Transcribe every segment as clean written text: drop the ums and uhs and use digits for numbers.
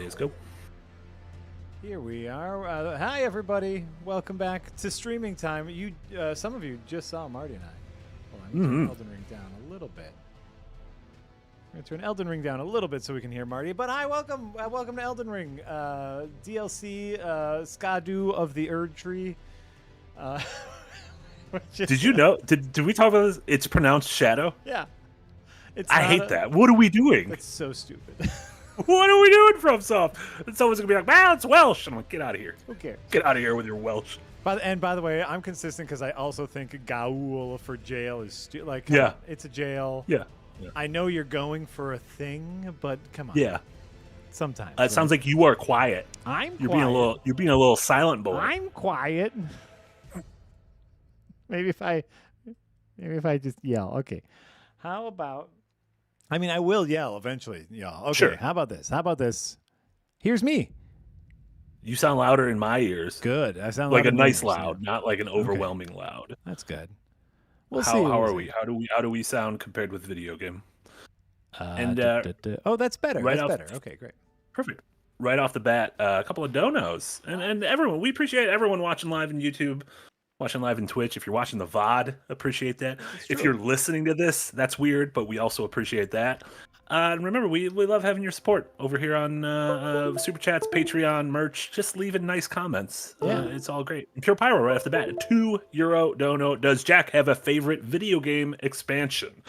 Let's go. Here we are. Hi, everybody. Welcome back to streaming time. Some of you just saw Marty and I. Hold on, I'm going to turn Elden Ring down a little bit. I'm going to turn Elden Ring down a little bit so we can hear Marty. But hi, welcome to Elden Ring. DLC Skadu of the Erdtree. Did you know? Did we talk about this? It's pronounced shadow. Yeah. I hate that. What are we doing? That's so stupid. What are we doing, FromSoft? And someone's gonna be like, "Man, it's Welsh." And I'm like, "Get out of here. Who cares? Get out of here with your Welsh." By the way, I'm consistent because I also think Gaul for jail is Yeah. it's a jail. Yeah. I know you're going for a thing, but come on. Yeah. Sometimes. It sounds like you are quiet. You're You're being a little silent boy. I'm quiet. Maybe if I just yell. Okay. How about? I mean, I will yell eventually, y'all. Okay. Sure. How about this? Here's me. You sound louder in my ears. Good. I sound like loud a in nice yours, loud, not like an overwhelming loud. That's good. We'll how see. are we? How do we sound compared with video game? Oh, that's better. Right That's off- better. Okay, great. Perfect. Right off the bat, a couple of donos, and everyone. We appreciate everyone watching live on YouTube, watching live in Twitch. If you're watching the VOD, appreciate that. If you're listening to this, that's weird, but we also appreciate that. And remember, we love having your support over here on Super Chats, Patreon, merch. Just leaving nice comments. Yeah. It's all great. And Pure Pyro right off the bat, €2 dono. Does Jack have a favorite video game expansion?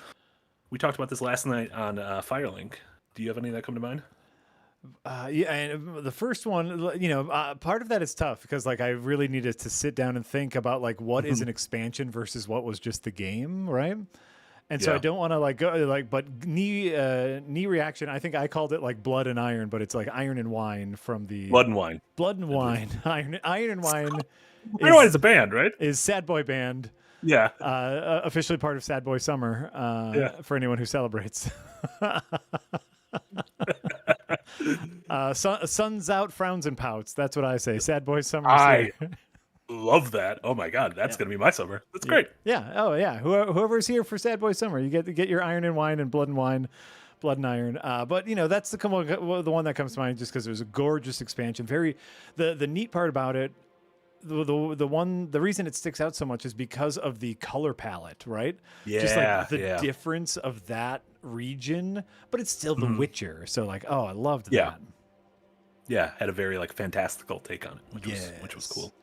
We talked about this last night on Firelink. Do you have any that come to mind? Yeah, and the first one, part of that is tough because I really needed to sit down and think about what is an expansion versus what was just the game, right? And so I don't want to go but knee reaction. I think I called it Blood and Iron, but it's Iron and Wine from the Blood and Wine. Blood and Wine. Iron and Wine. Iron and Wine is a band, right? Is Sad Boy Band. Yeah. Officially part of Sad Boy Summer. For anyone who celebrates. Sun's out, frowns and pouts. That's what I say. Sad Boy Summer. I love that. Oh my god, that's gonna be my summer. That's great. Yeah. Oh yeah. Whoever's here for Sad Boy Summer, you get your Iron and Wine and Blood and Wine, Blood and Iron. But that's the one that comes to mind just because it was a gorgeous expansion. The neat part about it. The reason it sticks out so much is because of the color palette, right? Yeah, just the difference of that region, but it's still The Witcher. So I loved that. Yeah, had a very fantastical take on it, which was cool.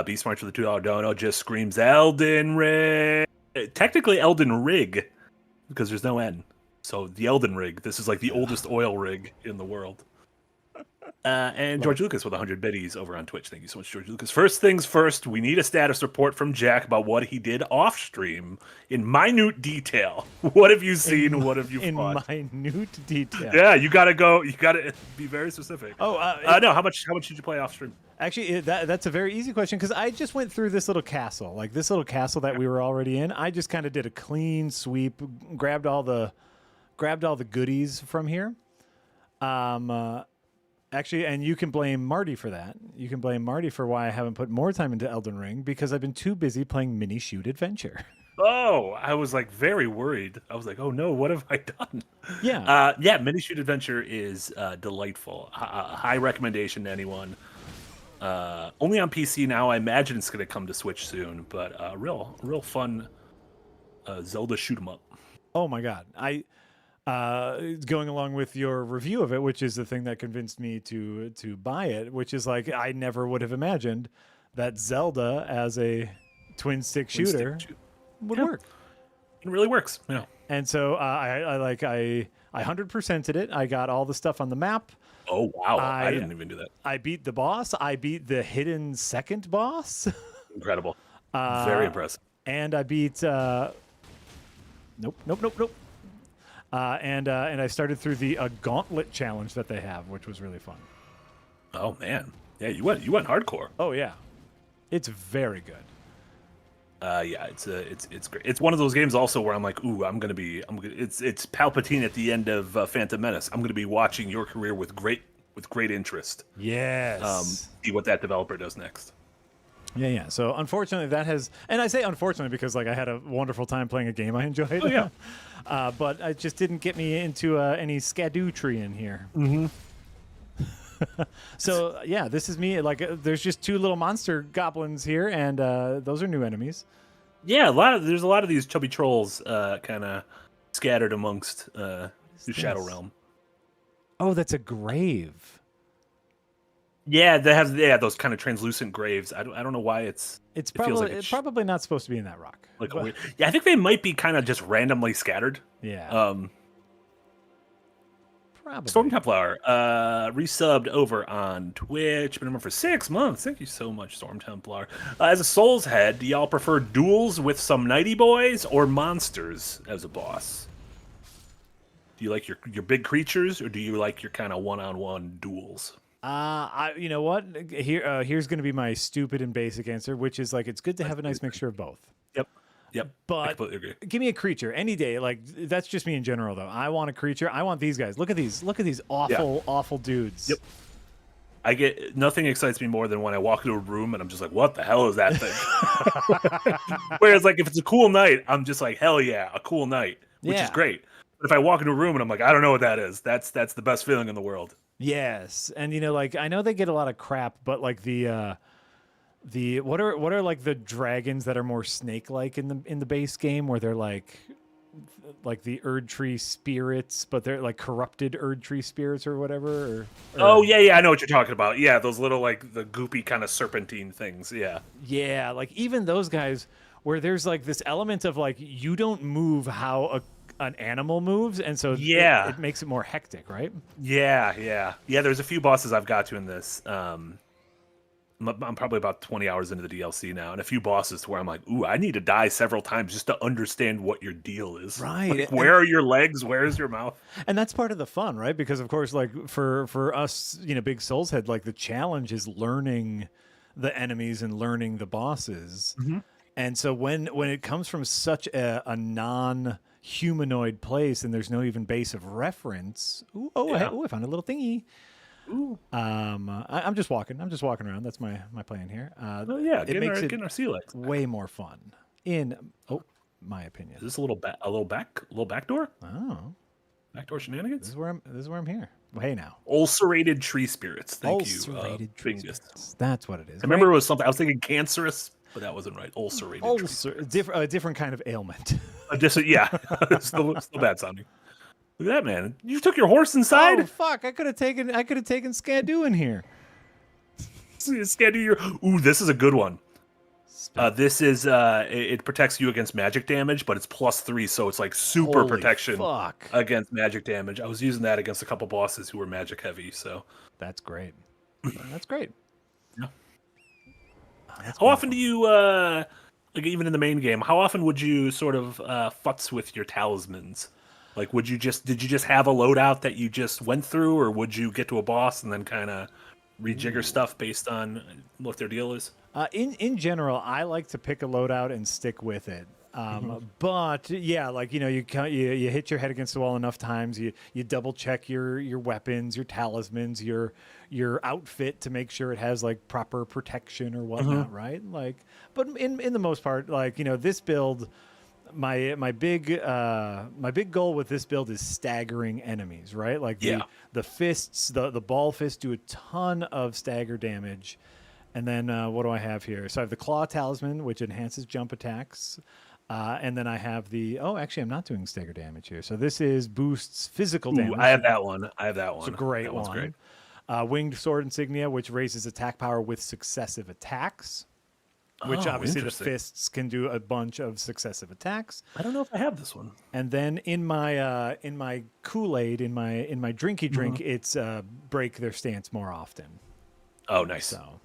Be Smart for the $2 dono just screams Elden Ring. Technically Elden Rig, because there's no N. So the Elden Rig. This is the oldest oil rig in the world. And George Lucas with 100 biddies over on Twitch. Thank you so much, George Lucas. First things first, we need a status report from Jack about what he did off stream in minute detail. What have you seen? What have you fought? In minute detail. Yeah, you gotta go. You gotta be very specific. Oh, no. How much did you play off stream? Actually, that's a very easy question because I just went through this little castle, this little castle that we were already in. I just kind of did a clean sweep, grabbed all the goodies from here. Actually, and you can blame Marty for that. You can blame Marty for why I haven't put more time into Elden Ring because I've been too busy playing Mini Shoot Adventure. Oh, I was very worried. I was like, oh no, what have I done? Yeah. Mini Shoot Adventure is delightful. High recommendation to anyone. Only on PC now. I imagine it's going to come to Switch soon, but real fun Zelda shoot 'em up. Oh my God. Going along with your review of it, which is the thing that convinced me to buy it, which is I never would have imagined that Zelda as a twin stick shooter would work. It really works. Yeah. And so I 100%ed it. I got all the stuff on the map. Oh wow! I didn't even do that. I beat the boss. I beat the hidden second boss. Incredible. Very impressive. And I beat. Nope. And I started through the gauntlet challenge that they have, which was really fun. Oh man, yeah, you went hardcore. Oh yeah, it's very good. Yeah, it's great. It's one of those games also where I'm like, ooh, it's Palpatine at the end of Phantom Menace. I'm gonna be watching your career with great interest. Yes. See what that developer does next. Yeah. So unfortunately, that has, and I say unfortunately because I had a wonderful time playing a game I enjoyed. Oh yeah. But it just didn't get me into any Skadu tree in here. Mm-hmm. So yeah, this is me. Like, there's just two little monster goblins here, and those are new enemies. Yeah, there's a lot of these chubby trolls kind of scattered amongst the Shadow Realm. Oh, that's a grave. Yeah, that has those kind of translucent graves. I don't know why It's probably not supposed to be in that rock. Like yeah, I think they might be kind of just randomly scattered. Yeah. Probably. Storm Templar resubbed over on Twitch. Been a member for 6 months. Thank you so much, Storm Templar. As a Souls head, do y'all prefer duels with some Nighty Boys or monsters as a boss? Do you like your big creatures, or do you like your kind of one-on-one duels? You know what? Here's going to be my stupid and basic answer, which is like it's good to have a nice mixture of both. Yep. But I completely agree. Give me a creature any day. Like that's just me in general, though. I want a creature. I want these guys. Look at these awful dudes. Yep. I get nothing excites me more than when I walk into a room and I'm just like, what the hell is that thing? Whereas like if it's a cool night, I'm just like, hell yeah, a cool night, which is great. But if I walk into a room and I'm like, I don't know what that is, that's the best feeling in the world. Yes, and like I know they get a lot of crap, but like the what are like the dragons that are more snake-like in the base game, where they're like the Erdtree spirits, but they're like corrupted Erdtree spirits or whatever. Oh yeah, I know what you're talking about. Yeah, those little like the goopy kind of serpentine things. Yeah, like even those guys, where there's like this element of like you don't move how an animal moves, and so it makes it more hectic, right? Yeah. There's a few bosses I've got to in this. I'm probably about 20 hours into the DLC now, and a few bosses to where I'm like, ooh, I need to die several times just to understand what your deal is. Right. Like, where are your legs? Where is your mouth? And that's part of the fun, right? Because of course, like for us, big Souls head, like the challenge is learning the enemies and learning the bosses. Mm-hmm. And so when it comes from such a non-humanoid place and there's no even base of reference, I found a little thingy. Ooh. I'm just walking. I'm just walking around. That's my plan here. Getting our sea legs way more fun. In my opinion. Is this a little back door? Oh, backdoor shenanigans. This is where I'm here. Well, hey now. Ulcerated tree spirits. Thank you. Ulcerated tree spirits. That's what it is. I remember it was something. I was thinking cancerous, but that wasn't right. Ulcerated. A different kind of ailment. It's still bad sounding. Look at that, man. You took your horse inside? Oh fuck! I could have taken Skadoo in here. Ooh, this is a good one. This is it protects you against magic damage, but it's +3, so it's like super protection against magic damage. I was using that against a couple bosses who were magic heavy, so that's great. That's great. Yeah. How often do you like even in the main game? How often would you sort of futz with your talismans? Like, did you just have a loadout that you just went through, or would you get to a boss and then kind of rejigger stuff based on what their deal is? In general, I like to pick a loadout and stick with it. But yeah, like you hit your head against the wall enough times, you double check your weapons, your talismans, your outfit to make sure it has like proper protection or whatnot, right? Like, but in the most part, like this build. My big goal with this build is staggering enemies, right? Like the fists, the ball fists do a ton of stagger damage. And then what do I have here? So I have the claw talisman, which enhances jump attacks. And then I have actually I'm not doing stagger damage here. So this is boosts physical damage. I have that one. It's a great one. Great. Winged sword insignia, which raises attack power with successive attacks. Which obviously the fists can do a bunch of successive attacks. I don't know if I have this one. And then in my Kool-Aid, in my drinky drink, it's break their stance more often. Oh, nice. So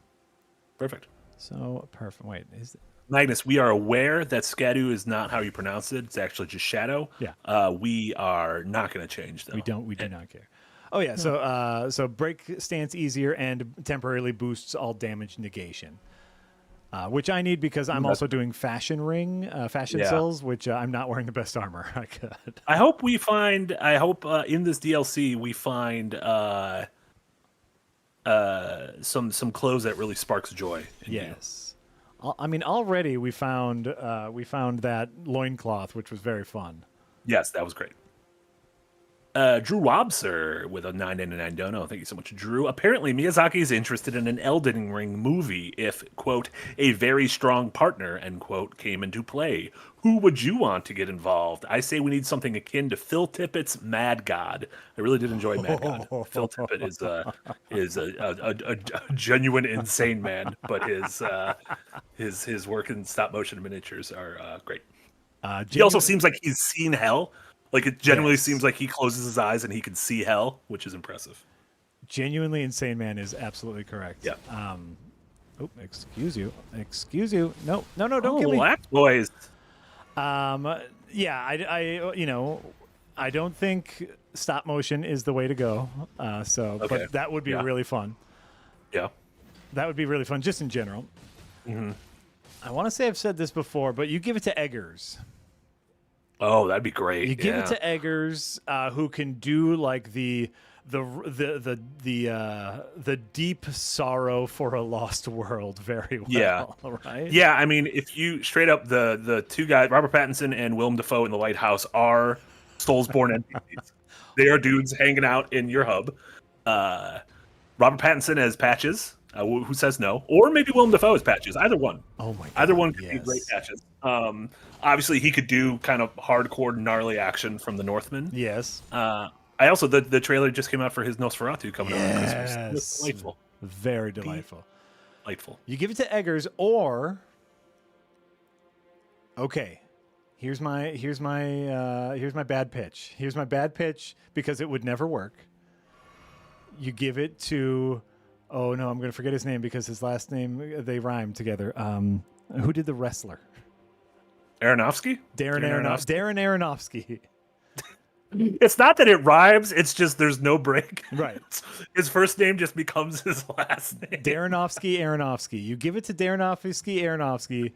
perfect. So perfect. Wait, is it? Magnus, we are aware that Skadoo is not how you pronounce it. It's actually just Shadow. Yeah. We are not going to change though. We do not care. Oh yeah. No. So break stance easier and temporarily boosts all damage negation. Which I need because I'm also doing fashion souls, which I'm not wearing the best armor I could. I hope in this DLC we find some clothes that really sparks joy. Yes. I mean, already we found that loincloth, which was very fun. Yes, that was great. Drew Wobser with a 999 dono. Thank you so much, Drew. Apparently, Miyazaki is interested in an Elden Ring movie if, quote, a very strong partner, end quote, came into play. Who would you want to get involved? I say we need something akin to Phil Tippett's Mad God. I really did enjoy Mad God. Phil Tippett is a genuine insane man, but his work in stop motion miniatures are great. He also seems like he's seen hell. Like, it genuinely seems like he closes his eyes and he can see hell, which is impressive. Genuinely insane man is absolutely correct. Yeah. Excuse you. No, don't kill me. Black boys. Yeah, I don't think stop motion is the way to go. But that would be really fun. Yeah. That would be really fun, just in general. Mm-hmm. I want to say I've said this before, but you give it to Eggers. Oh, that'd be great. You give it to Eggers, who can do like the deep sorrow for a lost world very well. Yeah. Right. Yeah. I mean, if you straight up the two guys, Robert Pattinson and Willem Dafoe in The Lighthouse, are Soulsborne NPCs. They are dudes hanging out in your hub. Robert Pattinson as Patches. Who says no? Or maybe Willem Dafoe as Patches. Either one. Oh my God. Either one could be great Patches. Obviously, he could do kind of hardcore, gnarly action from the Northman. Yes. I also the trailer just came out for his Nosferatu coming out on Christmas. It's delightful. Very delightful. Delightful. You give it to Eggers, or okay. Here's my bad pitch. Here's my bad pitch because it would never work. You give it to. Oh no, I'm going to forget his name because his last name they rhyme together. Who did The Wrestler? Aronofsky? Darren Aronofsky. It's not that it rhymes; it's just there's no break. Right. His first name just becomes his last name. Aronofsky. You give it to Aronofsky,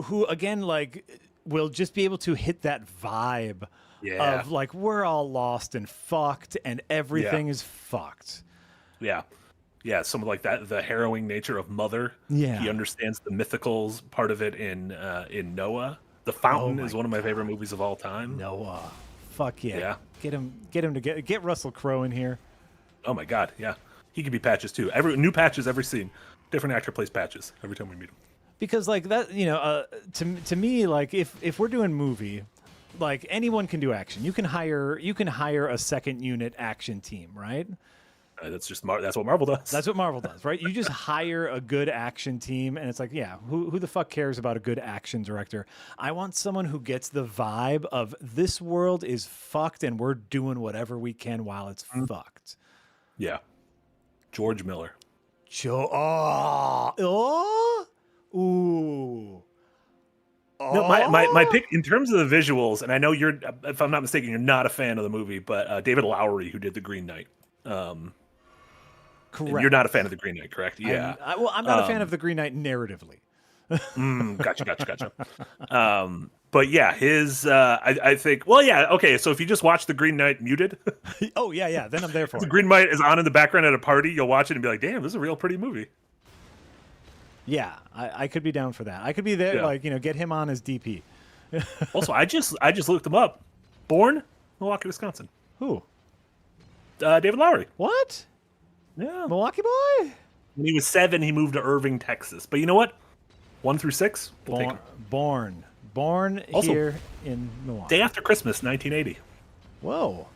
who again will just be able to hit that vibe of like we're all lost and fucked and everything is fucked. Yeah. Yeah, something like that. The harrowing nature of Mother. Yeah, he understands the mythicals part of it in Noah. The Fountain is one of my favorite movies of all time. Noah, fuck yeah. Get him to get Russell Crowe in here. Oh my God, yeah, he could be Patches too. Every new Patches every scene, different actor plays Patches every time we meet him. Because like that, to me, like if we're doing movie, like anyone can do action. You can hire a second unit action team, right? That's what Marvel does. That's what Marvel does, right? You just hire a good action team, and it's like, yeah, who the fuck cares about a good action director? I want someone who gets the vibe of this world is fucked, and we're doing whatever we can while it's fucked. Yeah, George Miller. Ooh. No, my pick in terms of the visuals, and I know you're, if I'm not mistaken, you're not a fan of the movie, but David Lowery, who did The Green Knight. Correct. You're not a fan of The Green Knight, correct? Yeah. I'm not a fan of The Green Knight narratively. Gotcha. But yeah, his I think. Well, yeah, okay. So if you just watch The Green Knight muted, oh yeah, then I'm there for it. The Green Knight is on in the background at a party. You'll watch it and be like, "Damn, this is a real pretty movie." Yeah, I could be down for that. I could be there, get him on as DP. Also, I just looked him up. Born Milwaukee, Wisconsin. Who? David Lowery. What? Yeah. Milwaukee boy? When he was 7, he moved to Irving, Texas. But you know what? 1 through 6, we'll take him. Born also, here in Milwaukee. Day After Christmas, 1980. Whoa.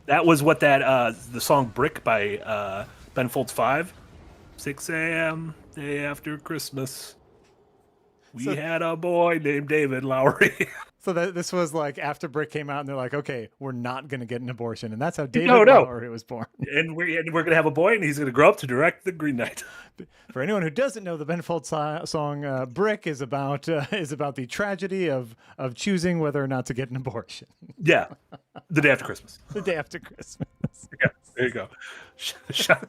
That was what the song Brick by Ben Folds 5. 6 a.m., day after Christmas. We had a boy named David Lowery. So this was like after Brick came out, and they're like, "Okay, we're not going to get an abortion," and that's how David Lowery was born. And we're going to have a boy, and he's going to grow up to direct The Green Knight. For anyone who doesn't know, the Ben Folds song "Brick" is about the tragedy of choosing whether or not to get an abortion. Yeah, the day after Christmas. The day after Christmas. Yeah, there you go. Shout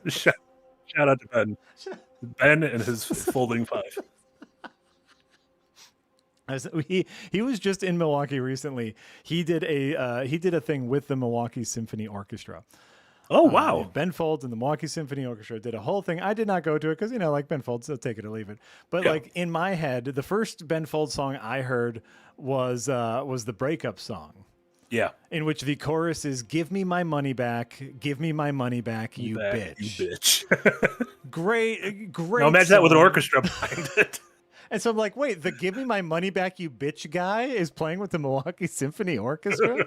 out to Ben. Ben and his folding 5. He was just in Milwaukee recently. He did a thing with the Milwaukee Symphony Orchestra. Oh wow! Ben Folds and the Milwaukee Symphony Orchestra did a whole thing. I did not go to it because like Ben Folds, they'll take it or leave it. But like in my head, the first Ben Folds song I heard was the breakup song. Yeah. In which the chorus is "Give me my money back, give me my money back, you bitch." You bitch. Great. Now imagine that with an song. orchestra behind it. And so I'm like, wait, the "Give me my money back, you bitch" guy is playing with the Milwaukee Symphony Orchestra?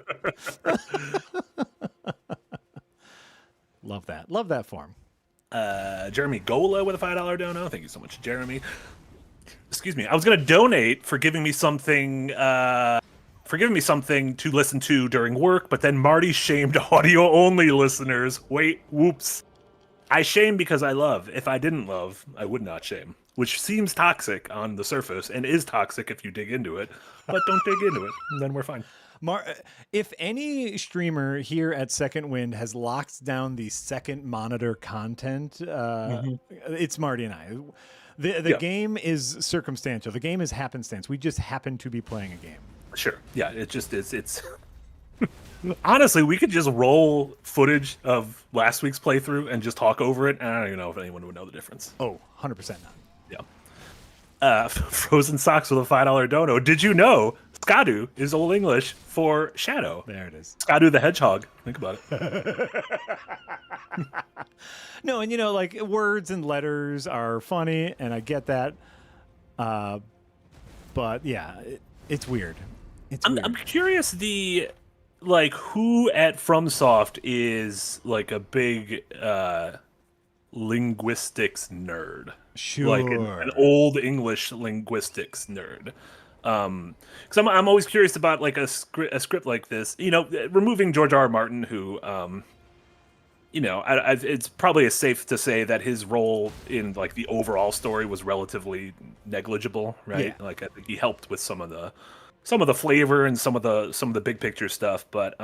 Love that. Love that form. Jeremy Gola with a $5 dono. Thank you so much, Jeremy. Excuse me. I was going to donate for giving me something to listen to during work, but then Marty shamed audio-only listeners. Wait, whoops. I shame because I love. If I didn't love, I would not shame. Which seems toxic on the surface and is toxic if you dig into it. But don't dig into it, and then we're fine. If any streamer here at Second Wind has locked down the second monitor content, it's Marty and I. The game is circumstantial. The game is happenstance. We just happen to be playing a game. Sure. Yeah, it just is. It's honestly, we could just roll footage of last week's playthrough and just talk over it, and I don't even know if anyone would know the difference. Oh, 100% not. Yeah. Frozen Socks with a $5 dono. Did you know Skadu is Old English for shadow? There it is. Skadu the hedgehog. Think about it. No, and like words and letters are funny, and I get that. But yeah, it's weird. I'm curious who at FromSoft is like a big linguistics nerd. Sure. Like an old English linguistics nerd. Because I'm always curious about like a script like this. Removing George R. R. Martin, who it's probably safe to say that his role in like the overall story was relatively negligible, right? Yeah. Like I think he helped with some of the flavor and some of the big picture stuff, but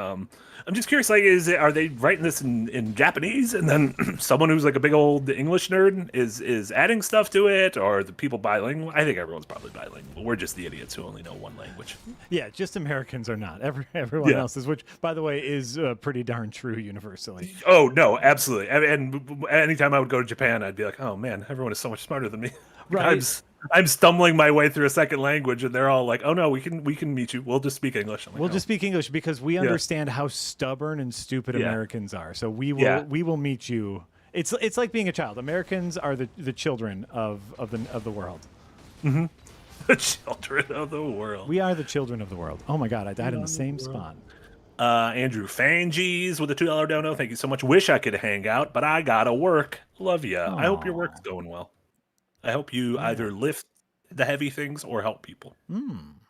I'm just curious, like, are they writing this in Japanese, and then someone who's like a big old English nerd is adding stuff to it, or are the people bilingual? I think everyone's probably bilingual. We're just the idiots who only know one language. Yeah, just Americans are not. Everyone else is, which, by the way, is pretty darn true universally. Oh no, absolutely. And anytime I would go to Japan, I'd be like, oh man, everyone is so much smarter than me. Right. I'm stumbling my way through a second language, and they're all like, "Oh no, we can meet you. We'll just speak English." We'll just speak English because we understand how stubborn and stupid Americans are. So we will meet you. It's like being a child. Americans are the children of the world. Mm-hmm. The children of the world. We are the children of the world. Oh my God, I died in the same spot. Andrew Fanges with a $2 dono. Thank you so much. Wish I could hang out, but I gotta work. Love ya. I hope your work's going well. I hope you either lift the heavy things or help people.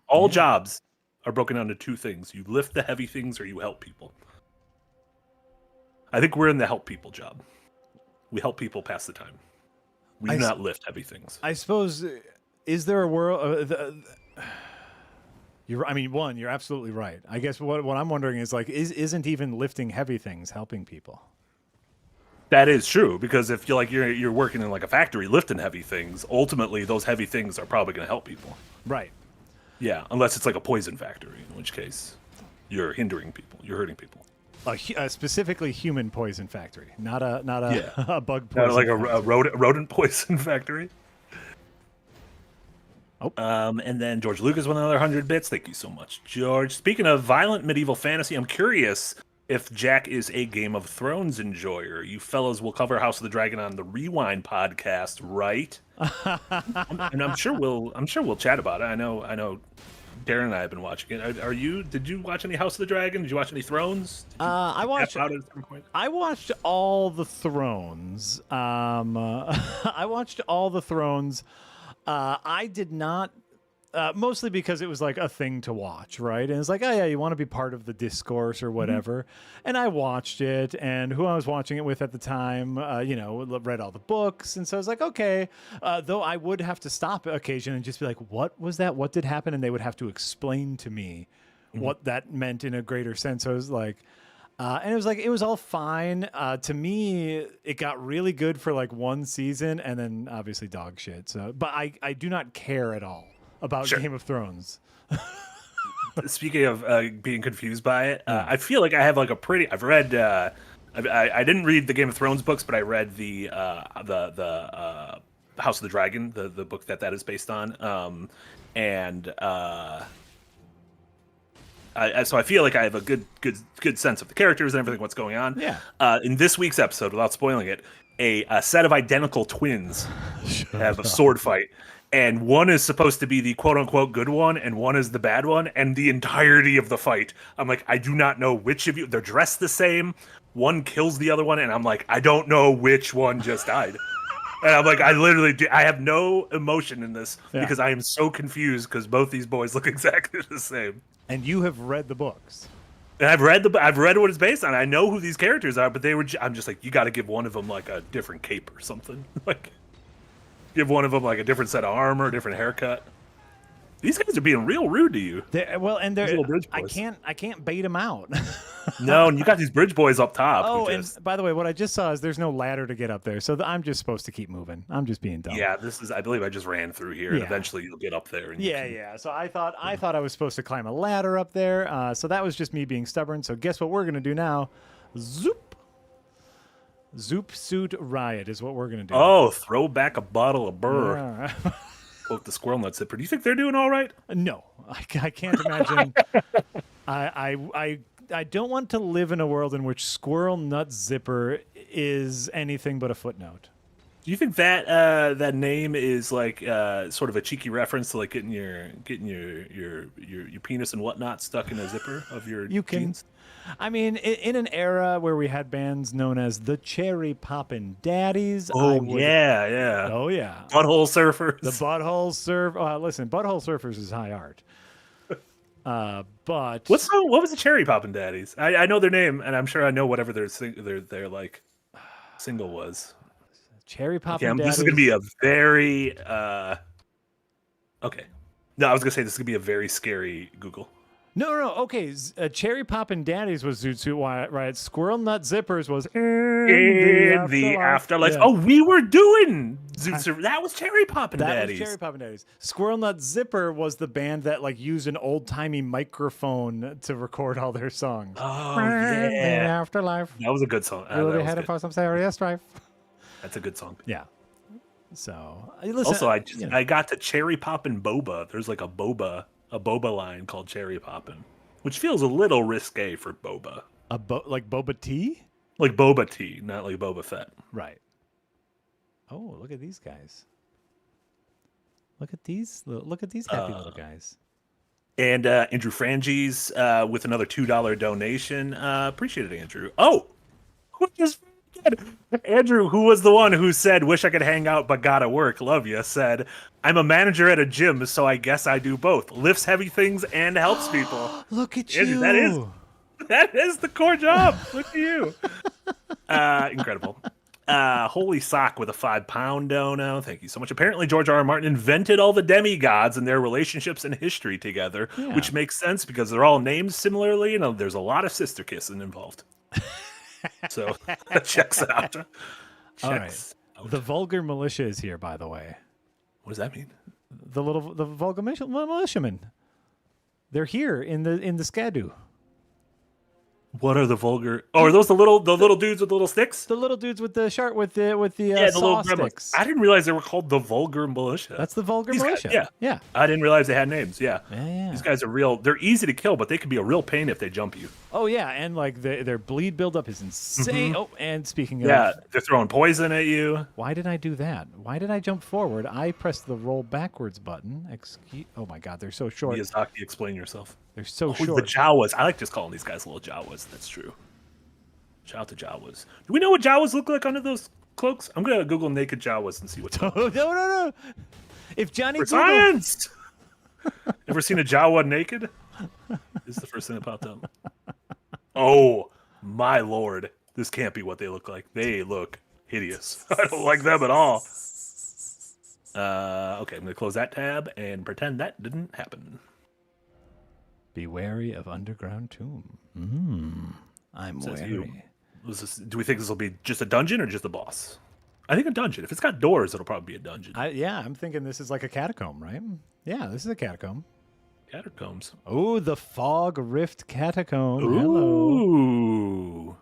All jobs are broken down to two things. You lift the heavy things or you help people. I think we're in the help people job. We help people pass the time. We do not lift heavy things. I suppose, is there a world... you're absolutely right. I guess what I'm wondering is, like, isn't even lifting heavy things helping people? That is true, because if you're working in like a factory lifting heavy things, ultimately those heavy things are probably going to help people. Right. Yeah, unless it's like a poison factory, in which case you're hindering people, you're hurting people. A specifically human poison factory, not a a bug poison. Not like a rodent poison factory. Oh. And then George Lucas with another 100 bits. Thank you so much, George. Speaking of violent medieval fantasy, I'm curious if Jack is a Game of Thrones enjoyer. You fellas will cover House of the Dragon on the Rewind podcast, right? And I'm sure we'll chat about it. I know Darren and I have been watching it. Did you watch any House of the Dragon? Did you watch any Thrones? I watched out at some point? I watched all the Thrones. I watched all the Thrones. I did not. Mostly because it was like a thing to watch, right? And it's like, oh yeah, you want to be part of the discourse or whatever. And I watched it, and who I was watching it with at the time, read all the books, and so I was like, okay. Though I would have to stop occasionally and just be like, what was that? What did happen? And they would have to explain to me what that meant in a greater sense. So I was like, and it was all fine. To me, it got really good for like one season, and then obviously dog shit. So, but I do not care at all about Game of Thrones. Speaking of being confused by it, I feel like I have like I've read. I didn't read the Game of Thrones books, but I read the House of the Dragon, the book that is based on. And So I feel like I have a good sense of the characters and everything, what's going on. Yeah. In this week's episode, without spoiling it, a set of identical twins have a sword fight, and one is supposed to be the quote unquote good one, and one is the bad one. And the entirety of the fight, I'm like, I do not know which of you. They're dressed the same. One kills the other one, and I'm like, I don't know which one just died. And I'm like, I have no emotion in this because I am so confused because both these boys look exactly the same. And you have read the books. And I've read what it's based on. I know who these characters are, but I'm just like, you got to give one of them like a different cape or something. Like, give one of them like a different set of armor, a different haircut. These guys are being real rude to you. I can't bait them out. No, and you got these bridge boys up top. Oh, and by the way, what I just saw is there's no ladder to get up there, so I'm just supposed to keep moving. I'm just being dumb. Yeah, I believe I just ran through here, and eventually you'll get up there. And So I thought I was supposed to climb a ladder up there. So that was just me being stubborn. So guess what we're gonna do now? Zoop Suit Riot is what we're gonna do. Oh, throw back a bottle of burr. Yeah. Quote the squirrel nut zipper. Do you think they're doing all right? No, I can't imagine. I don't want to live in a world in which Squirrel Nut Zipper is anything but a footnote. Do you think that that name is like sort of a cheeky reference to like getting your penis and whatnot stuck in a zipper of your jeans? I mean, in an era where we had bands known as the Cherry Poppin' Daddies. Oh yeah. Oh yeah. Butthole Surfers. The Butthole Surf. Listen, Butthole Surfers is high art. But what was the Cherry Poppin' Daddies? I know their name, and I'm sure I know whatever their like single was. Cherry Poppin' Daddies. This is gonna be a very okay. No, I was gonna say this is gonna be a very scary Google. No. Okay, Cherry Poppin' Daddies was Zoot Suit Riot. Squirrel Nut Zippers was in the afterlife. Yeah. Oh, we were doing Zoot Suit. That was Cherry Poppin' Daddies. That was Cherry Poppin' Daddies. Squirrel Nut Zipper was the band that like used an old timey microphone to record all their songs. Oh yeah, the afterlife. That was a good song. We'll be headed for some serious strife. That's a good song. Yeah. So listen, also, I got to Cherry Poppin' Boba. There's like a boba line called Cherry Poppin', which feels a little risque for boba. Like boba tea? Like boba tea, not like Boba Fett. Right. Oh, look at these guys. Look at these happy little guys. And Andrew Frangies with another $2 donation. Appreciate it, Andrew. Oh, Andrew, who was the one who said, "Wish I could hang out, but gotta work. Love you," said, "I'm a manager at a gym, so I guess I do both. Lifts heavy things and helps people." Look at Andrew, you. That is the core job. Look at you. Incredible. Holy Sock with a 5-pound dono. Thank you so much. Apparently, George R.R. Martin invented all the demigods and their relationships and history together, which makes sense because they're all named similarly, and there's a lot of sister kissing involved. So that checks out. All right. The vulgar militia is here, by the way. What does that mean? The vulgar militiamen. They're here in the Skadu. What are the vulgar? Oh, are those the little dudes with the little sticks? The little dudes with the the saw little sticks. I didn't realize they were called the vulgar militia. That's the vulgar militia. Guys, yeah. I didn't realize they had names. Yeah. Yeah. These guys are real. They're easy to kill, but they can be a real pain if they jump you. Oh yeah, and like their bleed buildup is insane. Oh, and speaking of, they're throwing poison at you. Why did I do that? Why did I jump forward? I pressed the roll backwards button. Oh my God, they're so short. Miyazaki, explain yourself. They're so short. The Jawas. I like just calling these guys little Jawas. That's true. Shout out to Jawas. Do we know what Jawas look like under those cloaks? I'm gonna Google naked Jawas and see what. No. If Johnny for science. Ever seen a Jawa naked? This is the first thing that popped up. Oh my lord! This can't be what they look like. They look hideous. I don't like them at all. Okay, I'm gonna close that tab and pretend that didn't happen. Be wary of underground tomb. I'm wary. Do we think this will be just a dungeon or just a boss? I think a dungeon. If it's got doors, it'll probably be a dungeon. I'm thinking this is like a catacomb, right? Yeah, this is a catacomb. Catacombs. Oh, the Fog Rift Catacomb. Ooh. Hello.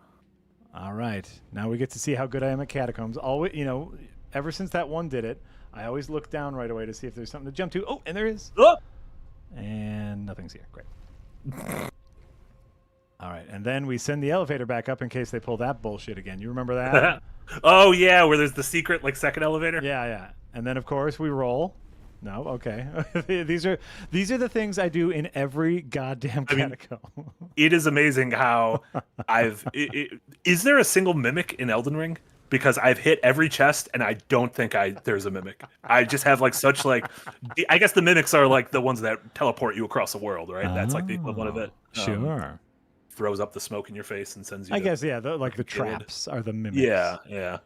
All right. Now we get to see how good I am at catacombs. Always, ever since that one did it, I always look down right away to see if there's something to jump to. Oh, and there is. Oh! And nothing's here. Great. All right, and then we send the elevator back up in case they pull that bullshit again. You remember that? Oh yeah, where there's the secret like second elevator. Yeah. And then of course we roll. No, okay. these are the things I do in every goddamn catacomb. It is amazing how is there a single mimic in Elden Ring? Because I've hit every chest and I don't think there's a mimic. I just have like such like I guess the mimics are like the ones that teleport you across the world, right? That's like the equivalent of it. Sure. Throws up the smoke in your face and sends you. I guess yeah. The traps are the mimics. Yeah.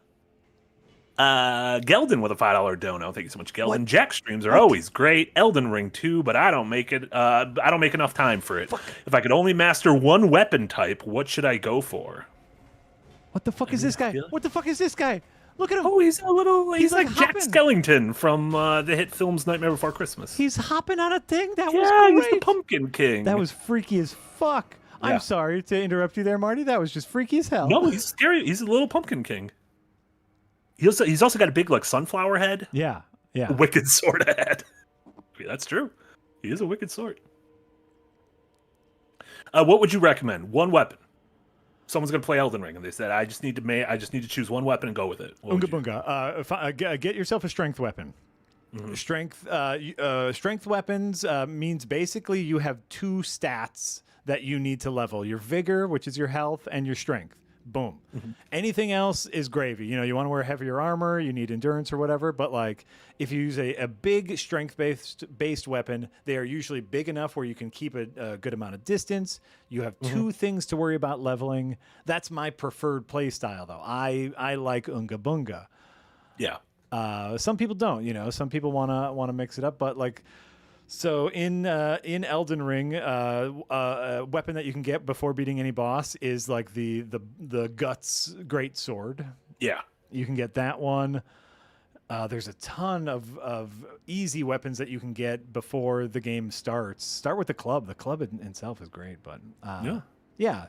Geldon with a $5 dono. Thank you so much, Geldon. What? Jack streams are always great. Elden Ring too, but I don't make it. I don't make enough time for it. Fuck. If I could only master one weapon type, what should I go for? What the fuck is this guy? What the fuck is this guy? Look at him. Oh, he's like Jack Skellington from the hit films Nightmare Before Christmas. He's hopping on a thing. That was great. He's the Pumpkin King. That was freaky as fuck. Yeah. I'm sorry to interrupt you there, Marty. That was just freaky as hell. No, he's scary. He's a little Pumpkin King. He's also got a big like sunflower head. Yeah. A wicked sword head. That's true. He is a wicked sword. What would you recommend? One weapon. Someone's gonna play Elden Ring, and they said, "I just need to choose one weapon and go with it." Unga bunga. Get yourself a strength weapon. Mm-hmm. Strength weapons means basically you have two stats that you need to level: your vigor, which is your health, and your strength. Boom. Mm-hmm. Anything else is gravy. You know, you want to wear heavier armor, you need endurance or whatever, but like if you use a big strength-based weapon, they are usually big enough where you can keep a good amount of distance. You have two things to worry about leveling. That's my preferred play style, though. I like Unga Bunga. Yeah. Some people don't, you know. Some people want to mix it up, but like so in Elden Ring, a weapon that you can get before beating any boss is like the Guts Great Sword. Yeah, you can get that one. There's a ton of easy weapons that you can get before the game starts. Start with the club. The club in itself is great, but yeah.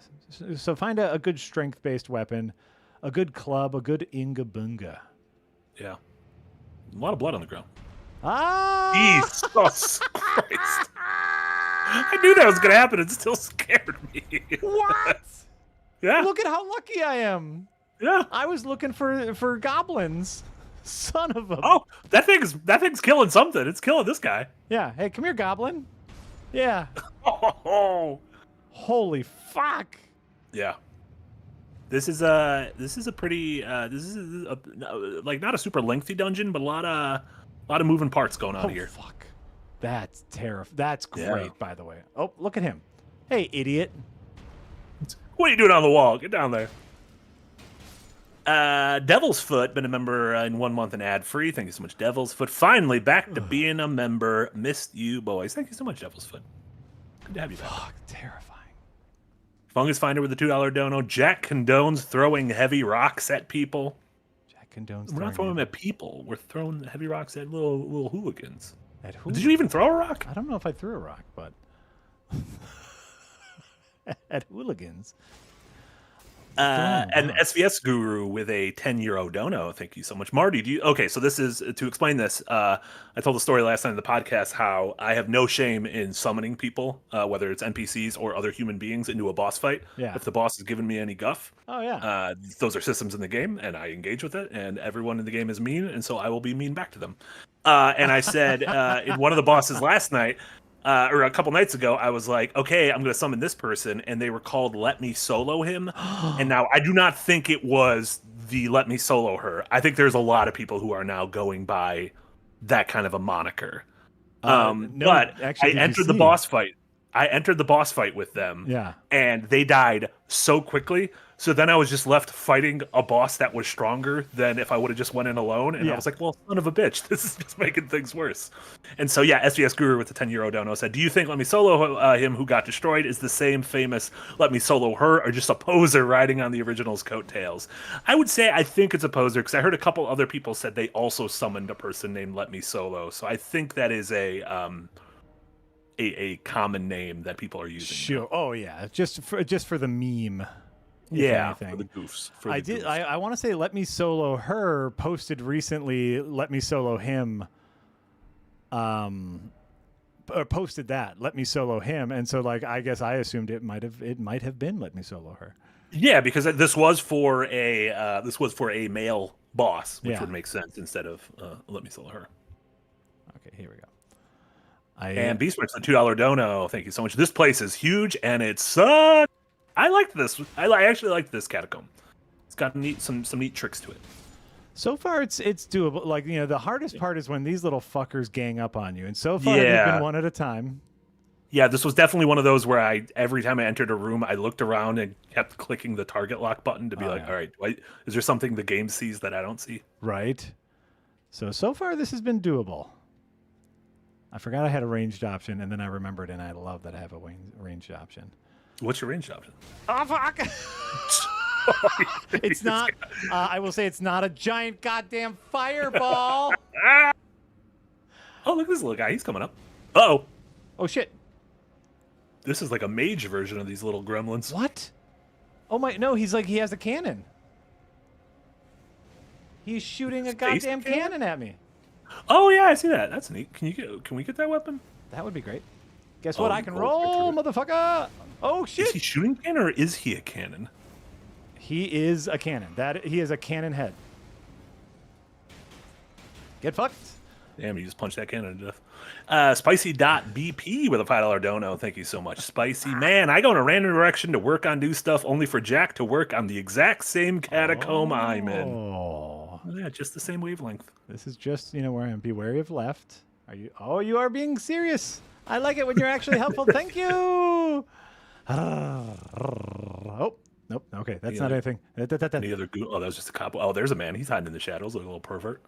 So find a good strength-based weapon, a good club, a good Inga Bunga. Yeah, a lot of blood on the ground. Jesus Christ. I knew that was going to happen. It still scared me. What? Yeah. Look at how lucky I am. Yeah. I was looking for goblins. Son of a... Oh, that thing's killing something. It's killing this guy. Yeah. Hey, come here, goblin. Yeah. Oh. Holy fuck. Yeah. This is a pretty like not a super lengthy dungeon, but a lot of moving parts going on here. Fuck. That's terrifying. That's great, by the way. Oh, look at him. Hey, idiot. What are you doing on the wall? Get down there. Devil's Foot, been a member in 1 month and ad-free. Thank you so much, Devil's Foot. Finally back to being a member. Missed you, boys. Thank you so much, Devil's Foot. Good to have you back. Fuck, terrifying. Fungus Finder with the $2 dono. Jack condones throwing heavy rocks at people. We're not throwing them at people. We're throwing heavy rocks at little hooligans. Did you even throw a rock? I don't know if I threw a rock, but at hooligans. And SVS Guru with a €10 dono. Thank you so much, Marty. Okay? So this is to explain this. I told the story last night in the podcast how I have no shame in summoning people, whether it's NPCs or other human beings, into a boss fight. Yeah. If the boss has given me any guff. Oh yeah. Those are systems in the game, and I engage with it. And everyone in the game is mean, and so I will be mean back to them. And I said in one of the bosses last night. Or a couple nights ago, I was like, okay, I'm going to summon this person, and they were called Let Me Solo Him. And now I do not think it was the Let Me Solo Her. I think there's a lot of people who are now going by that kind of a moniker. No, but actually, I entered the boss fight. I entered the boss fight with them, and they died so quickly. So then I was just left fighting a boss that was stronger than if I would have just went in alone. And I was like, well, son of a bitch, this is just making things worse. And so, yeah, SVS Guru with the €10 dono said, do you think Let Me Solo Him Who Got Destroyed is the same famous Let Me Solo Her, or just a poser riding on the original's coattails? I would say I think it's a poser, because I heard a couple other people said they also summoned a person named Let Me Solo. So I think that is a common name that people are using. Sure. Now. Oh, yeah. Just for the meme. Yeah, for the goofs. I want to say Let Me Solo Her posted recently Let Me Solo Him posted that. Let me solo him, and so like I guess I assumed it might have been let me solo her. Yeah, because this was for a male boss, which Yeah. would make sense instead of let me solo her. Okay, here we go. And Beastmark's the $2 dono. Thank you so much. This place is huge, and it sucks. I liked this. I actually liked this catacomb. It's got some neat tricks to it. So far, it's doable. Like, you know, the hardest part is when these little fuckers gang up on you, and so far they've been one at a time. Yeah, this was definitely one of those where every time I entered a room, I looked around and kept clicking the target lock button to be all right, is there something the game sees that I don't see? Right. So far this has been doable. I forgot I had a ranged option, and then I remembered, and I love that I have a ranged option. What's your ranged option? Oh, fuck! It's not, I will say it's not a giant goddamn fireball! Oh, look at this little guy. He's coming up. Uh-oh. Oh, shit. This is like a mage version of these little gremlins. What? Oh, my, no, he has a cannon. He's shooting a goddamn cannon at me. Oh yeah, I see that. That's neat. Can we get that weapon? That would be great. Guess what? I can roll, motherfucker. Oh shit! Is he shooting a cannon or is he a cannon? He is a cannon. He is a cannon head. Get fucked. Damn, you just punched that cannon to death. Spicy.bp with a $5 dono. Thank you so much, Spicy. Man, I go in a random direction to work on new stuff, only for Jack to work on the exact same catacomb I'm in. Oh, yeah, just the same wavelength. This is just, you know, where I am. Be wary of left. Are you? Oh, you are being serious. I like it when you're actually helpful. Thank you. Oh, nope. Okay, that's not anything. Any other goo? Oh, that was just a cop. Oh, there's a man. He's hiding in the shadows, like a little pervert.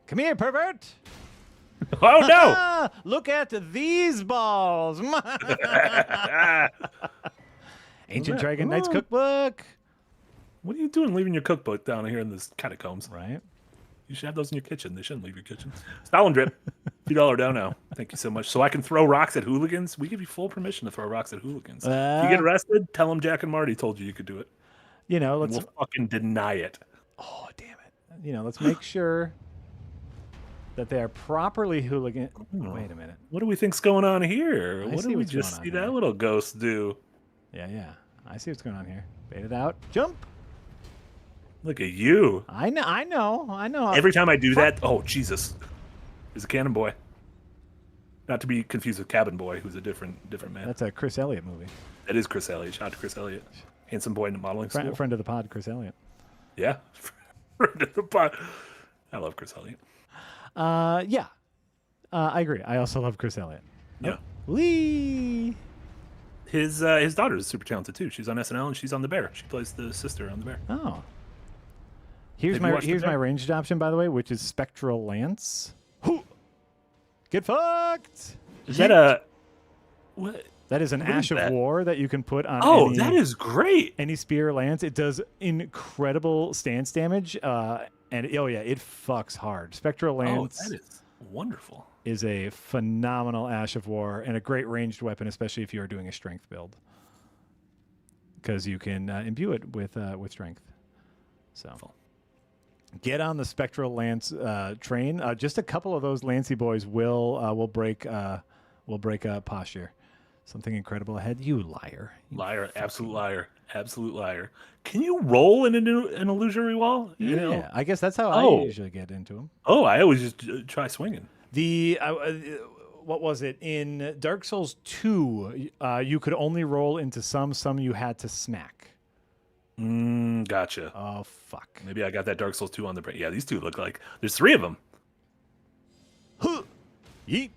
Come here, pervert. Oh, no. Look at these balls. Ancient Dragon Knight's cookbook. What are you doing leaving your cookbook down here in this catacombs? Right. You should have those in your kitchen. They shouldn't leave your kitchen. Stalin Drip, $2 dono. Thank you so much. So I can throw rocks at hooligans? We give you full permission to throw rocks at hooligans. If you get arrested, tell them Jack and Marty told you could do it. You know, we'll fucking deny it. Oh, damn it. You know, let's make sure that they are properly hooligan. Wait a minute. What do we think's going on here? What did we just see that little ghost do? Yeah. I see what's going on here. Bait it out. Jump. Look at you. I know. Every time I do that, oh, Jesus. There's a cannon boy. Not to be confused with Cabin Boy, who's a different man. That's a Chris Elliott movie. That is Chris Elliott. Shout out to Chris Elliott. Handsome boy in the modeling school. Friend of the pod, Chris Elliott. Yeah. Friend of the pod. I love Chris Elliott. Yeah. I agree. I also love Chris Elliott. Yeah. Wee. His daughter is super talented too. She's on SNL and she's on The Bear. She plays the sister on The Bear. Oh. Here's my ranged option, by the way, which is Spectral Lance. Get fucked. Is that a what? That is an Ash of War that you can put on. Oh, that is great. Any spear or lance. It does incredible stance damage. And it fucks hard. Spectral Lance. Oh, that is wonderful. Is a phenomenal Ash of War and a great ranged weapon, especially if you are doing a strength build, because you can imbue it with strength. So get on the Spectral Lance train. Just a couple of those Lancy boys will break posture. Something incredible ahead. You liar. Liar. Absolute liar. Absolute liar. Can you roll in an illusory wall? Yeah, I guess that's how I usually get into them. Oh, I always just try swinging. What was it? In Dark Souls 2, you could only roll into some you had to smack. Gotcha. Oh, fuck. Maybe I got that Dark Souls 2 on the brain. Yeah, these two look like... There's 3 of them. Yeet.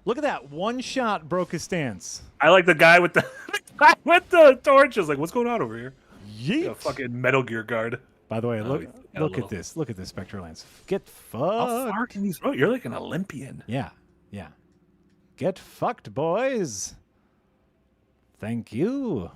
Look at that. One shot broke his stance. I like the guy with the torch. I was like, what's going on over here? Yeet. Like a fucking Metal Gear guard. By the way, look at this. Look at this Spectral Lance. Get fucked. How far can you throw? You're like an Olympian. Yeah. Get fucked, boys. Thank you.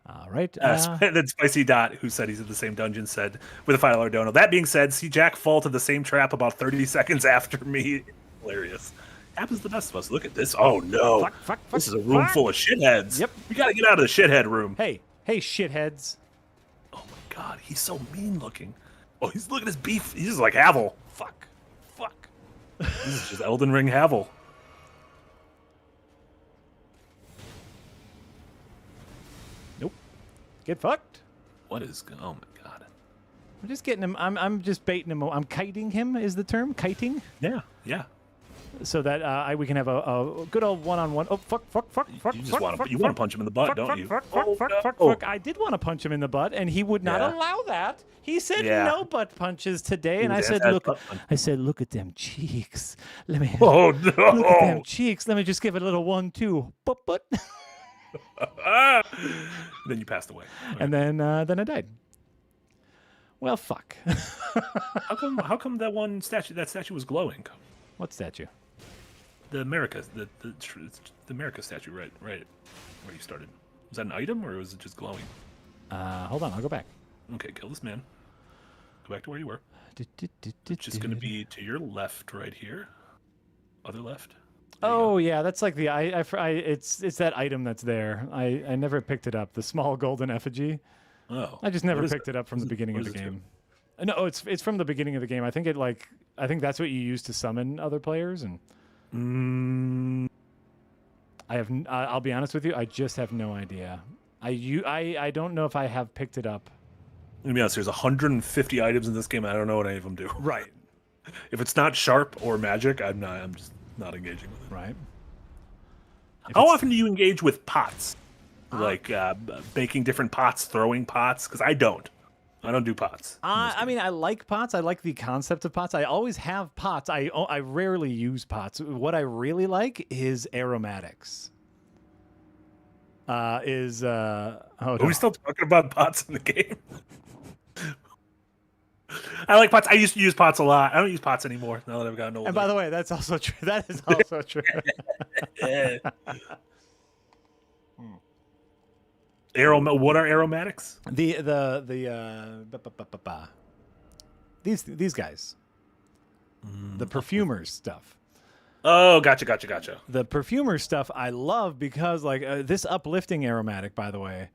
All right. Then Spicy Dot, who said he's in the same dungeon, said with a $5 dono. That being said, see Jack fall to the same trap about 30 seconds after me. Hilarious. Happens to the best of us. Look at this. Oh no. Fuck, this is a room full of shitheads. Yep. We gotta get out of the shithead room. Hey, shitheads. Oh my god, he's so mean looking. Oh, look at his beef. He's just like Havel. Fuck. This is just Elden Ring Havel. Nope. Get fucked. What is? Oh my god. I'm just getting him. I'm just baiting him. I'm kiting him. Is the term kiting? Yeah. Yeah. So that we can have a good old one-on-one. Oh fuck! You just want to punch him in the butt, don't you? Fuck! I did want to punch him in the butt, and he would not allow that. He said no butt punches today, and I said, look at them cheeks. Let me. Oh no! Look at them cheeks. Let me just give it a little 1-2. But. Then you passed away. Okay. And then I died. Well, fuck. How come that statue was glowing? What statue? The America statue, right where you started. Was that an item or was it just glowing? Hold on, I'll go back. Okay, kill this man. Go back to where you were. It's just going to be to your left, right here. Other left. Oh yeah, that's like the it's that item that's there. I never picked it up. The small golden effigy. Oh. I just never picked it up from the beginning of the game. No, it's from the beginning of the game. I think that's what you use to summon other players, and I'll be honest with you, I just have no idea. I don't know if I have picked it up. Let me be honest, there's 150 items in this game. I don't know what any of them do. Right. If it's not sharp or magic, I'm just not engaging with it. Right. How often do you engage with pots? Like making different pots, throwing pots? Because I don't do pots. I mean, I like pots. I like the concept of pots. I always have pots. I rarely use pots. What I really like is aromatics. Are we still talking about pots in the game? I like pots. I used to use pots a lot. I don't use pots anymore now that I've gotten older. And by the way, that's also true. That is also true. What are aromatics? These guys. The perfumers stuff. Oh, gotcha. The perfumer stuff I love because this uplifting aromatic, by the way,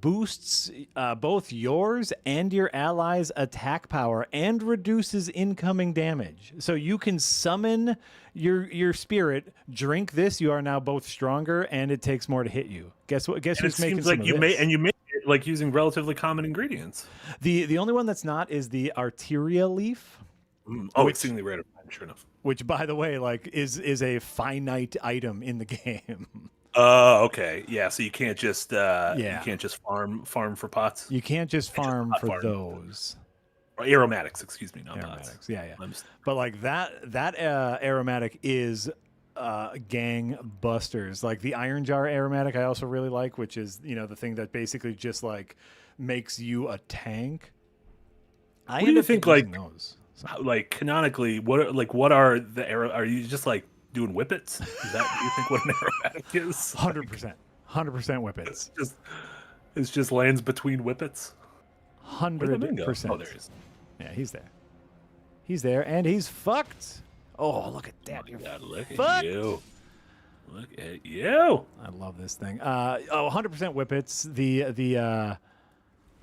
boosts both yours and your allies' attack power and reduces incoming damage. So you can summon your spirit, drink this, you are now both stronger, and it takes more to hit you. Guess what? Guess who's making some of this? You make it like using relatively common ingredients. The only one that's not is the Arteria leaf. Exceedingly rare. Sure enough. Which, by the way, is a finite item in the game. Okay. Yeah, so you can't just farm for pots. You can't just farm for those. Or aromatics, excuse me, not aromatics. pots. Yeah. But like that aromatic is gang busters. Like the iron jar aromatic I also really like, which is, the thing that basically just like makes you a tank. What do you think those? Like canonically, what are the arrow? Are you just like doing whippets? Is that what you think what an aromatic is? 100% whippets. It's just lands between whippets. 100%. Oh, there he is. Yeah, he's there, and he's fucked. Oh, look at that! You're look fucked. At you. Look at you. I love this thing. 100% whippets. The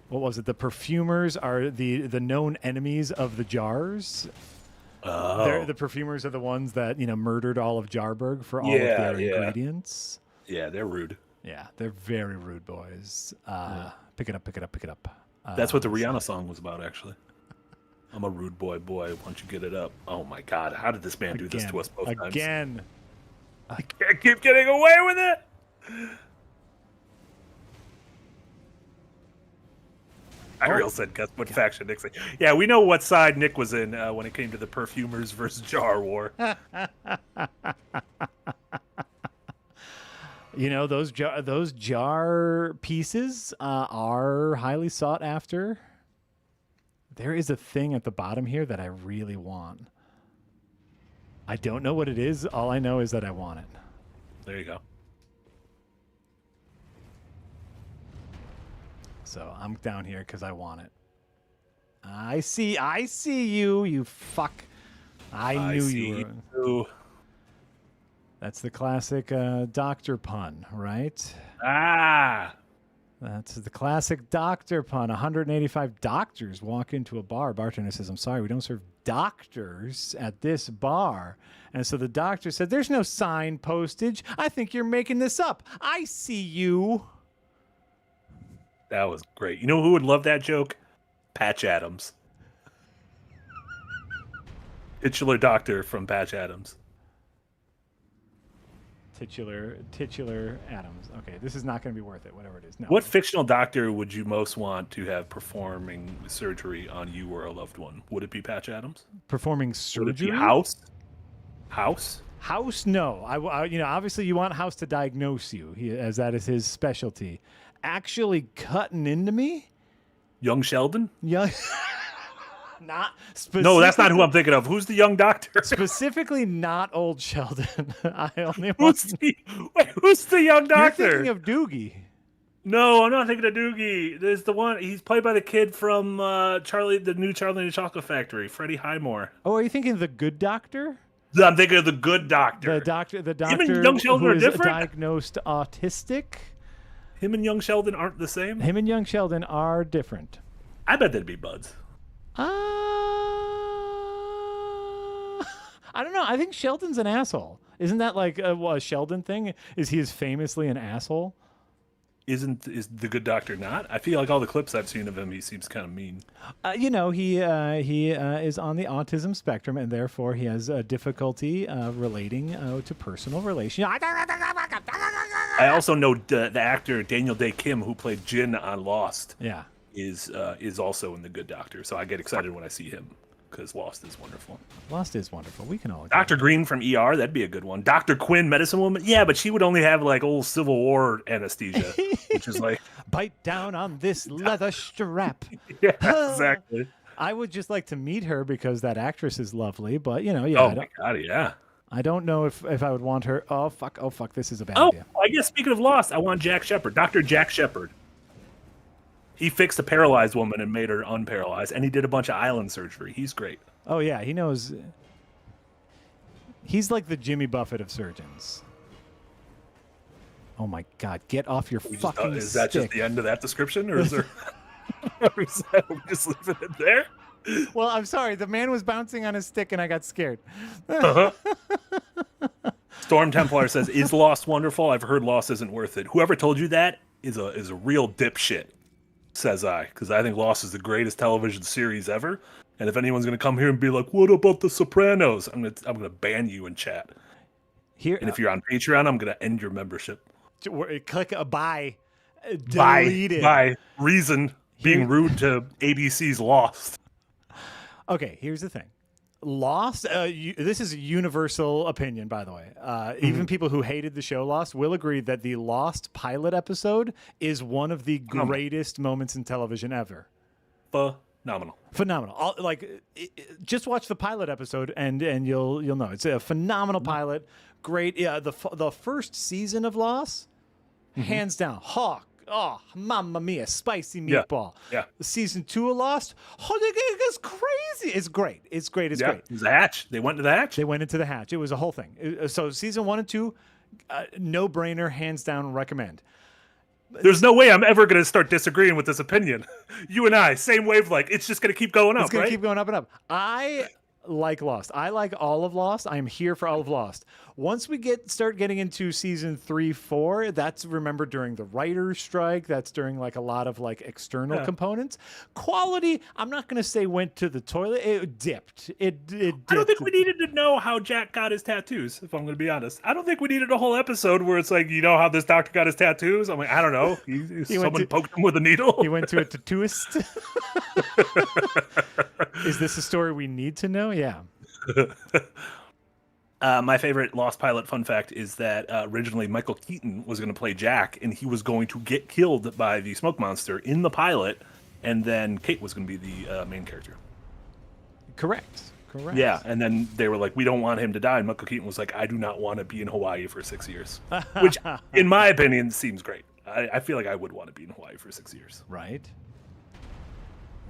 what was it? The perfumers are the known enemies of the jars. Oh. The perfumers are the ones that murdered all of Jarburg for all of their ingredients. Yeah, they're rude. Yeah, they're very rude boys. Pick it up. That's what the Rihanna song was about, actually. I'm a rude boy. Why don't you get it up? Oh my God, how did this man do this to us both times? Again. I can't keep getting away with it. Ariel said, guess what faction Nick said. Yeah, we know what side Nick was in when it came to the perfumers versus jar war. Those jar pieces are highly sought after. There is a thing at the bottom here that I really want. I don't know what it is. All I know is that I want it. There you go. So I'm down here because I want it. I see you, you fuck. I knew you were. That's the classic doctor pun, right? That's the classic doctor pun. 185 doctors walk into a bar. Bartender says, I'm sorry, we don't serve doctors at this bar. And so the doctor said, there's no sign postage. I think you're making this up. I see you. That was great. You know who would love that joke? Patch Adams. Titular doctor from Patch Adams. Titular Adams. Okay, this is not going to be worth it, whatever it is. No. What fictional doctor would you most want to have performing surgery on you or a loved one? Would it be Patch Adams? Performing Would surgery? it be House? House? House? No. I obviously you want House to diagnose you, as that is his specialty. Actually cutting into me? Young Sheldon? Yeah. Not No, that's not who I'm thinking of. Who's the young doctor? Specifically, not old Sheldon. I only who's the young doctor? You're thinking of Doogie. No, I'm not thinking of Doogie. There's the one. He's played by the kid from the new Charlie and the Chocolate Factory, Freddie Highmore. Oh, are you thinking of the Good Doctor? I'm thinking of the Good Doctor. The doctor Him and young Sheldon who are is different? diagnosed autistic. Him and young Sheldon aren't the same? Him and young Sheldon are different. I bet they'd be buds. I don't know. I think Sheldon's an asshole. Isn't that like a Sheldon thing? Is he famously an asshole? Is the Good Doctor not? I feel like all the clips I've seen of him, he seems kind of mean. He is on the autism spectrum, and therefore he has difficulty relating to personal relations. I also know the actor Daniel Day Kim, who played Jin on Lost. Yeah. Is also in the Good Doctor, so I get excited when I see him because Lost is wonderful. Lost is wonderful. We can all agree. Dr. Green from ER, that'd be a good one. Dr. Quinn, Medicine Woman, yeah, but she would only have like old Civil War anesthesia, which is like bite down on this leather strap. Yeah, exactly. I would just like to meet her because that actress is lovely, but yeah. Oh my god, yeah. I don't know if I would want her. Oh fuck, this is a bad idea. I guess speaking of Lost, I want Jack Shepherd, Dr. Jack Shepherd. He fixed a paralyzed woman and made her unparalyzed, and he did a bunch of island surgery. He's great. Oh, yeah, he knows. He's like the Jimmy Buffett of surgeons. Oh, my God. Get off your fucking Is that stick. just the end of that description, or is there... or is that, just leaving it there? Well, I'm sorry. The man was bouncing on his stick, and I got scared. Storm Templar says, is Lost wonderful? I've heard Lost isn't worth it. Whoever told you that is a real dipshit. Says I, because I think Lost is the greatest television series ever. And if anyone's gonna come here and be like, "What about The Sopranos?" I'm gonna ban you in chat. Here, and if you're on Patreon, I'm gonna end your membership. Click a buy. Delete it. By reason being rude to ABC's Lost. Okay, here's the thing. Lost, this is a universal opinion, by the way. Even people who hated the show Lost will agree that the Lost pilot episode is one of the greatest moments in television ever. Phenomenal. Just watch the pilot episode and you'll know. It's a phenomenal pilot. Great. Yeah, the first season of Lost, hands down. Oh, mamma mia, spicy meatball. Yeah. Season 2 of Lost, it's crazy. It's great. It's great. It was a hatch. They went to the hatch? They went into the hatch. It was a whole thing. So season 1 and 2, no-brainer, hands down, recommend. There's no way I'm ever going to start disagreeing with this opinion. You and I, same wavelength. It's just going to keep going up, It's going to keep going up and up. I like Lost. I like all of Lost. I am here for all of Lost. Once we start getting into season 3, 4, that's remembered during the writer's strike. That's during like a lot of like external components. Quality, I'm not going to say went to the toilet. It dipped. It dipped. I don't think we needed to know how Jack got his tattoos, if I'm going to be honest. I don't think we needed a whole episode where it's like, you know how this doctor got his tattoos? I'm like, I don't know. Someone poked him with a needle. He went to a tattooist. Is this a story we need to know? Yeah. My favorite Lost pilot fun fact is that originally Michael Keaton was going to play Jack, and he was going to get killed by the smoke monster in the pilot, and then Kate was going to be the main character. Correct. Yeah, and then they were like, we don't want him to die, and Michael Keaton was like, I do not want to be in Hawaii for 6 years. Which, in my opinion, seems great. I feel like I would want to be in Hawaii for 6 years. Right.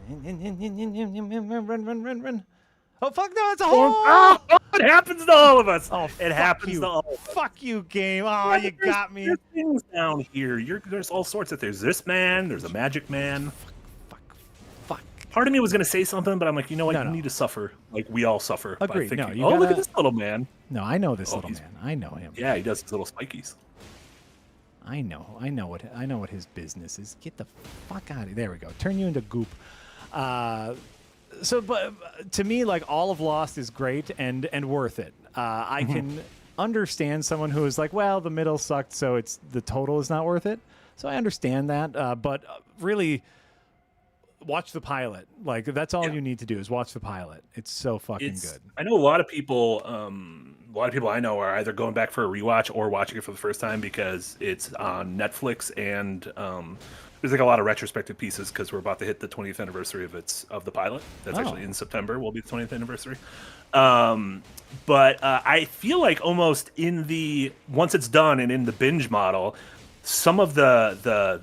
Run. Oh, fuck no, it's a hole! Oh, it happens to all of us. Oh, it happens to all of us. Fuck you, game. Oh, you got me. There's things down here. There's all sorts of... There's this man. There's a magic man. Fuck. Part of me was going to say something, but I'm like, you know what? No, you no. need to suffer. Like, we all suffer. Agreed. By No, thinking, you look gotta- at this little man. No, I know this little he's- man. I know him. Yeah, he does his little spikies. I know what his business is. Get the fuck out of here. There we go. Turn you into goop. But to me, like, all of Lost is great and worth it. I can understand someone who is like, well, the middle sucked, so the total is not worth it. So I understand that, but really, watch the pilot. Like, that's all you need to do is watch the pilot. It's so fucking good. I know a lot of people. A lot of people I know are either going back for a rewatch or watching it for the first time because it's on Netflix, and there's like a lot of retrospective pieces because we're about to hit the 20th anniversary of the pilot. That's actually in September. Will be the 20th anniversary. But I feel like almost once it's done and in the binge model, some of the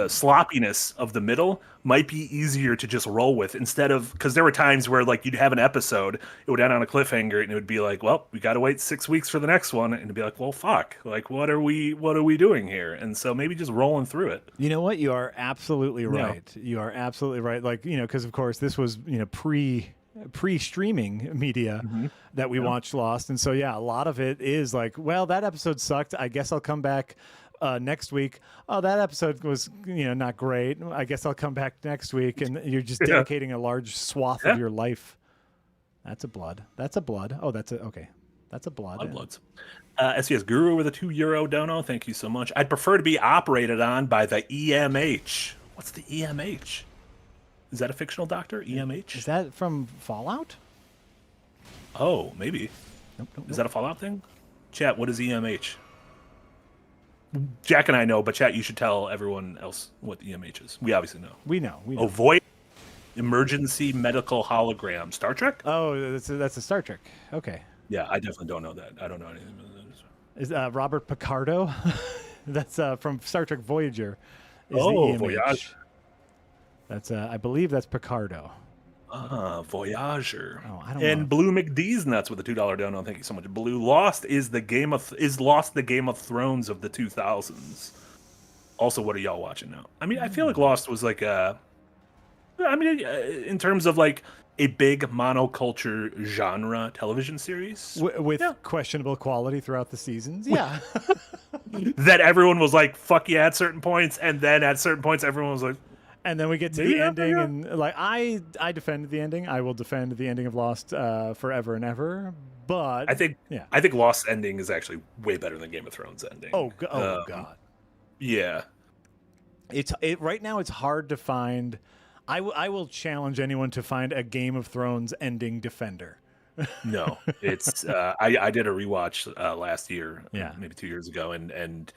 sloppiness of the middle might be easier to just roll with instead of, because there were times where like you'd have an episode, it would end on a cliffhanger, and it would be like, well, we got to wait 6 weeks for the next one, and it'd be like, well, fuck, like what are we doing here? And so maybe just rolling through it. You know what? You are absolutely right. You are absolutely right. Like, because of course this was pre-streaming media that we watched Lost, and so a lot of it is like, well, that episode sucked, I guess I'll come back next week. Oh, that episode was not great, I guess I'll come back next week. And you're just dedicating a large swath of your life. That's a blood. Oh, that's a blood. Bloods. SVS Guru with a €2 dono, thank you so much. I'd prefer to be operated on by the EMH. What's the EMH? Is that a fictional doctor? EMH? Is that from Fallout? Oh, maybe. Nope. Is that a Fallout thing? Chat, what is EMH? Jack and I know, but chat, you should tell everyone else what EMH is. We obviously know. We know. Oh, void emergency medical hologram. Star Trek? Oh, that's a Star Trek. Okay. Yeah, I definitely don't know that. I don't know anything about that. Is Robert Picardo? That's from Star Trek Voyager. Voyage. That's I believe that's Picardo. Voyager. Oh, I don't and know. Blue McDee's nuts with a $2 dono. Thank you so much. Blue. Lost is the Game of Thrones of the 2000s. Also, what are y'all watching now? I mean, I feel like Lost was like in terms of like a big monoculture genre television series with questionable quality throughout the seasons. Yeah. that everyone was like, fuck yeah, at certain points, and then at certain points everyone was like, and then we get to the ending, and like I defended the ending. I will defend the ending of Lost forever and ever. But I think Lost's ending is actually way better than Game of Thrones ending. Oh God. Yeah. Right now it's hard to find. I will challenge anyone to find a Game of Thrones ending defender. No, it's I did a rewatch last year, maybe 2 years ago, and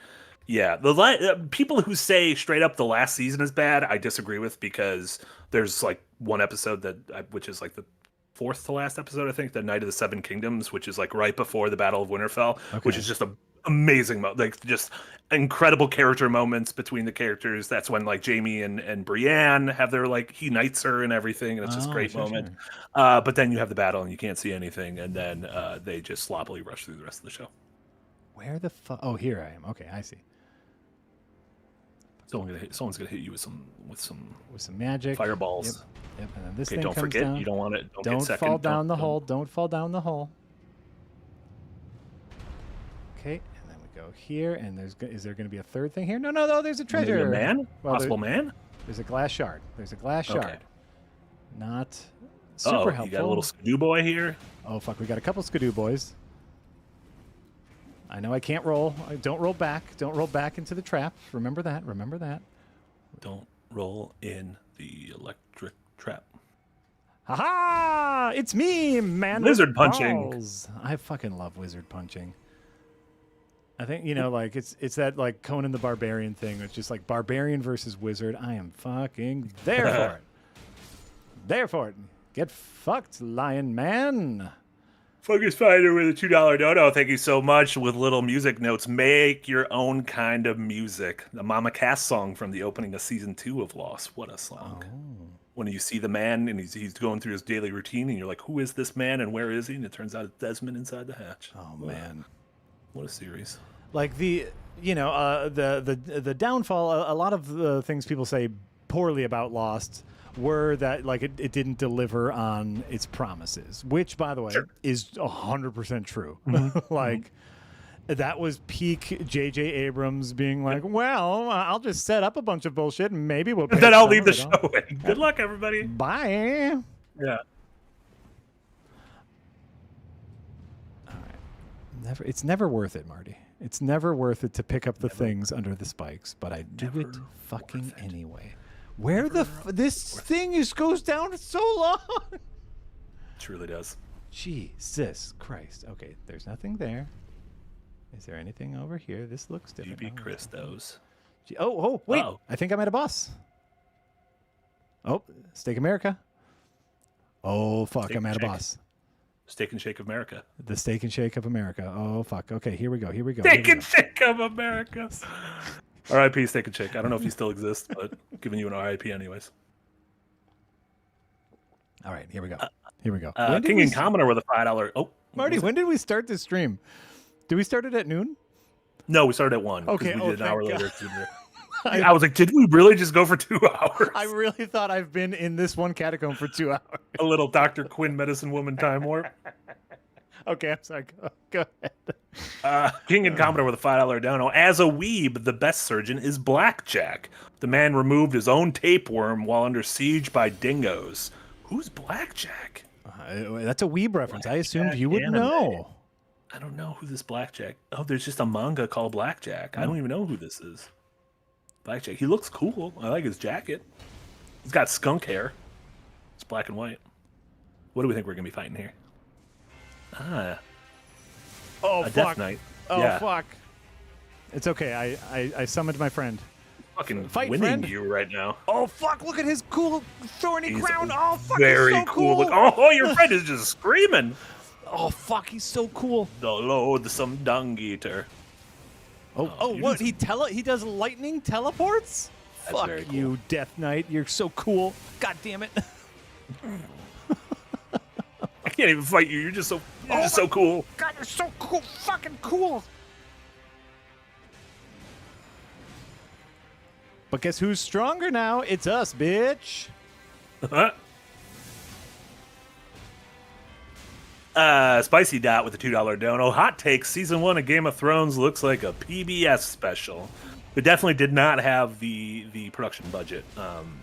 the people who say straight up the last season is bad, I disagree with, because there's like one episode which is like the fourth to last episode, I think, the Night of the Seven Kingdoms, which is like right before the Battle of Winterfell, which is just a amazing like just incredible character moments between the characters. That's when like Jamie and Brienne have their like, he knights her and everything, and it's just a great moment. But then you have the battle and you can't see anything, and then they just sloppily rush through the rest of the show. Where the fuck? Oh, here I am. Okay, I see. Someone's gonna hit you with some magic fireballs. Yep. And then this okay, thing don't comes forget down. You don't want it. Don't fall down the hole. Don't fall down the hole. Okay, and then we go here, and is there going to be a third thing here? No, there's a treasure. Maybe a man? Possible man? There's a glass shard. Not super helpful. You got a little skidoo boy here? Oh, fuck, we got a couple skidoo boys. I know I can't roll. Don't roll back. Don't roll back into the trap. Remember that. Don't roll in the electric trap. Ha-ha! It's me, man. Wizard punching. Balls. I fucking love wizard punching. I think, like it's that like Conan the Barbarian thing. It's just like barbarian versus wizard. I am fucking there for it. There for it. Get fucked, lion man. Focus Finder with a $2 dono. Thank you so much. With little music notes. Make your own kind of music. The Mama Cass song from the opening of season 2 of Lost. What a song. Oh. When you see the man and he's going through his daily routine, and you're like, who is this man and where is he? And it turns out it's Desmond inside the hatch. Oh, man. What a series. Like the downfall, a lot of the things people say poorly about Lost were that like it didn't deliver on its promises, which, by the way, is 100% true. Like that was peak J.J. Abrams being like, "Well, I'll just set up a bunch of bullshit and maybe we'll." Then I'll leave the show. Good luck, everybody. Bye. Yeah. It's never worth it, Marty. It's never worth it to pick up the things under the spikes, but I do it fucking anyway. Where this thing goes down so long? It truly does. Jesus Christ. Okay, there's nothing there. Is there anything over here? This looks different. UB Christos. Oh, wait. Uh-oh. I think I'm at a boss. Oh, Steak America. Oh, fuck. I'm at a boss. Steak and Shake of America. The Steak and Shake of America. Oh, fuck. Okay, here we go. Steak and Shake of America. R.I.P. Steak and Shake. I don't know if he still exists, but giving you an R.I.P. anyways. All right, here we go. King and Commoner with a $5. Oh, Marty, when did we start this stream? Did we start it at noon? No, we started at 1. Okay, we did an hour later. I was like, did we really just go for 2 hours? I really thought I've been in this one catacomb for 2 hours. A little Dr. Quinn medicine woman time warp. Okay, I'm sorry. Go ahead. King and Commodore with a $5 dono. As a weeb, the best surgeon is Blackjack. The man removed his own tapeworm while under siege by dingoes. Who's Blackjack? That's a weeb reference. I assumed you would know. I don't know who this Blackjack. Oh, there's just a manga called Blackjack. I don't even know who this is. Blackjack. He looks cool. I like his jacket. He's got skunk hair. It's black and white. What do we think we're gonna be fighting here? Oh, a fuck. Death Knight. Oh, yeah. fuck. It's okay. I summoned my friend. Fucking Fight, winning friend. you right now. Oh, fuck. Look at his cool thorny crown. Oh, fuck. Very he's so cool. Look. Oh, your friend is just screaming. Oh, fuck. He's so cool. The Lord, some dung eater. Oh, what? He does lightning teleports? That's Fuck very cool. you, Death Knight. You're so cool. God damn it. I can't even fight you. You're just so cool. God, you're so cool. Fucking cool. But guess who's stronger now? It's us, bitch. Spicy Dot with a $2 dono. Hot takes. Season 1 of Game of Thrones looks like a PBS special. It definitely did not have the production budget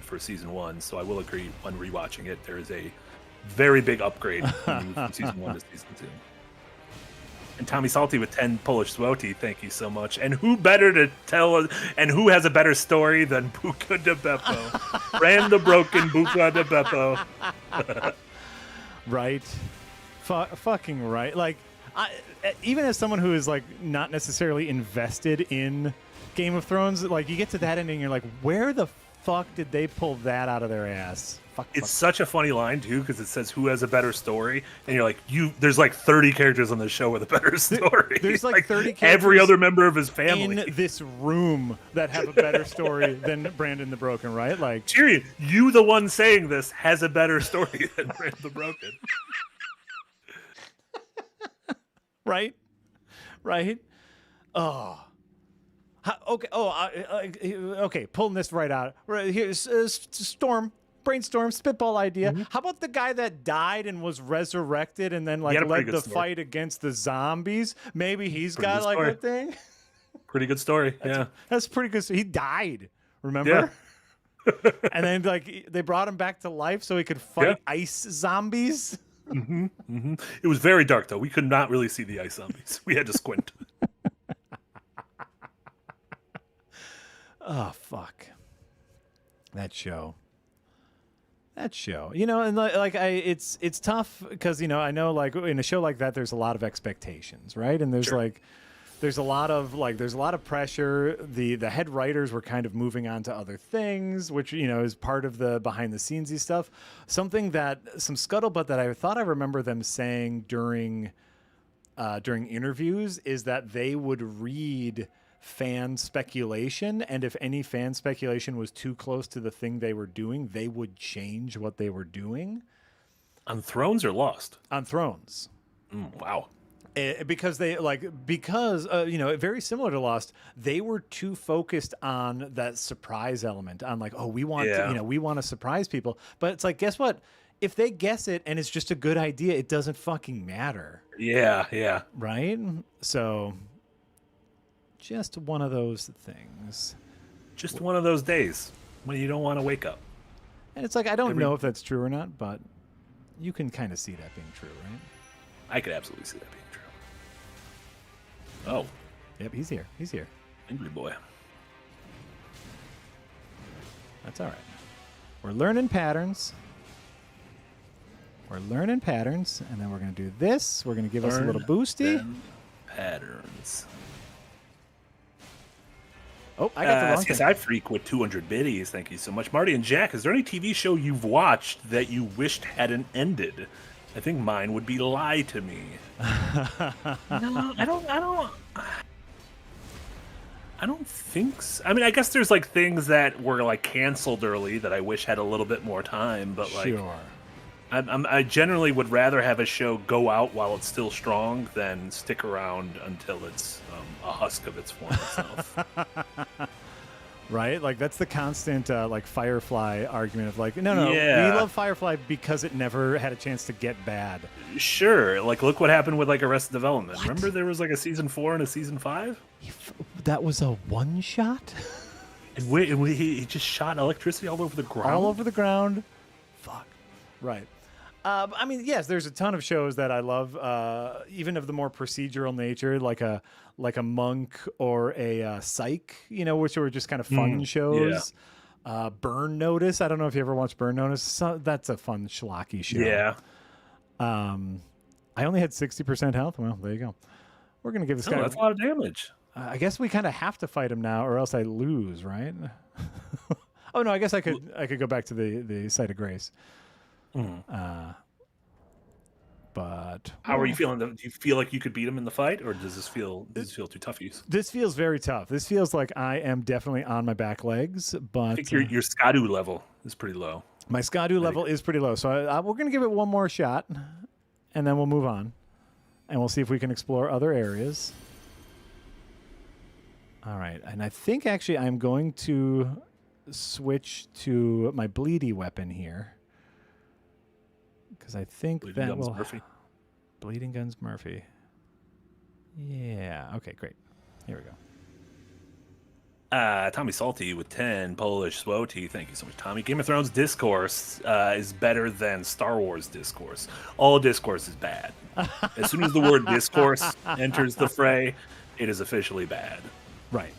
for Season 1, so I will agree when rewatching it. There is a very big upgrade from Season 1 to Season 2. And Tommy Salty with 10 Polish Zloty, thank you so much. And who better to tell us, and who has a better story than Buka de Beppo? Ran the broken Buka de Beppo. Right. Fucking right. Like, even as someone who is, like, not necessarily invested in Game of Thrones, like, you get to that ending and you're like, where the fuck did they pull that out of their ass? It's such a funny line too, because it says who has a better story, and you're like, there's like 30 characters on the show with a better story. There's like 30 characters every other member of his family in this room that have a better story than Brandon the Broken, right? Like, Tyrion, you the one saying this has a better story than Brandon the Broken. Right. Oh. Okay. Okay. Pulling this right out. Right here's brainstorm, spitball idea. Mm-hmm. How about the guy that died and was resurrected and then like led the fight against the zombies? Maybe he's got like a thing. Pretty good story. That's pretty good. He died. Remember? Yeah. And then like they brought him back to life so he could fight ice zombies. It was very dark though. We could not really see the ice zombies. We had to squint. Oh fuck. That show. You know, and like it's tough because, you know, I know like in a show like that there's a lot of expectations, right? And there's there's a lot of pressure. The head writers were kind of moving on to other things, which, you know, is part of the behind the scenesy stuff. Some scuttlebutt that I thought I remember them saying during interviews is that they would read fan speculation, and if any fan speculation was too close to the thing they were doing, they would change what they were doing. On Thrones or Lost? On Thrones. Wow. Because very similar to Lost, they were too focused on that surprise element, on like, oh, we want we want to surprise people. But it's like, guess what? If they guess it and it's just a good idea, it doesn't fucking matter. Yeah. Right? So just one of those things. Just one of those days when you don't want to wake up. And it's like, I don't know if that's true or not, but you can kind of see that being true, right? I could absolutely see that being true. Oh. Yep, he's here. Angry boy. That's all right. We're learning patterns. And then we're going to do this. We're going to give us a little boosty. Patterns. Oh, I got the wrong thing. CSI Freak with 200 biddies. Thank you so much. Marty and Jack, is there any TV show you've watched that you wished hadn't ended? I think mine would be Lie to Me. No, I don't think so. I mean, I guess there's like things that were like canceled early that I wish had a little bit more time, but like sure. I generally would rather have a show go out while it's still strong than stick around until it's a husk of its former self. Right? Like, that's the constant, like, Firefly argument of, like, no, yeah. We love Firefly because it never had a chance to get bad. Sure. Like, look what happened with, like, Arrested Development. What? Remember there was, like, a season 4 and a season 5? That was a one-shot? And he just shot electricity all over the ground? All over the ground? Fuck. Right. I mean, yes, there's a ton of shows that I love, even of the more procedural nature, like a Monk or a Psych, which were just kind of fun shows. Yeah. Burn Notice. I don't know if you ever watched Burn Notice. That's a fun schlocky show. Yeah. I only had 60% health. Well, there you go. We're gonna give this guy. That's a lot of damage. I guess we kind of have to fight him now, or else I lose, right? Oh no, I guess I could go back to the Site of Grace. But how are you feeling? Do you feel like you could beat him in the fight, or does this feel too tough for you? This feels very tough. This feels like I am definitely on my back legs. But I think your Skadu level is pretty low. My Skadu level is pretty low, so we're gonna give it one more shot, and then we'll move on, and we'll see if we can explore other areas. All right, and I think actually I'm going to switch to my bleedy weapon here. Because I think Bleeding that Guns will... Murphy. Bleeding Guns Murphy. Yeah. Okay, great. Here we go. Tommy Salty with 10. Polish Swoti. Thank you so much, Tommy. Game of Thrones Discourse is better than Star Wars Discourse. All discourse is bad. As soon as the word discourse enters the fray, it is officially bad. Right.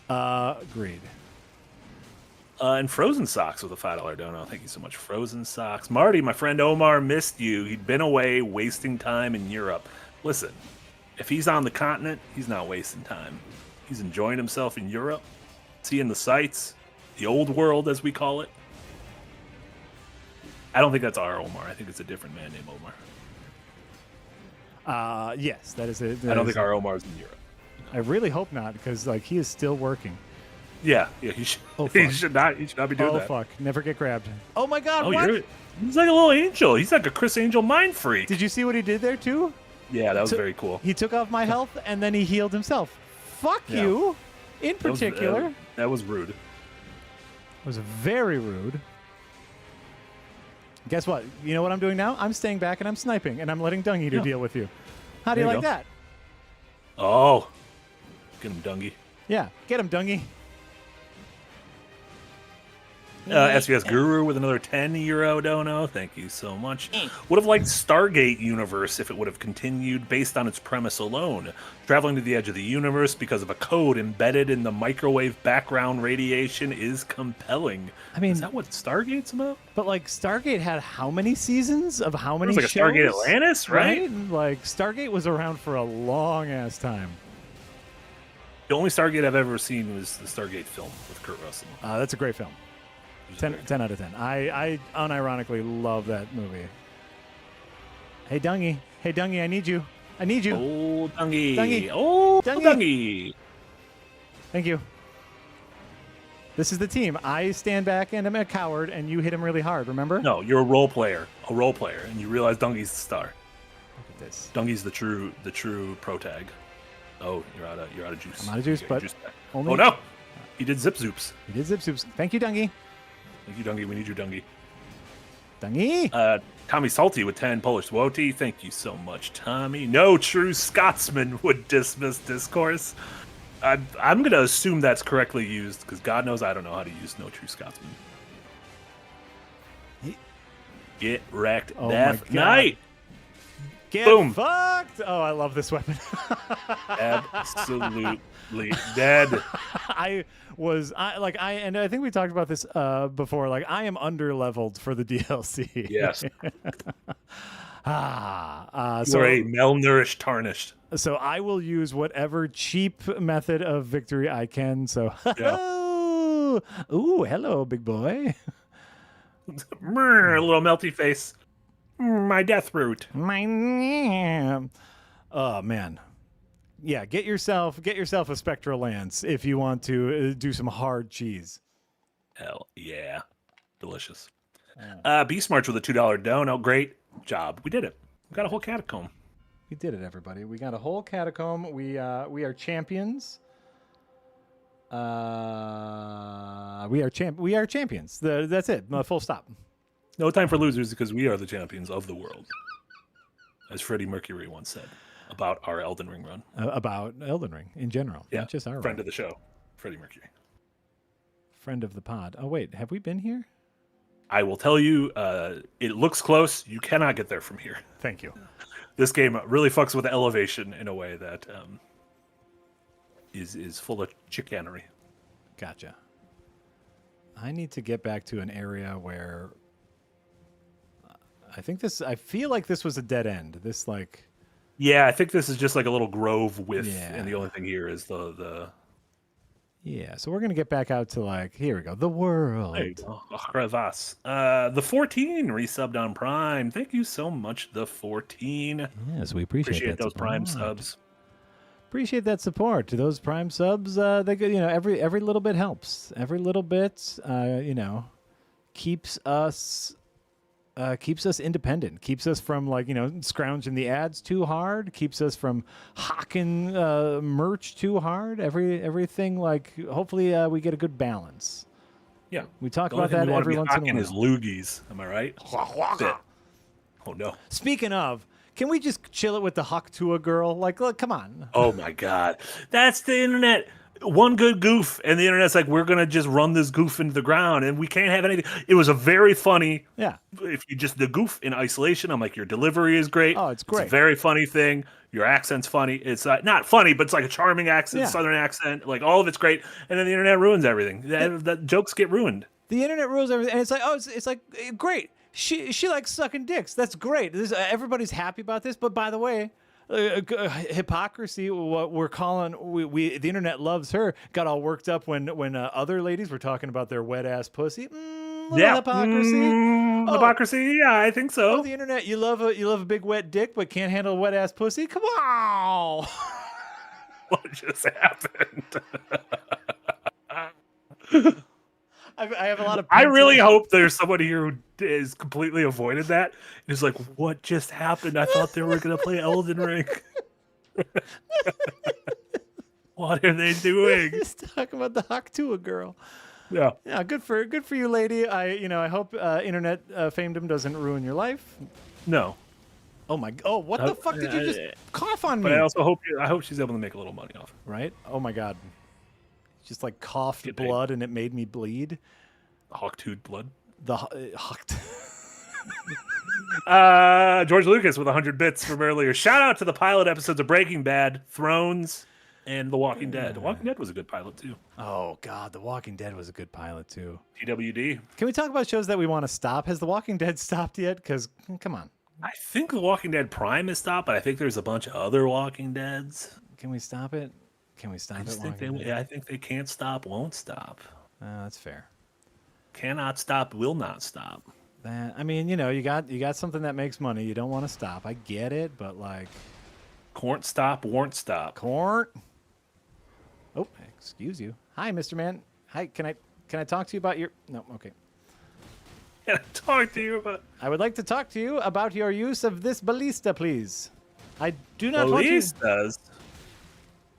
Agreed. And Frozen Socks with a $5 dono. Thank you so much, Frozen Socks. Marty, my friend Omar missed you. He'd been away wasting time in Europe. Listen, if he's on the continent, he's not wasting time. He's enjoying himself in Europe, seeing the sights, the old world, as we call it. I don't think that's our Omar. I think it's a different man named Omar. Yes, that is it. I don't think our Omar's in Europe. I really hope not, because like he is still working. Yeah, he should. He should not be doing that. Oh fuck! Never get grabbed. Oh my god! What? He's like a little angel. He's like a Chris Angel mind freak. Did you see what he did there too? Yeah, that was very cool. He took off my health and then he healed himself. Fuck you! In particular, that was rude. It was very rude. Guess what? You know what I'm doing now? I'm staying back and I'm sniping and I'm letting Dung Eater deal with you. How do you like that? Oh, get him, Dungy. Yeah, get him, Dungy. SVS Guru with another €10 dono. Thank you so much. Would have liked Stargate Universe if it would have continued based on its premise alone. Traveling to the edge of the universe because of a code embedded in the microwave background radiation is compelling. I mean, is that what Stargate's about? But like Stargate had how many seasons of how many shows? It was like a Stargate Atlantis, right? Like Stargate was around for a long ass time. The only Stargate I've ever seen was the Stargate film with Kurt Russell. That's a great film. 10 out of 10. I unironically love that movie. Hey, Dungy. Hey, Dungy, I need you. I need you. Oh, Dungy. Dungy. Oh, Dungy. Thank you. This is the team. I stand back and I'm a coward, and you hit him really hard, remember? No, you're a role player. And you realize Dungy's the star. Okay, this. Dungy's the true pro tag. Oh, you're out of juice. I'm out of juice, but oh no, he did zip zoops. He did zip zoops. Thank you, Dungy. Thank you, Dungy. We need you, Dungy. Dungy. Tommy Salty with 10 Polish Woti. Thank you so much, Tommy. No true Scotsman would dismiss discourse. I'm going to assume that's correctly used because God knows I don't know how to use no true Scotsman. Get wrecked, Death Knight. Get Boom. fucked. Oh, I love this weapon. Absolutely dead. I think we talked about this before. Like, I am underleveled for the DLC. Yes. So you're a malnourished tarnished. So I will use whatever cheap method of victory I can. So, yeah. Ooh, hello, big boy. A little melty face. My death root. Oh man, yeah. Get yourself a spectral lance if you want to do some hard cheese. Hell yeah, delicious. Beast March with a $2 dono. Great job. We did it. We got a whole catacomb. We did it, everybody. We got a whole catacomb. We are champions. We are champions. That's it. Full stop. No time for losers because we are the champions of the world, as Freddie Mercury once said about our Elden Ring run. About Elden Ring in general, not just our friend of the show, Freddie Mercury. Friend of the pod. Oh wait, have we been here? I will tell you, it looks close. You cannot get there from here. Thank you. This game really fucks with elevation in a way that is full of chicanery. Gotcha. I need to get back to an area where I feel like this was a dead end. Yeah, I think this is just like a little grove with, and the only thing here is the. Yeah, so we're gonna get back out to here we go, the world. There you go. The 14 resubbed on Prime. Thank you so much, the 14. Yes, we appreciate those Prime subs. Appreciate that support. Those Prime subs, they go, every little bit helps. Every little bit, keeps us independent. Keeps us from scrounging the ads too hard. Keeps us from hawking merch too hard. Everything hopefully we get a good balance. Yeah, we talk about that every once in a while. His loogies, am I right? Oh no. Speaking of. Can we just chill it with the Haktua girl? Look, come on. Oh my God. That's the internet. One good goof, and the internet's like, we're going to just run this goof into the ground, and we can't have anything. It was a very funny. Yeah. If you just, the goof in isolation, I'm like, your delivery is great. Oh, it's great. It's a very funny thing. Your accent's funny. It's not funny, but it's like a charming accent, Southern accent. All of it's great. And then the internet ruins everything. The jokes get ruined. The internet ruins everything. And it's like, it's like, great. She likes sucking dicks. That's great. Everybody's happy about this. But by the way, hypocrisy, what we're calling, the internet loves her, got all worked up when other ladies were talking about their wet ass pussy. Hypocrisy. Hypocrisy. Yeah, I think so. Oh, the internet, you love a big wet dick, but can't handle a wet ass pussy. Come on. What just happened? I have a lot of. I really hope there's somebody here who is completely avoided that. It's like, what just happened? I thought they were going to play Elden Ring. What are they doing? Just talking about the Haktua girl. Yeah. Yeah. Good for you, lady. I hope internet famedom doesn't ruin your life. No. Oh my. Oh, what the fuck did you just cough on me? But I also hope she's able to make a little money off it. Right. Oh my God. Just coughed blood and it made me bleed. Hawk-tooth blood. The hawked. George Lucas with 100 bits from earlier. Shout out to the pilot episodes of Breaking Bad, Thrones, and The Walking Dead. The Walking Dead was a good pilot too. Oh God, The Walking Dead was a good pilot too. TWD. Can we talk about shows that we want to stop? Has The Walking Dead stopped yet? Because come on. I think The Walking Dead Prime has stopped, but I think there's a bunch of other Walking Deads. Can we stop it? Can we stop it? I think they can't stop, won't stop. That's fair. Cannot stop, will not stop. You got something that makes money. You don't want to stop. I get it, but Corn stop, won't stop. Corn. Oh, excuse you. Hi, Mr. Man. Hi, can I talk to you about your? No, okay. Can I talk to you about? I would like to talk to you about your use of this ballista, please. I do not want you. Police does.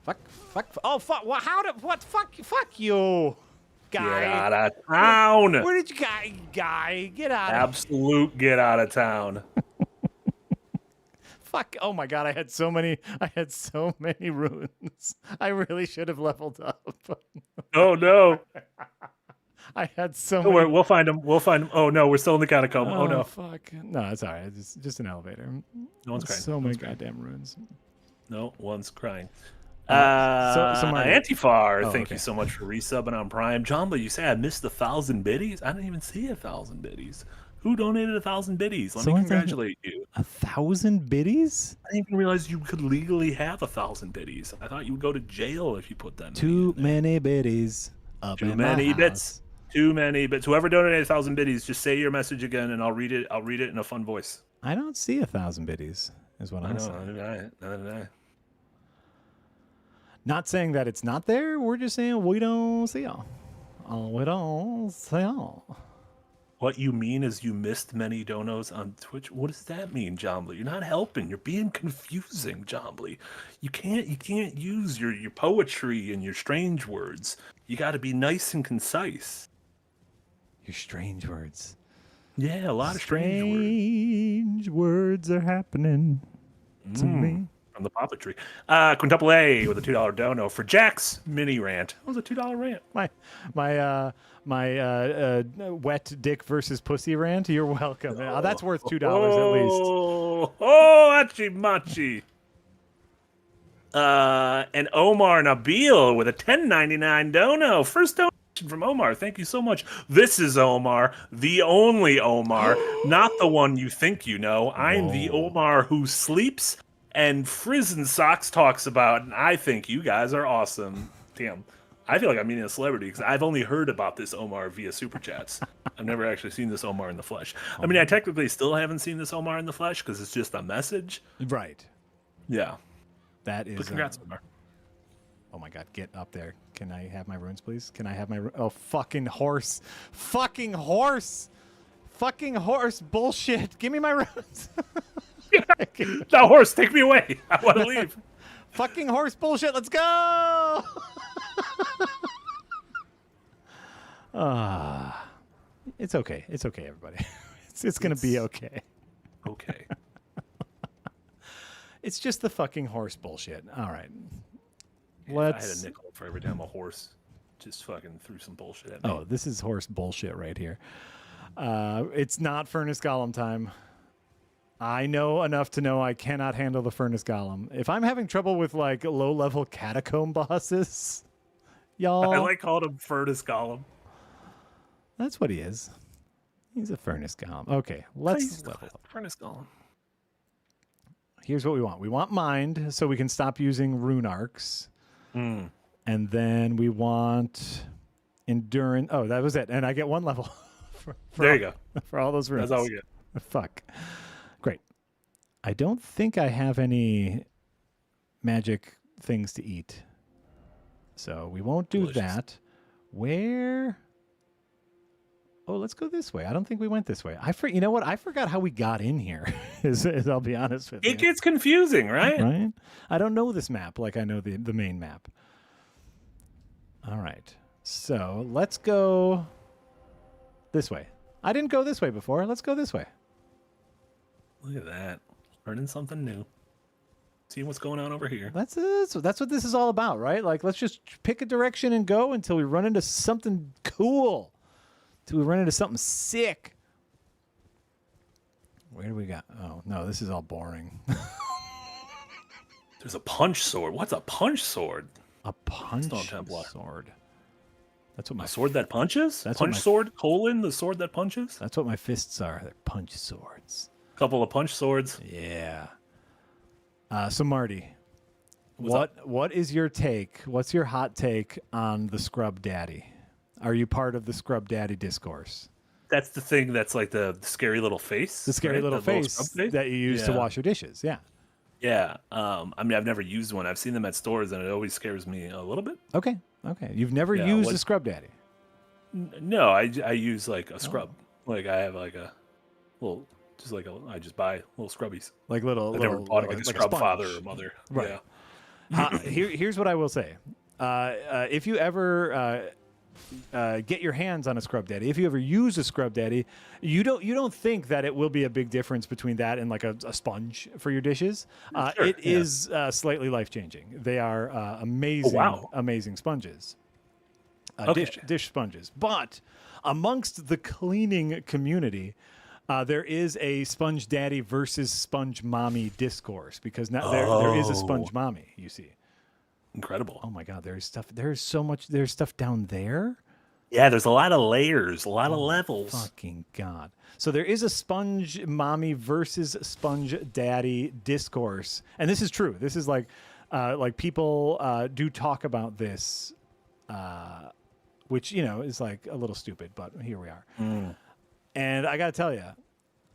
Fuck. Oh, fuck. What? What? Fuck you, guy. Get out of town. Where did you guy? Get out. Absolute get out of town. Fuck. Oh my god, I had so many runes. I really should have leveled up. Oh no. I had so Don't many. worry, we'll find him. Oh no, we're still in the Catacomb. Oh no. Fuck. No, it's all right. It's just an elevator. No one's crying. So many goddamn runes. No one's crying. So Antifar, thank okay. you so much for resubbing on Prime. John, but you say I missed 1,000 biddies? I didn't even see 1,000 biddies. Who donated 1,000 biddies? Let me congratulate you. 1,000 biddies? I didn't even realize you could legally have 1,000 biddies. I thought you would go to jail if you put that. Too many biddies. Too many bits. Too many bits. Whoever donated 1,000 biddies, just say your message again, and I'll read it. I'll read it in a fun voice. I don't see 1,000 biddies. Is what I'm saying. Neither did I. Not saying that it's not there. We're just saying we don't see y'all. We don't see y'all. What you mean is you missed many donos on Twitch. What does that mean, Jombly? You're not helping. You're being confusing, Jombly. You can't use your poetry and your strange words. You got to be nice and concise. Your strange words. Yeah, a lot of strange words are happening to me. From the puppetry. Quintuple A with a $2 dono for Jack's mini rant. That was a $2 rant. My wet dick versus pussy rant. You're welcome. That's worth $2 at least. Oh, achi machi. And Omar Nabil with a $10.99 dono. First donation from Omar. Thank you so much. This is Omar, the only Omar, not the one you think you know. I'm the Omar who sleeps and Frizzin' Socks talks about, and I think you guys are awesome. Damn. I feel like I'm meeting a celebrity because I've only heard about this Omar via Super Chats. I've never actually seen this Omar in the flesh. I mean, I technically still haven't seen this Omar in the flesh because it's just a message. Right. Yeah. That is. But congrats, Omar. Oh my god, get up there. Can I have my runes, please? Can I have my... Oh, fucking horse. Fucking horse. Fucking horse bullshit. Give me my runes. That horse, take me away. I want to leave. Fucking horse bullshit. Let's go. It's okay. It's okay, everybody. It's going to be okay. Okay. It's just the fucking horse bullshit. All right. If I had a nickel for every time a horse just fucking threw some bullshit at me. Oh, this is horse bullshit right here. It's not Furnace Golem time. I know enough to know I cannot handle the Furnace Golem. If I'm having trouble with like low-level Catacomb bosses, y'all... I like calling him Furnace Golem. That's what he is. He's a Furnace Golem. Okay, let's level up. Furnace Golem. Here's what we want. We want Mind so we can stop using Rune Arcs. And then we want Endurance. Oh, that was it. And I get one level. There you go. For all those runes. That's all we get. Fuck. Great. I don't think I have any magic things to eat. So we won't do that. Where? Oh, let's go this way. I don't think we went this way. You know what? I forgot how we got in here. I'll be honest with you. It gets confusing, right? Right? I don't know this map like I know the main map. All right. So let's go this way. I didn't go this way before. Let's go this way. Look at that. Learning something new. Seeing what's going on over here. That's what this is all about, right? Like, let's just pick a direction and go until we run into something cool. Until we run into something sick. Where do we got? Oh, no, this is all boring. There's a punch sword. What's a punch sword? A punch Templar. sword. That's what my sword that punches? That's punch sword, the sword that punches? That's what my fists are. They're punch swords. Couple of punch swords. Yeah. So Marty, what is your take? What's your hot take on the Scrub Daddy? Are you part of the Scrub Daddy discourse? That's the thing that's like the scary little face. The scary little face that you use to wash your dishes. Yeah. Yeah. I mean, I've never used one. I've seen them at stores, and it always scares me a little bit. Okay. You've never used a Scrub Daddy? No, I use like a scrub. Like I have like a little Just like I just buy little scrubbies. Like little, I never bought like a scrub sponge. father or mother. Right. Yeah. Here's what I will say. If you ever get your hands on a scrub daddy, if you ever use a scrub daddy, you don't think that it will be a big difference between that and like a sponge for your dishes. Sure, it is slightly life changing. They are amazing, amazing sponges. Dish sponges. But amongst the cleaning community, there is a sponge daddy versus sponge mommy discourse, because now there is a sponge mommy, you see. Incredible. Oh my God, there's so much. There's stuff down there. Yeah, there's a lot of layers, a lot of levels. Fucking God. So there is a sponge mommy versus sponge daddy discourse. And this is true. This is like people do talk about this, which, is like a little stupid, but here we are. And I got to tell you,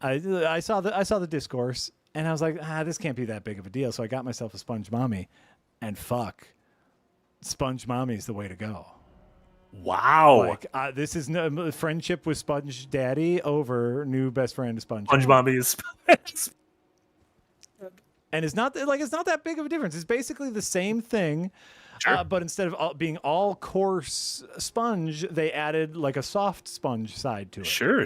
I saw the discourse and I was like, this can't be that big of a deal. So I got myself a sponge mommy. And fuck, sponge mommy is the way to go. Wow. Like, this is no friendship with sponge daddy over new best friend sponge mommy is and it's not that big of a difference. It's basically the same thing. Sure. But instead of being all coarse sponge, they added like a soft sponge side to it. Sure.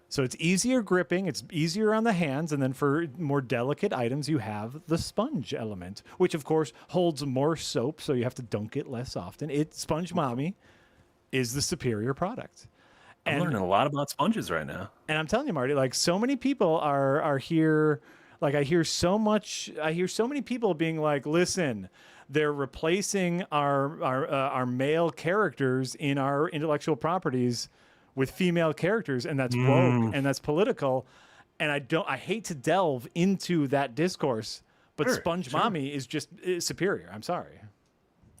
So it's easier gripping, it's easier on the hands, and then for more delicate items, you have the sponge element, which of course holds more soap, so you have to dunk it less often. Sponge mommy is the superior product. I'm learning a lot about sponges right now. And I'm telling you, Marty, like so many people are here. Like I hear so many people being like, listen, they're replacing our male characters in our intellectual properties with female characters, and that's woke and that's political. And I hate to delve into that discourse, but Sponge Mommy is superior. I'm sorry.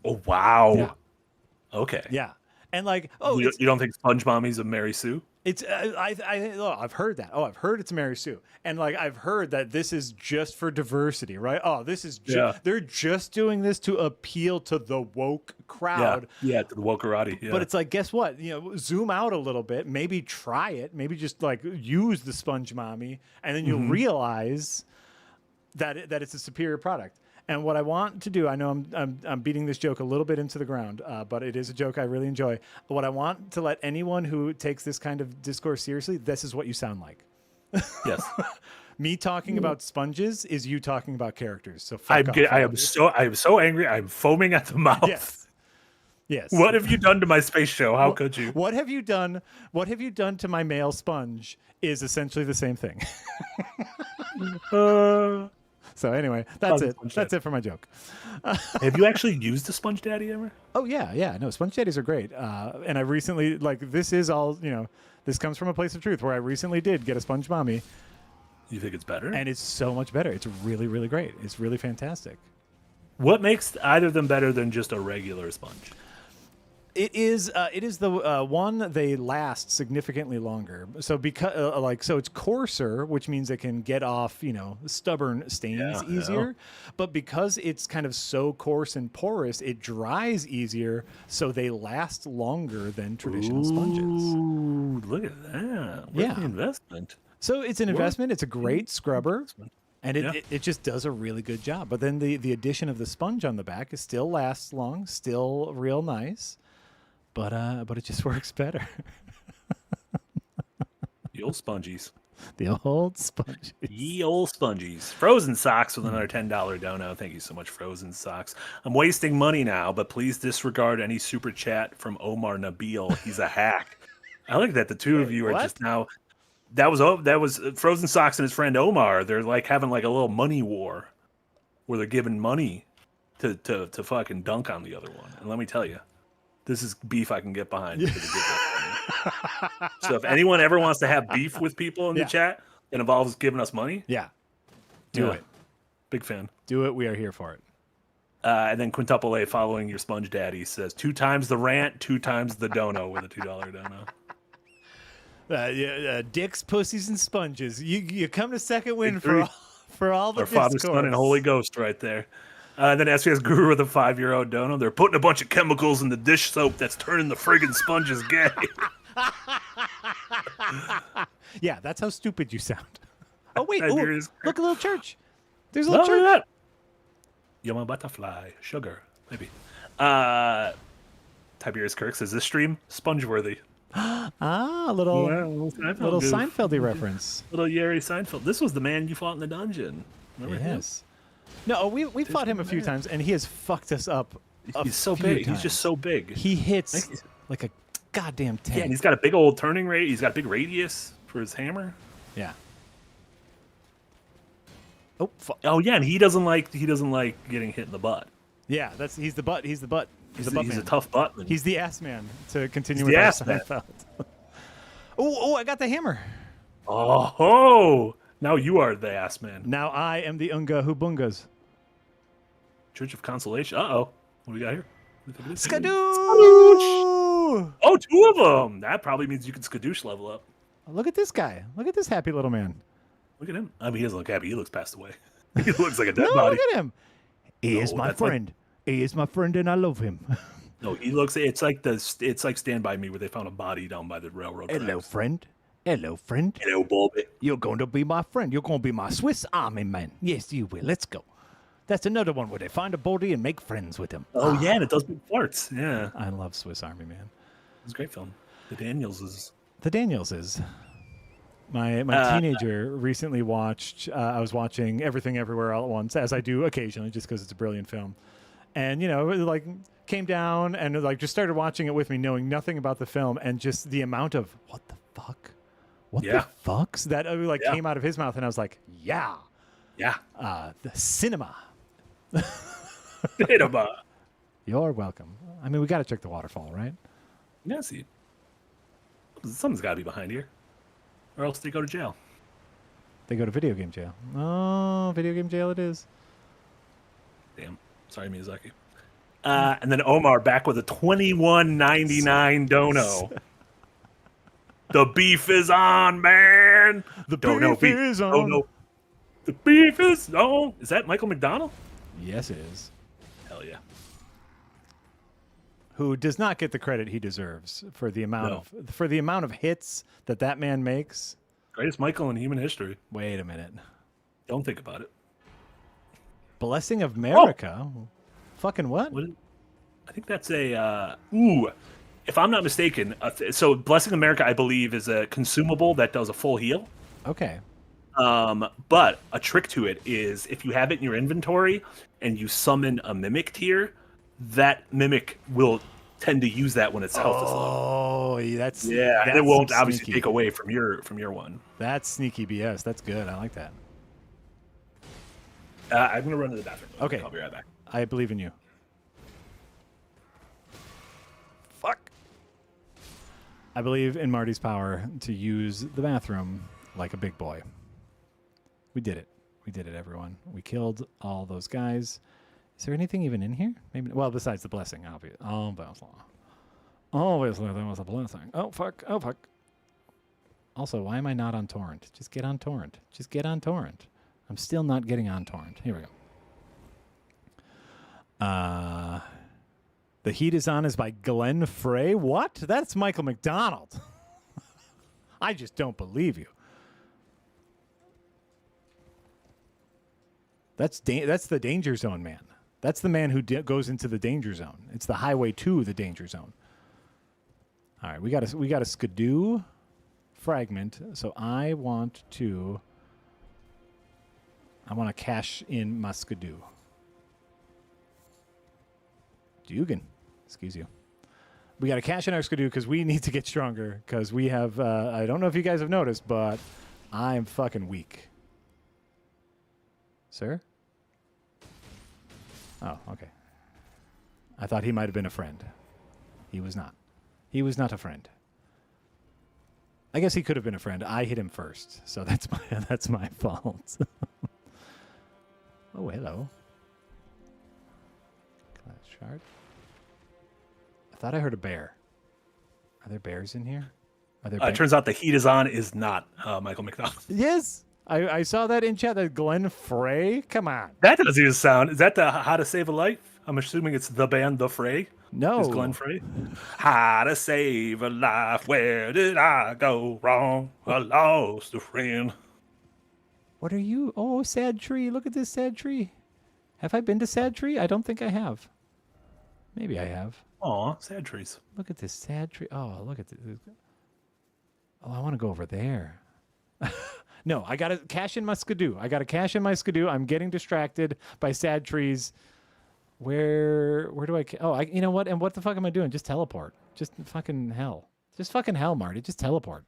Oh, wow. Yeah. Okay. Yeah. And like, you don't think Sponge Mommy's a Mary Sue? It's I've heard that. I've heard it's Mary Sue, and like I've heard that this is just for diversity, right? This is they're just doing this to appeal to the woke crowd. Yeah, to the wokerati. Yeah. But it's like, guess what? Zoom out a little bit. Maybe try it. Maybe just like use the Sponge Mommy, and then you'll realize that it's a superior product. And what I want to do, I know I'm beating this joke a little bit into the ground, but it is a joke I really enjoy. What I want to let anyone who takes this kind of discourse seriously, this is what you sound like. Yes. Me talking about sponges is you talking about characters. So I am so angry. I'm foaming at the mouth. Yes. What have you done to my space show? How could you? What have you done? What have you done to my male sponge is essentially the same thing. So anyway, that's it. That's it for my joke. Have you actually used a Sponge Daddy ever? Oh yeah. No, Sponge Daddies are great. And I recently, this is all, this comes from a place of truth where I recently did get a Sponge Mommy. You think it's better? And it's so much better. It's really, really great. It's really fantastic. What makes either of them better than just a regular sponge? It is the one they last significantly longer. So because so it's coarser, which means it can get off stubborn stains easier. Yeah. But because it's kind of so coarse and porous, it dries easier. So they last longer than traditional sponges. Ooh, look at that! What's the investment? So it's an investment. It's a great scrubber. And it just does a really good job. But then the addition of the sponge on the back still lasts long, still real nice. But it just works better. The old spongies. The old spongies. Ye old spongies. Frozen Socks with another $10 dono. Thank you so much, Frozen Socks. I'm wasting money now, but please disregard any super chat from Omar Nabil. He's a hack. I like that the two of you are just now. That was Frozen Socks and his friend Omar. They're like having like a little money war where they're giving money to fucking dunk on the other one. And let me tell you, this is beef I can get behind. So if anyone ever wants to have beef with people in the chat that involves giving us money, do it. Big fan. Do it. We are here for it. And then Quintuple A, following your Sponge Daddy, says 2 times the rant, 2 times the dono with a $2 dono. Dicks, pussies, and sponges. You come to second win for all the Our Father, Son, and Holy Ghost right there. Then SPS Guru with a €5 dono. They're putting a bunch of chemicals in the dish soap that's turning the friggin' sponges gay. Yeah, that's how stupid you sound. Oh wait, Tiberius look, a little church. There's a Oh, little church. look at that. You're my butterfly. Sugar, maybe. Tiberius Kirk says this stream sponge-worthy. Ah, a little Seinfeld goof. Seinfeldy reference. Little Yeri Seinfeld. This was the man you fought in the dungeon. Remember him? Yes. No, we fought him a few times, and he has fucked us up. He's so big. He's just so big. He hits like a goddamn tank. Yeah, and he's got a big old turning rate. He's got a big radius for his hammer. Yeah. Oh yeah, and he doesn't like getting hit in the butt. Yeah, he's the butt. He's the butt. He's a tough butt. He's the ass man. To continue He's with the our ass man. Seinfeld. Oh, I got the hammer. Oh, now you are the ass man. Now I am the Unga Hubungas. Church of Consolation. Uh-oh. What do we got here? Skadoosh! Oh, 2 of them. That probably means you can Skadoosh level up. Look at this guy. Look at this happy little man. Look at him. I mean, he doesn't look happy. He looks passed away. He looks like a dead No, body. look at him. He is my friend. He is my friend, and I love him. No, he looks. It's like Stand By Me, where they found a body down by the railroad tracks. Hello, friend. Hello, friend. Hello, Bobby. You're going to be my friend. You're going to be my Swiss Army man. Yes, you will. Let's go. That's another one where they find a body and make friends with him. Oh yeah, and it does big farts. Yeah, I love Swiss Army Man. It's a great film. The Daniels is. My teenager recently watched. I was watching Everything Everywhere All at Once, as I do occasionally, just because it's a brilliant film. And it came down and just started watching it with me, knowing nothing about the film, and just the amount of what the fuck, the fucks that came out of his mouth, and I was like, yeah, the cinema. Cinema. You're welcome. I mean, we got to check the waterfall, right? Yeah, see, something's got to be behind here, or else they go to jail. They go to video game jail. Oh, video game jail it is. Damn. Sorry, Miyazaki. And then Omar back with a $21.99 dono. The beef is on, man. The beef is on. Dono. The beef is on. Is that Michael McDonald? Yes, it is. Hell yeah. Who does not get the credit he deserves for the amount of hits that man makes. Greatest Michael in human history. Wait a minute. Don't think about it. Blessing of America? Oh. Fucking what? I think that's a... if I'm not mistaken, so Blessing of America, I believe, is a consumable that does a full heal. Okay. But a trick to it is if you have it in your inventory and you summon a mimic tier, that mimic will tend to use that when its health is low. Oh, that's and it won't obviously take away from your one. That's sneaky BS. That's good. I like that. I'm gonna run to the bathroom. Okay, I'll be right back. I believe in you. Fuck. I believe in Marty's power to use the bathroom like a big boy. We did it. We did it, everyone. We killed all those guys. Is there anything even in here? Maybe. Well, besides the blessing, obviously. Obviously, there was a blessing. Oh, fuck. Oh, fuck. Also, why am I not on torrent? Just get on torrent. Just get on torrent. I'm still not getting on torrent. Here we go. The Heat is On is by Glenn Frey. What? That's Michael McDonald. I just don't believe you. That's the danger zone man. That's the man who goes into the danger zone. It's the highway to the danger zone. All right, we got a skidoo fragment. So I want to cash in my skidoo. Dugan, excuse you. We got to cash in our skidoo because we need to get stronger because we have, I don't know if you guys have noticed, but I am fucking weak. Sir? Oh, okay. I thought he might have been a friend. He was not. He was not a friend. I guess he could have been a friend. I hit him first, so that's my fault. Oh, hello. Glass shard. I thought I heard a bear. Are there bears in here? It turns out the Heat is On is not Michael McDonald. Yes. I saw that in chat. That Glenn Frey. Come on. That doesn't even sound. Is that the How to Save a Life? I'm assuming it's the band The Fray. No. Is Glenn Frey? How to save a life. Where did I go wrong? I lost a friend. What are you? Oh, sad tree. Look at this sad tree. Have I been to sad tree? I don't think I have. Maybe I have. Aw, sad trees. Look at this sad tree. Oh, look at this. Oh, I want to go over there. No, I got to cash in my skidoo. I'm getting distracted by sad trees. Where do I? Oh, you know what? And what the fuck am I doing? Just teleport. Just fucking hell. Just fucking hell, Marty. Just teleport.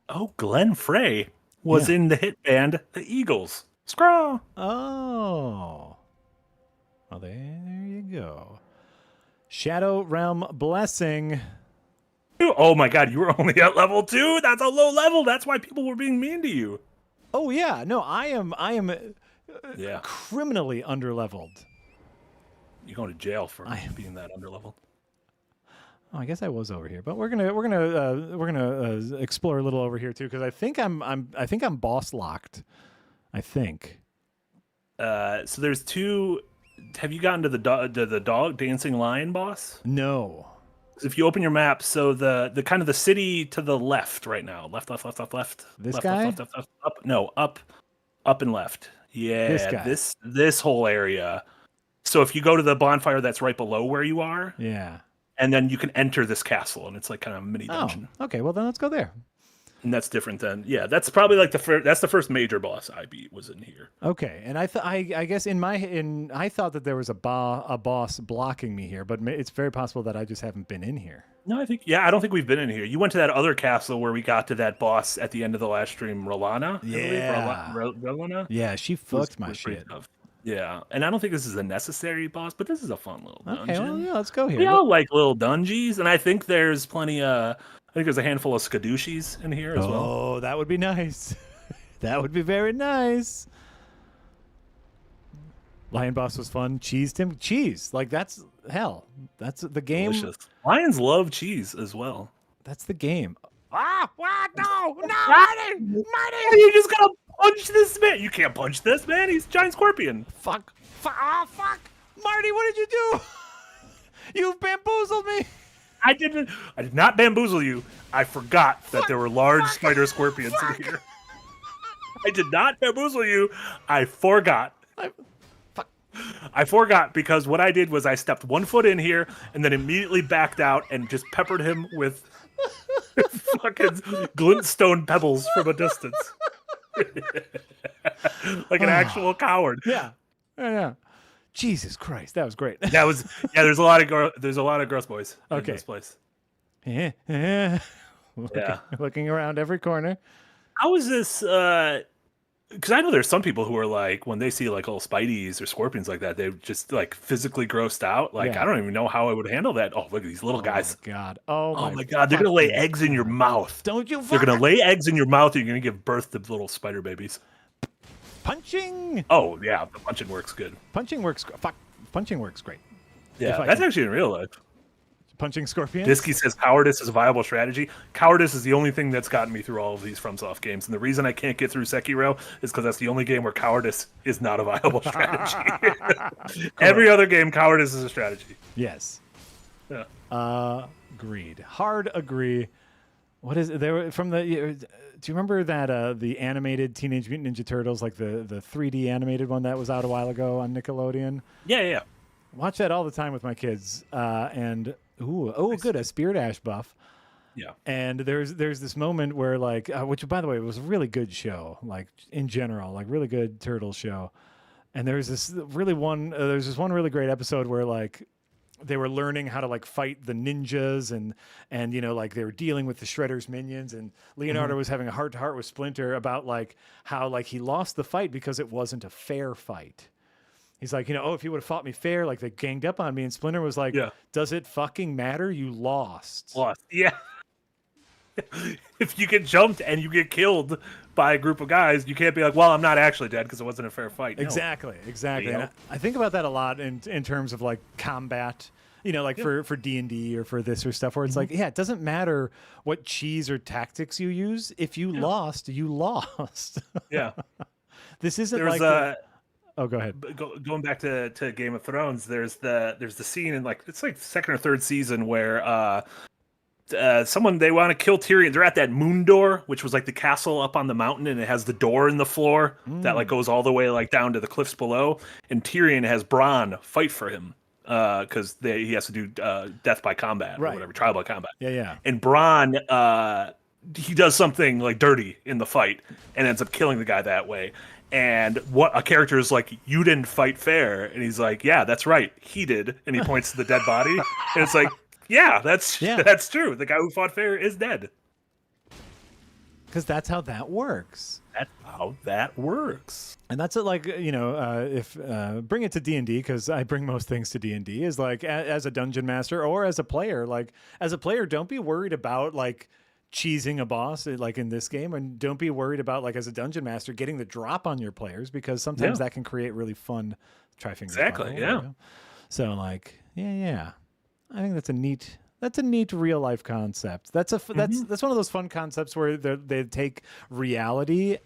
Oh, Glenn Frey was in the hit band The Eagles. Scraw. Oh. Well, there you go. Shadow Realm Blessing. Oh my god, you were only at level 2? That's a low level. That's why people were being mean to you. Oh yeah, no, I am Yeah. criminally underleveled. You're going to jail for being that underleveled. Oh, I guess I was over here, but we're gonna explore a little over here too, because I think I'm boss locked. I think. So there's 2. Have you gotten to the dog dancing lion boss? No. If you open your map, so the kind of the city to the left right now, left. This left, guy? left, up. No, up and left. Yeah, This guy. This whole area. So if you go to the bonfire that's right below where you are, Yeah. and then you can enter this castle, and it's like kind of a mini dungeon. Oh, okay. Well, then let's go there. And that's different than that's probably like that's the first major boss I beat was in here. Okay, and I guess I thought that there was a boss blocking me here, but it's very possible that I just haven't been in here. No, I don't think we've been in here. You went to that other castle where we got to that boss at the end of the last stream, Rolana. Yeah. Rolana. Yeah, she fucked my shit. Tough. Yeah, and I don't think this is a necessary boss, but this is a fun little dungeon. Okay, well, yeah, let's go here. We all like little dungeons, and I think there's plenty. I think there's a handful of skadushis in here as well. Oh, that would be nice. That would be very nice. Lion boss was fun. Cheese. Like that's hell. That's the game. Delicious. Lions love cheese as well. That's the game. Ah! What? No! Marty! You just gotta punch this man. You can't punch this man. He's a giant scorpion. Fuck! Oh, fuck! Marty, what did you do? You've bamboozled me. I did not bamboozle you. I forgot that there were large spider scorpions in here. I did not bamboozle you. I forgot. I forgot because what I did was I stepped 1 foot in here and then immediately backed out and just peppered him with fucking glintstone pebbles from a distance. Like an actual coward. Yeah. Jesus Christ, that was great. There's a lot of gross boys in this place. Yeah. Looking around every corner. How is this because I know there's some people who are like, when they see like little spideys or scorpions like that, they're just like physically grossed out. Like, I don't even know how I would handle that. Oh, look at these little guys. God. Oh my God. They're going to lay eggs in your mouth. Don't you They're going to lay eggs in your mouth and you're going to give birth to little spider babies. Punching. Oh, yeah. The punching works good. Punching works great. Yeah, that's actually in real life. Punching scorpions? Disky says cowardice is a viable strategy. Cowardice is the only thing that's gotten me through all of these FromSoft games. And the reason I can't get through Sekiro is because that's the only game where cowardice is not a viable strategy. Every other game, cowardice is a strategy. Yes. Yeah. Agreed. Hard agree. What is there from the? Do you remember that the animated Teenage Mutant Ninja Turtles, like the 3D animated one that was out a while ago on Nickelodeon? Yeah. Watch that all the time with my kids. And good, a Spirit Ash buff. Yeah. And there's this moment where like, which by the way, it was a really good show, like in general, like really good turtle show. And there's this one really great episode where like they were learning how to like fight the ninjas and you know, like they were dealing with the Shredder's minions, and Leonardo was having a heart to heart with Splinter about like how like he lost the fight because it wasn't a fair fight. He's like, if you would have fought me fair, like they ganged up on me. And Splinter was like, does it fucking matter? You lost. Yeah. If you get jumped and you get killed by a group of guys, you can't be like, well, I'm not actually dead because it wasn't a fair fight. No. Exactly. And I think about that a lot in terms of like combat, like for D&D or for this or stuff where it's like, it doesn't matter what cheese or tactics you use. If you lost, you lost. Yeah. This isn't Oh, go ahead. Going back to Game of Thrones, there's the scene in like it's like the second or third season where someone they want to kill Tyrion. They're at that moon door, which was like the castle up on the mountain, and it has the door in the floor that like goes all the way like down to the cliffs below. And Tyrion has Bronn fight for him because he has to do death by combat or whatever, trial by combat. Yeah. And Bronn, he does something like dirty in the fight and ends up killing the guy that way. And what a character is like, you didn't fight fair, and he's like, yeah, that's right, he did, and he points to the dead body, and it's like. Yeah, that's true. The guy who fought fair is dead. Because that's how that works. That's how that works. And that's it, like, if bring it to D&D, because I bring most things to D&D, is like as a dungeon master or as a player, like as a player, don't be worried about like cheesing a boss like in this game, and don't be worried about like as a dungeon master getting the drop on your players, because sometimes that can create really fun Exactly, yeah. So like, yeah. I think that's a neat real life concept. That's one of those fun concepts where they take reality.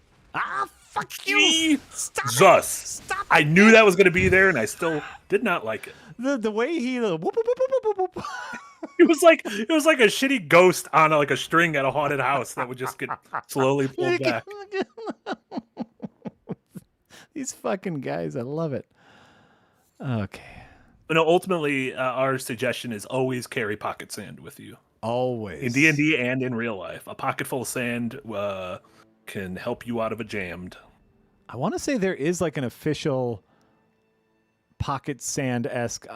Fuck you! Stop it. I knew that was going to be there, and I still did not like it. The way he whoop, whoop, whoop, whoop, whoop. It was like a shitty ghost on like a string at a haunted house that would just get slowly pulled back. These fucking guys, I love it. Okay. But no, ultimately, our suggestion is always carry pocket sand with you. Always. In D&D and in real life. A pocket full of sand can help you out of a jammed. I want to say there is like an official pocket sand-esque...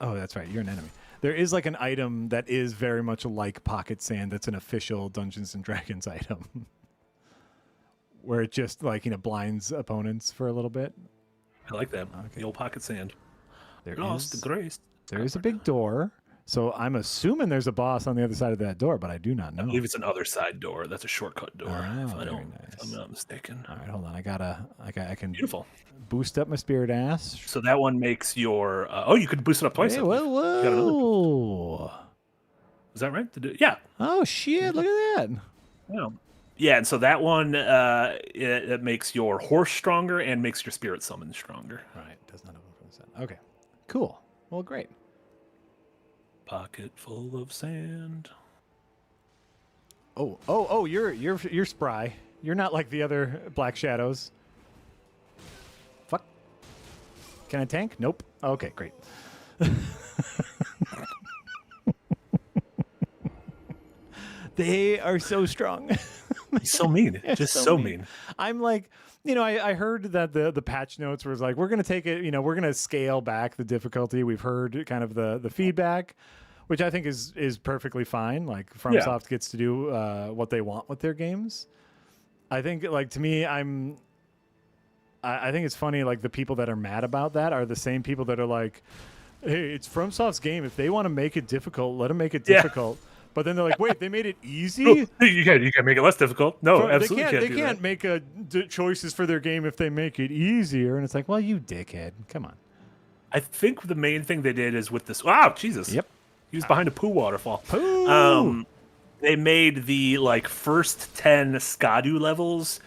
Oh, that's right. You're an enemy. There is like an item that is very much like pocket sand that's an official Dungeons & Dragons item. Where it just like, blinds opponents for a little bit. I like that. Okay. The old pocket sand. There is a big door, so I'm assuming there's a boss on the other side of that door, but I do not know. I believe it's an other side door. That's a shortcut door. If I'm not mistaken. All right, hold on. I can beautiful boost up my spirit ass. So that one makes your. You could boost it up twice. Hey, whoa! Is that right? Yeah. Oh shit! Look at that. Yeah. Yeah, and so that one it makes your horse stronger and makes your spirit summon stronger. Right. Does not have 1%. Okay. Cool. Well, great. Pocket full of sand. Oh! You're spry. You're not like the other Black Shadows. Fuck. Can I tank? Nope. Okay, great. They are so strong. He's so mean. Just so mean. I'm like, I heard that the patch notes was like, we're going to take it, we're going to scale back the difficulty. We've heard kind of the feedback, which I think is perfectly fine. Like FromSoft gets to do what they want with their games. I think like to me, I think it's funny. Like the people that are mad about that are the same people that are like, hey, it's FromSoft's game. If they want to make it difficult, let them make it difficult. But then they're like, wait, they made it easy? You can make it less difficult. No, absolutely they can't make choices for their game if they make it easier. And it's like, well, you dickhead. Come on. I think the main thing they did is with this. Wow, Jesus. Yep. He was behind a poo waterfall. Poo! They made the first 10 Skadu levels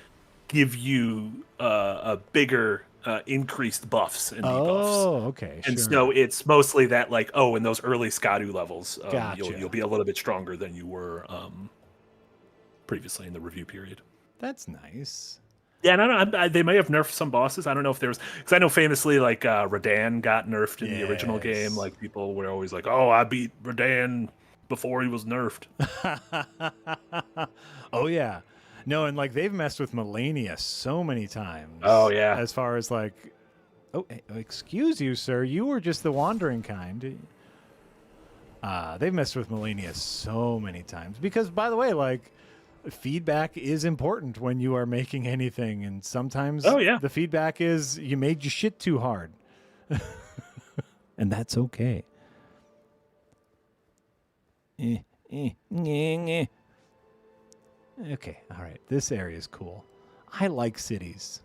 give you a bigger increased buffs and debuffs. Oh, okay. And so it's mostly that in those early Skadu levels, gotcha. you'll be a little bit stronger than you were previously in the review period. That's nice. Yeah, and they may have nerfed some bosses. I don't know if there's because I know famously Radan got nerfed in the original game. Like people were always like, "Oh, I beat Radan before he was nerfed." Oh yeah. No, and they've messed with Melania so many times. Oh yeah. As far as excuse you, sir, you were just the wandering kind. They've messed with Melania so many times because, by the way, feedback is important when you are making anything, and sometimes the feedback is you made your shit too hard, and that's okay. Okay, all right. This area is cool. I like cities.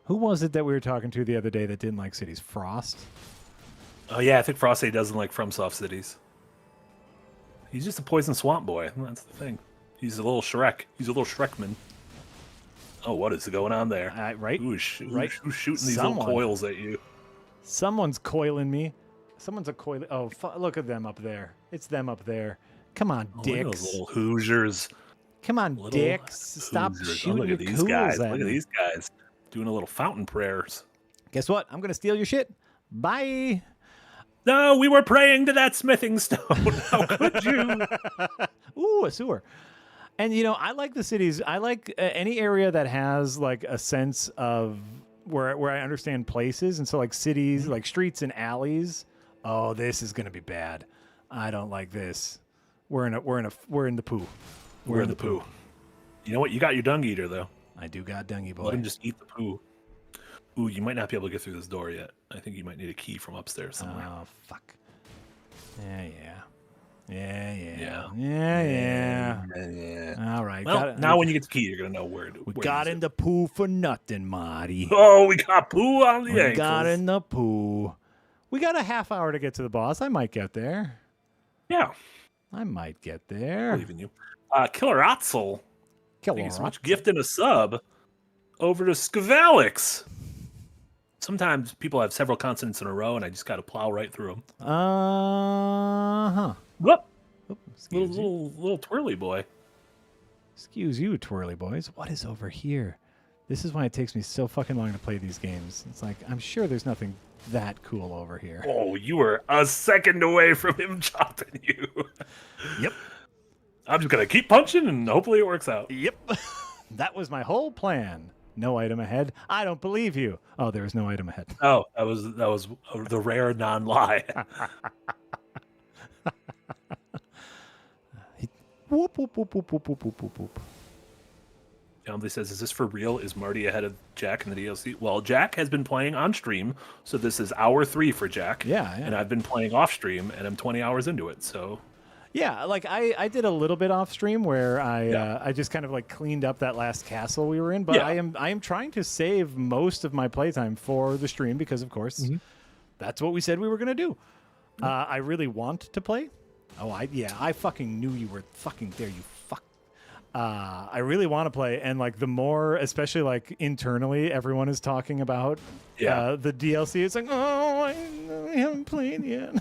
Who was it that we were talking to the other day that didn't like cities? Frost? Oh, yeah, I think Frosty doesn't like FromSoft cities. He's just a poison swamp boy. That's the thing. He's a little Shrek. He's a little Shrekman. Oh, what is going on there? Right? Who's shooting these little coils at you? Someone's coiling me. Someone's a coil. Oh, look at them up there. It's them up there. Come on, Oh, look at dicks. those little Hoosiers. Come on, Little dicks. Stop Hoosiers. shooting look your at these cools guys. at Look at me. these guys doing a little fountain prayers. Guess what? I'm going to steal your shit. Bye. No, we were praying to that smithing stone. How could you? Ooh, a sewer. And, you know, I like the cities. I like any area that has, like, a sense of where I understand places. And so, like, cities, like streets and alleys. Oh, this is going to be bad. I don't like this. We're in the poo. We're in the poo. You know what? You got your dung eater, though. I do got dungy boy. Let him just eat the poo. Ooh, you might not be able to get through this door yet. I think you might need a key from upstairs somewhere. Oh, fuck. Yeah. Yeah. All right. Well, now when you get the key, you're going to know where We where got to in the poo for nothing, Marty. Oh, we got poo on the We ankles. got in the poo. We got a half hour to get to the boss. I might get there. Yeah. I might get I there. believe in you. Killer Otzel. Kill Thank you so her. much. Gifting a sub over to Skavalix. Sometimes people have several consonants in a row, and I just got to plow right through them. Uh-huh. Whoop! Oop, excuse you. Little twirly boy. Excuse you, twirly boys. What is over here? This is why it takes me so fucking long to play these games. It's like, I'm sure there's nothing that cool over here. Oh, you were a second away from him chopping you. Yep. I'm just going to keep punching, and hopefully it works out. Yep. That was my whole plan. No item ahead. I don't believe you. Oh, there was no item ahead. Oh, that was the rare non-lie. Whoop, whoop, whoop, whoop, whoop, whoop, whoop, whoop, whoop. Somebody says, is this for real? Is Marty ahead of Jack in the DLC? Well, Jack has been playing on stream, so this is hour 3 for Jack. Yeah. And I've been playing off stream, and I'm 20 hours into it, so... Yeah, like I did a little bit off stream where I just kind of like cleaned up that last castle we were in, but Yeah. I am trying to save most of my playtime for the stream because of course that's what we said we were gonna do. I really want to play. Oh, I fucking knew you were fucking there. You fuck. I really want to play, and like the more, especially like internally, everyone is talking about the DLC. It's like, oh, I haven't played yet.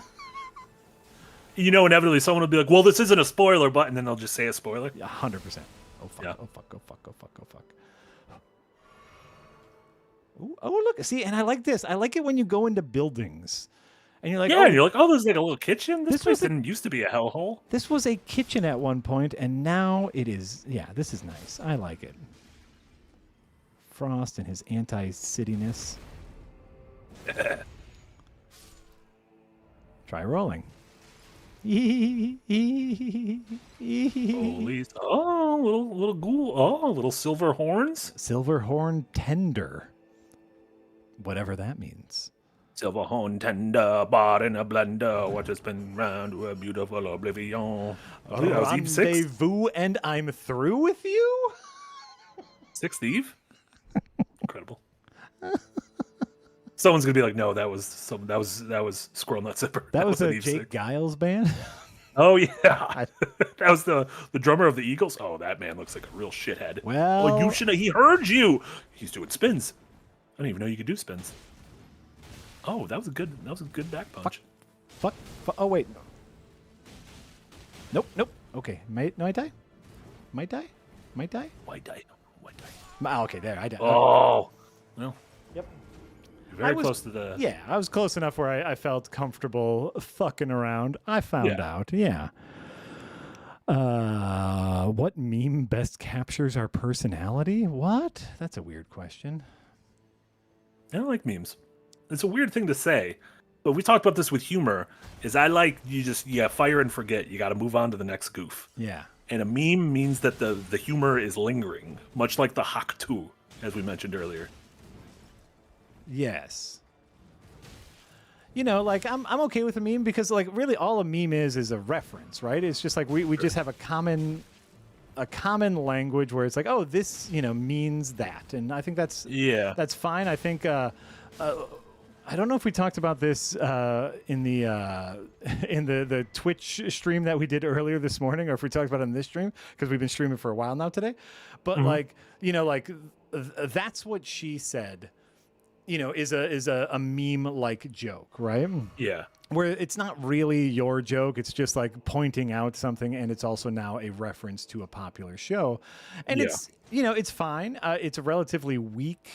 You know, inevitably someone will be like, well, this isn't a spoiler, but, and then they'll just say a spoiler. 100%. Oh, fuck. Yeah. Oh, fuck. Oh, fuck. Oh, fuck. Oh, fuck. Ooh, oh, look. See, and I like this. I like it when you go into buildings. And you're like, Yeah, and you're like, oh, there's like a little kitchen? This This place was a- didn't used to be a hellhole. this was a kitchen at one point, and now it is. Yeah, this is nice. I like it. Frost and his anti-cityness. Try rolling. Holy, little ghoul. Oh, little silver horns. Silver horn tender. Whatever that means. Silver horn tender, bought in a blender. What has been round to a beautiful oblivion. I was Eve 6th. Rendezvous, and I'm through with you? 6th Eve? Incredible. Someone's gonna be like, no, that was Squirrel Nut Zipper. That was a wasn't Eve Jake 6th. Giles band? Oh yeah, that was the drummer of the Eagles. Oh, that man looks like a real shithead. Well, You should have. He heard you. He's doing spins. I didn't even know you could do spins. Oh, that was a good back punch. fuck. Oh, wait. Nope. Okay. Might die? Might die? White die. Oh, okay, there. I died. Oh, well. Yep. You're very I was- close to the. Yeah, I was close enough where I felt comfortable fucking around. I found out. Yeah. What meme best captures our personality? What? That's a weird question. I don't like memes. It's a weird thing to say, but we talked about this with humor. Is I like fire and forget. You got to move on to the next goof. Yeah. And a meme means that the humor is lingering, much like the Hak 2, as we mentioned earlier. Yes. You know, like I'm okay with a meme because like really all a meme is a reference, right? It's just like we just have a common language where it's like, oh, this, means that. And I think that's fine. I think I don't know if we talked about this in the Twitch stream that we did earlier this morning, or if we talked about it in this stream, because we've been streaming for a while now today. But that's what she said is a meme like joke, right? Yeah. Where it's not really your joke, it's just like pointing out something, and it's also now a reference to a popular show, and Yeah. it's fine. It's a relatively weak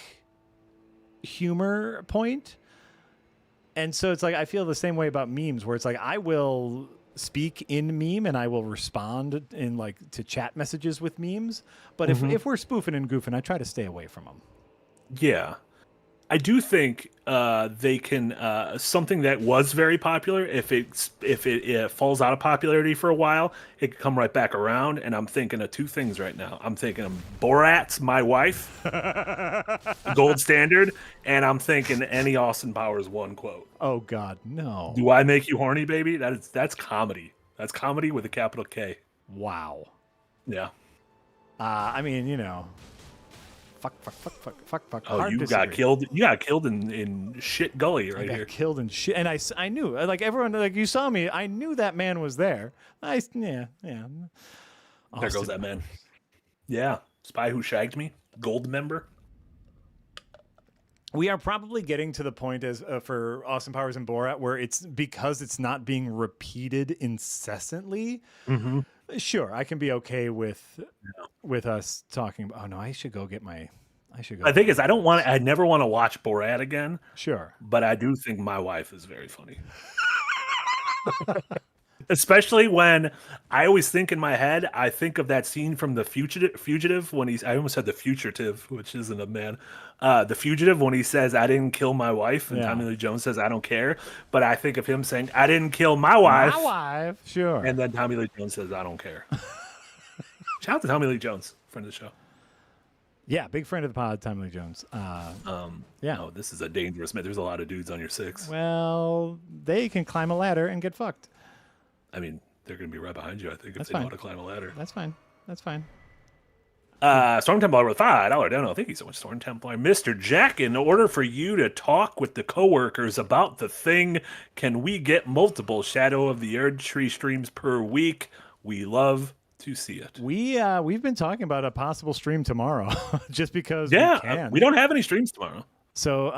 humor point, and so it's like I feel the same way about memes, where it's like I will speak in meme and I will respond in like to chat messages with memes, but if we're spoofing and goofing, I try to stay away from them. Yeah. I do think they can something that was very popular. If it falls out of popularity for a while, it can come right back around. And I'm thinking of two things right now. I'm thinking of Borat's "My Wife," gold standard, and I'm thinking any Austin Powers one quote. Oh God, no! Do I make you horny, baby? That's comedy. That's comedy with a capital K. Wow. Yeah. I mean, fuck. Oh, Hard you disagree. got killed. You got killed in shit gully right I got here. killed in shit, and I knew, like everyone, like you saw me, I knew that man was there. Yeah. There goes that man. Yeah, Spy Who Shagged Me, gold member. We are probably getting to the point as for Austin Powers and Borat where it's because it's not being repeated incessantly. Mm-hmm. Sure, I can be okay with us talking about. Oh no, I should go get my. I should go. The thing is, I never want to watch Borat again. Sure, but I do think My Wife is very funny. Especially when I always think in my head, I think of that scene from The Fugitive when I almost said The Fugitive, which isn't a man. The Fugitive when he says, "I didn't kill my wife," and Tommy Lee Jones says, "I don't care." But I think of him saying, "I didn't kill my wife." My wife, sure. And then Tommy Lee Jones says, "I don't care." Shout out to Tommy Lee Jones, friend of the show. Yeah, big friend of the pod, Tommy Lee Jones. Yeah. Oh, this is a dangerous man. There's a lot of dudes on your six. Well, they can climb a ladder and get fucked. I mean, they're going to be right behind you, I think, That's if they know fine. how to climb a ladder. That's fine. Storm Templar with $5 dono. Thank you so much, Storm Templar. Mr. Jack, in order for you to talk with the coworkers about the thing, can we get multiple Shadow of the Erdtree streams per week? We love to see it. We've been talking about a possible stream tomorrow, just because we can. We don't have any streams tomorrow. So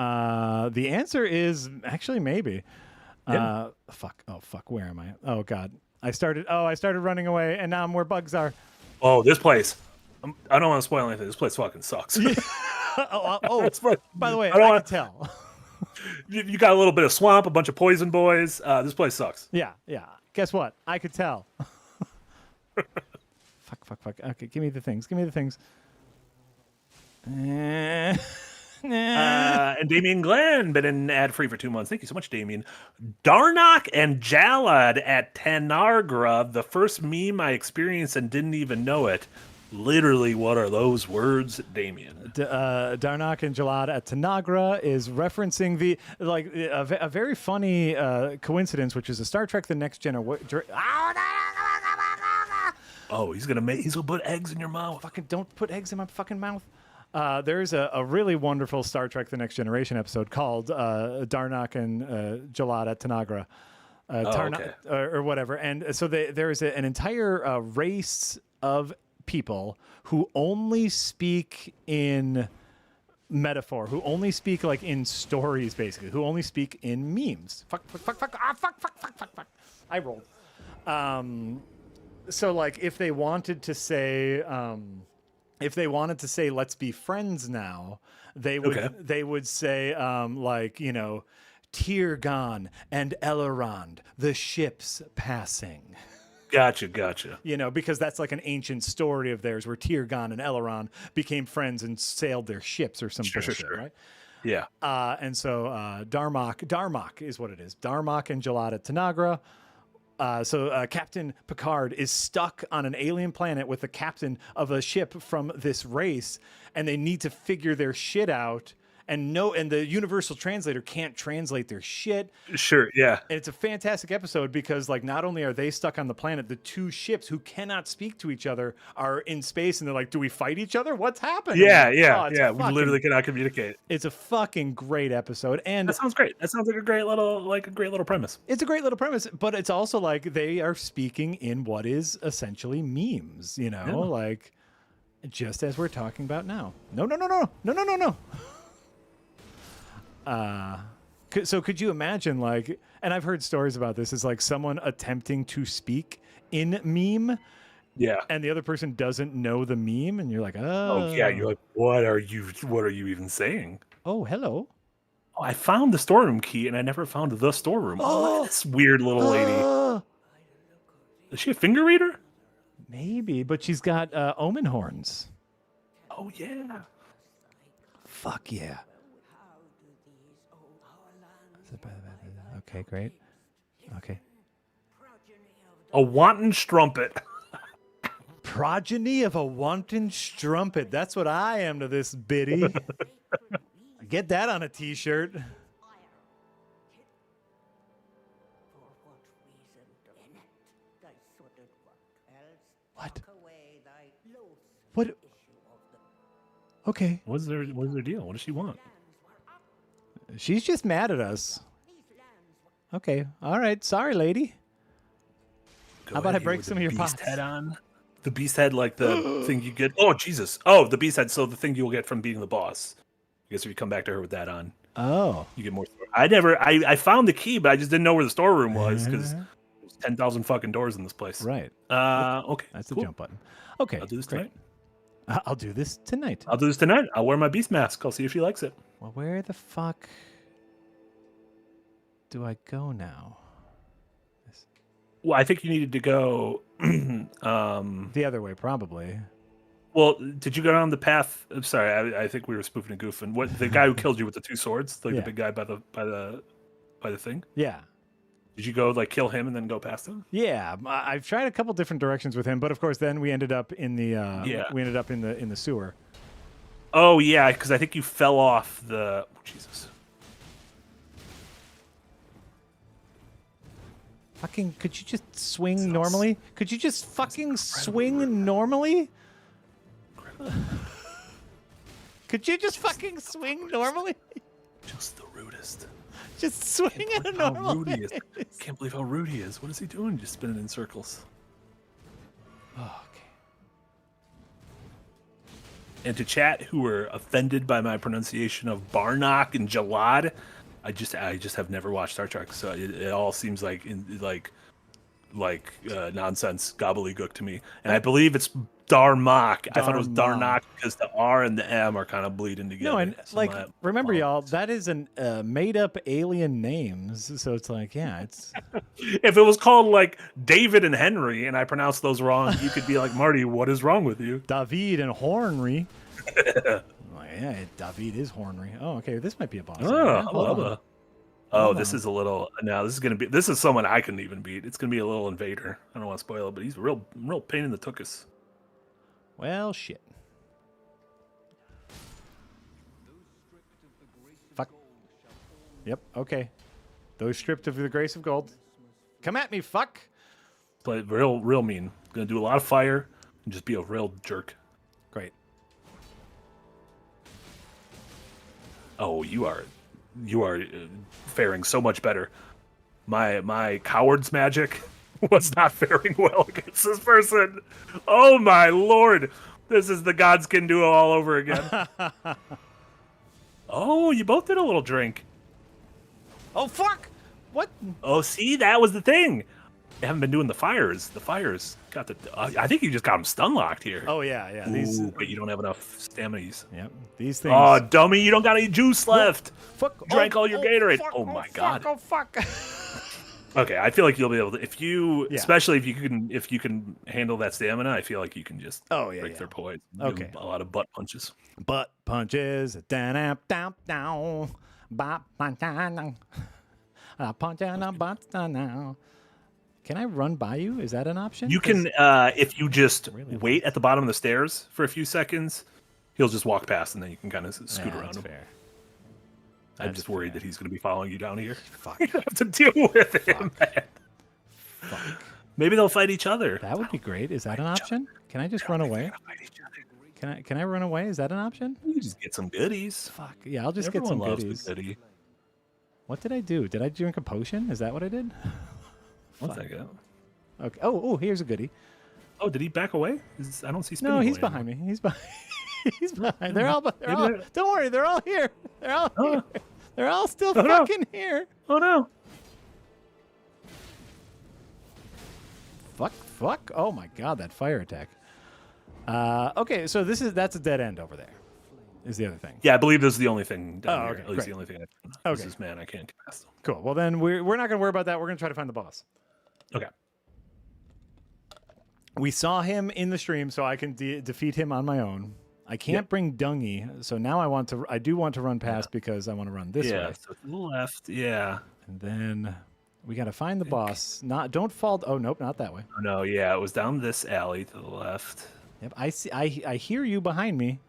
the answer is actually maybe. Yeah. Fuck. Oh fuck. Where am I? Oh God. I started running away, and now I'm where bugs are. Oh, this place. I don't want to spoil anything. This place fucking sucks. By the way, I can tell. You got a little bit of swamp, a bunch of poison boys. This place sucks. Yeah. Guess what? I could tell. Fuck. Okay, give me the things. And Damien Glenn been in ad free for 2 months. Thank you so much, Damien. Darnock and Jalad at Tanagra. The first meme I experienced and didn't even know it. Literally, what are those words, Damien? Darnock and Jalad at Tanagra is referencing a very funny coincidence, which is a Star Trek: The Next Generation. Oh, he's gonna put eggs in your mouth. Fucking don't put eggs in my fucking mouth. There's a really wonderful Star Trek: The Next Generation episode called Darnock and Jalad at Tanagra, or whatever. And so there is an entire race of people who only speak in metaphor, who only speak like in stories, basically, who only speak in memes. Fuck. I rolled. So like if they wanted to say let's be friends now, they would say Tyrgon and Elrond, the ships passing. Gotcha. Because that's like an ancient story of theirs where Tyrgon and Elrond became friends and sailed their ships or some bullshit, right? Yeah. And so Darmok is what it is. Darmok and Jalad at Tanagra. So Captain Picard is stuck on an alien planet with the captain of a ship from this race, and they need to figure their shit out. And the universal translator can't translate their shit. Sure, yeah. And it's a fantastic episode because, like, not only are they stuck on the planet, the two ships who cannot speak to each other are in space, and they're like, "Do we fight each other? What's happening?" Yeah. We literally cannot communicate. It's a fucking great episode, and that sounds great. That sounds like a great little premise. It's a great little premise, but it's also like they are speaking in what is essentially memes. Like just as we're talking about now. No. So could you imagine, like, and I've heard stories about this, is like someone attempting to speak in meme, Yeah. and the other person doesn't know the meme, and you're like, Oh yeah, you're like, what are you even saying? oh, hello. Oh, I found the storeroom key and I never found the storeroom. Oh, look at this weird little lady. Is she a finger reader? Maybe, but she's got omen horns. Oh yeah. Fuck yeah. Okay, great. Okay. A wanton strumpet. Progeny of a wanton strumpet. That's what I am to this biddy. Get that on a t-shirt. What? What? Okay. What's their deal? What does she want? She's just mad at us. Okay. All right. Sorry, lady. How about I break some of your pots? Head on. The beast head, like the thing you get. Oh Jesus! Oh, the beast head. So the thing you'll get from being the boss. I guess if you come back to her with that on, you get more. I found the key, but I just didn't know where the storeroom was because there's 10,000 fucking doors in this place. Right. Okay. That's the jump button. Okay. I'll do this tonight. I'll do this tonight. I'll do this tonight. I'll wear my beast mask. I'll see if she likes it. Well, where the fuck do I go now? Well, I think you needed to go the other way, probably. Well, did you go down the path? I'm sorry, I think we were spoofing and goofing. What, the guy who killed you with the two swords, like the big guy by the thing? Yeah. Did you go like kill him and then go past him? Yeah, I've tried a couple different directions with him, but of course, then we ended up in the in the sewer. Oh yeah, because I think you fell off the. Oh, Jesus. Fucking, could you just swing normally? Could you just fucking swing normally? Could you just fucking swing normally? Just the rudest. Just swing in a normal way. Can't believe how rude he is. What is he doing? Just spinning in circles. Oh, okay. And to chat who were offended by my pronunciation of Barnock and Jalad, I just have never watched Star Trek, so it all seems like nonsense gobbledygook to me. And I believe it's Darmok. I thought it was Darnock because the R and the M are kind of bleeding together. No, and remember, y'all, that is an made-up alien names. So it's like, yeah, it's. If it was called like David and Henry, and I pronounced those wrong, you could be like, Marty, what is wrong with you? David and Hornry. Yeah, David is Hornry. Oh, okay, this might be a boss. This is a little. Now this is someone I couldn't even beat. It's gonna be a little invader. I don't want to spoil it, but he's a real pain in the tuchus. Well, shit. Fuck. Yep. Okay. Those stripped of the grace of gold. Come at me, fuck. Play real mean. Gonna do a lot of fire and just be a real jerk. Great. Oh, you are faring so much better. My coward's magic was not faring well against this person. Oh my lord, this is the Godskin duo all over again. Oh, you both did a little drink. Oh fuck! What? Oh, see, that was the thing. They haven't been doing the fires. The fires got the. I think you just got them stun locked here. Oh yeah. Ooh, but you don't have enough stamina. Yep. These things. Oh, dummy! You don't got any juice left. Fuck! Drank all your Gatorade. Oh my god. Oh fuck! Okay, I feel like you'll be able to especially if you can handle that stamina. I feel like you can just break their poise. Okay, a lot of butt punches. Butt punches. Down, down, down. Butt punch down. Punch down, butt down. Can I run by you? Is that an option? You can, if you just wait at the bottom of the stairs for a few seconds, he'll just walk past, and then you can kind of scoot around him. Fair. I'm just worried that he's going to be following you down here. Fuck. You have to deal with him, man. Fuck. Maybe they'll fight each other. That would be great. Is that an option? Can I just run away? Can I run away? Is that an option? You just get some goodies. Fuck. Yeah, I'll just get some goodies. What did I do? Did I drink a potion? Is that what I did? One second. Okay. Oh, here's a goodie. Oh, did he back away? I don't see. No, he's behind me. He's behind. He's behind. They're all. Don't worry. They're all here. They're They're all still Oh, no. fucking here. Oh no! Fuck. Oh my god, that fire attack. Okay, so that's a dead end over there. Is the other thing. Yeah, I believe this is the only thing down here. Okay, At least great. the only thing. Okay. This is, man, I can't get past them. Cool. Well, then we're not going to worry about that. We're going to try to find the boss. Okay. We saw him in the stream, so I can defeat him on my own. I can't bring Dungy, so now I do want to run past because I want to run this way. Yeah, so to the left. Yeah. And then we got to find the boss. Don't fall. Oh nope, not that way. Oh, no, yeah, it was down this alley to the left. Yep, I see. I hear you behind me,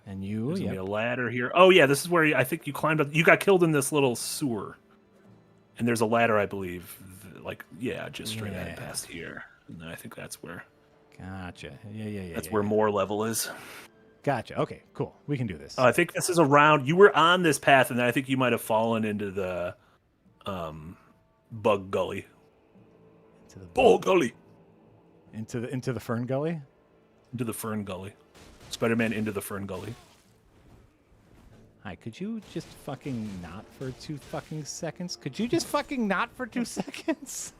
and you. There's gonna be a ladder here. Oh yeah, this is where I think you climbed up. You got killed in this little sewer, and there's a ladder, I believe. Just straight ahead past here, and then I think that's where. Gotcha. Yeah. That's where more level is. Gotcha. Okay, cool. We can do this. I think this is around. You were on this path, and then I think you might have fallen into the, bug gully. Into the Bug gully. Into the fern gully. Into the fern gully. Spider-Man into the fern gully. Hi, could you just fucking not for 2 fucking seconds? Could you just fucking not for 2 seconds?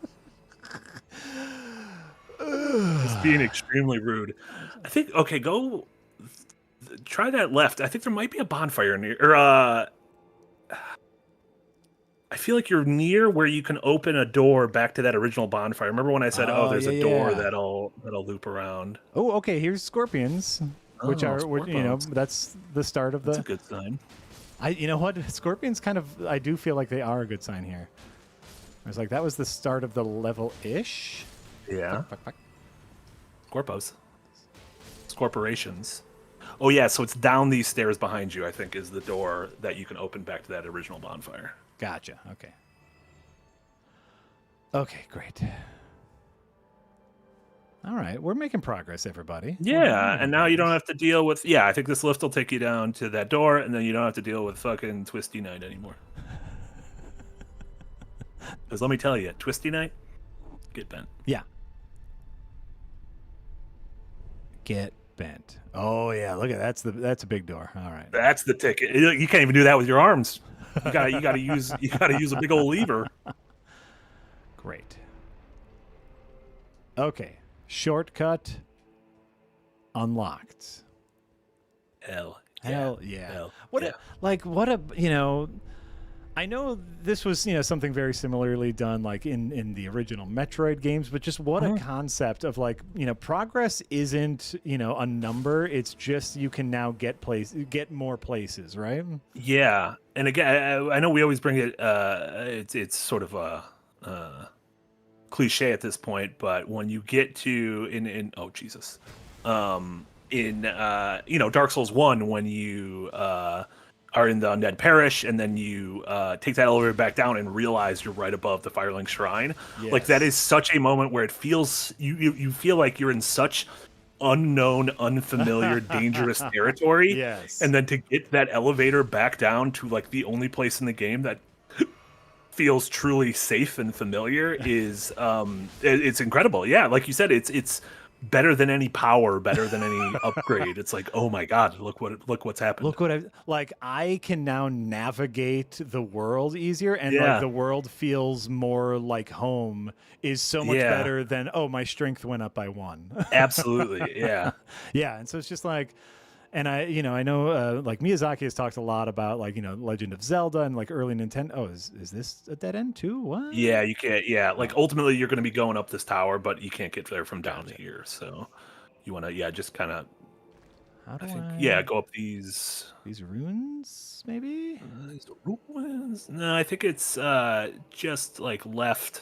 Just being extremely rude. I think, okay, go try that left. I think there might be a bonfire near, or I feel like you're near where you can open a door back to that original bonfire. Remember when I said, there's a door that'll loop around. Oh, okay, here's scorpions, which that's the start of That's a good sign. You know what? Scorpions I do feel like they are a good sign here. I was like, that was the start of the level-ish. Yeah. Fuck. Scorpos. Scorporations. Oh, yeah, so it's down these stairs behind you, I think, is the door that you can open back to that original bonfire. Gotcha. Okay. Okay, great. All right, we're making progress, everybody. Yeah, and now you don't have to deal with... Yeah, I think this lift will take you down to that door, and then you don't have to deal with fucking Twisty Night anymore. Because let me tell you, Twisty Night, get bent. Yeah. Get bent. Oh yeah, look at that's a big door. All right. That's the ticket. You can't even do that with your arms. You gotta use a big old lever. Great. Okay. Shortcut unlocked. Hell yeah. Hell what yeah. I know this was, something very similarly done like in the original Metroid games, but just what a concept of progress isn't, a number. It's just you can now get more places, right? Yeah. And again, I know we always bring it, it's sort of a cliche at this point, but when you get to in Dark Souls 1, when you are in the Undead Parish, and then you take that elevator back down and realize you're right above the Firelink Shrine. Yes. Like, that is such a moment where it feels you feel like you're in such unknown, unfamiliar, dangerous territory. Yes. And then to get that elevator back down to like the only place in the game that feels truly safe and familiar is it's incredible. Yeah, like you said, it's better than any power, better than any upgrade. It's like, oh my god, look what's happened. Look what I can now navigate the world easier, and like the world feels more like home is so much better than my strength went up by 1. Absolutely, yeah. Yeah, and so it's just like, and I know like Miyazaki has talked a lot about like Legend of Zelda and like early Nintendo. Oh, is this a dead end too? What? Yeah, you can't. Yeah, like ultimately you're going to be going up this tower, but you can't get there from down here. So you want to just kind of. Go up these runes maybe. These ruins? No, I think it's just like left,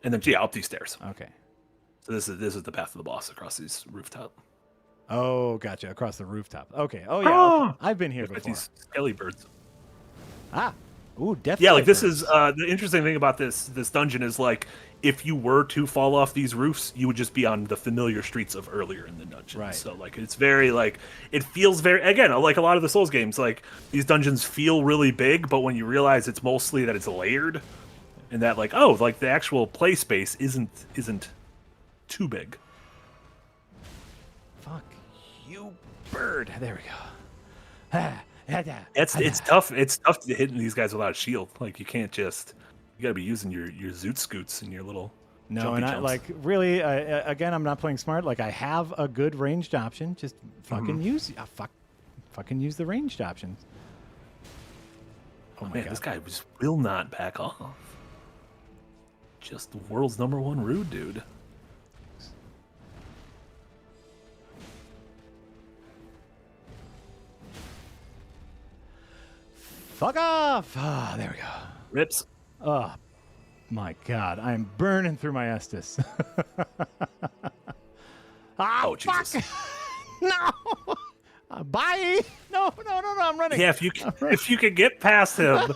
and then up these stairs. Okay. So this is the path of the boss across these rooftop. Oh, gotcha. Across the rooftop. Okay. Oh, yeah. Okay. I've been here before. These skelly birds. Ooh, death. Yeah, like this is the interesting thing about this dungeon is like if you were to fall off these roofs, you would just be on the familiar streets of earlier in the dungeon. Right. So like it's very like it feels very again like a lot of the Souls games like these dungeons feel really big, but when you realize it's mostly that it's layered, and that like the actual play space isn't too big. Fuck you, bird. There we go. It's tough. It's tough to hit these guys without a shield. Like you can't just. You gotta be using your zoot scoots and your little. No, and I jumps. like really. Again, I'm not playing smart. Like I have a good ranged option. Just fucking use. Fucking use the ranged options. Oh my man, God. this guy just will not back off. Just the world's #1 rude dude. Fuck off! Ah, there we go. Rips. Oh my God, I'm burning through my Estus. Oh Jesus! No! Bye! No! I'm running. Yeah, if you could get past him,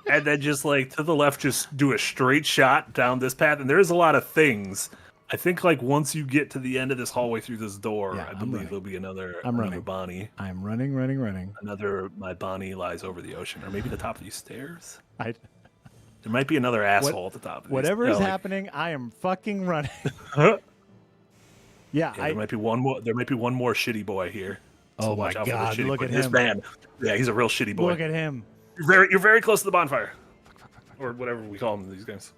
and then just like to the left, just do a straight shot down this path, and there's a lot of things. I think like once you get to the end of this hallway through this door, Yeah, I believe there'll be another Bonnie. I'm running. Another my Bonnie lies over the ocean, or maybe the top of these stairs. I There might be another asshole at the top of these. Whatever is like- happening, I am fucking running. Yeah, there might be one more. There might be one more shitty boy here. So Oh my watch out for the God! shitty Look boy. at This him. man. Yeah, he's a real shitty boy. Look at him. You're very close to the bonfire, or whatever we call them these guys.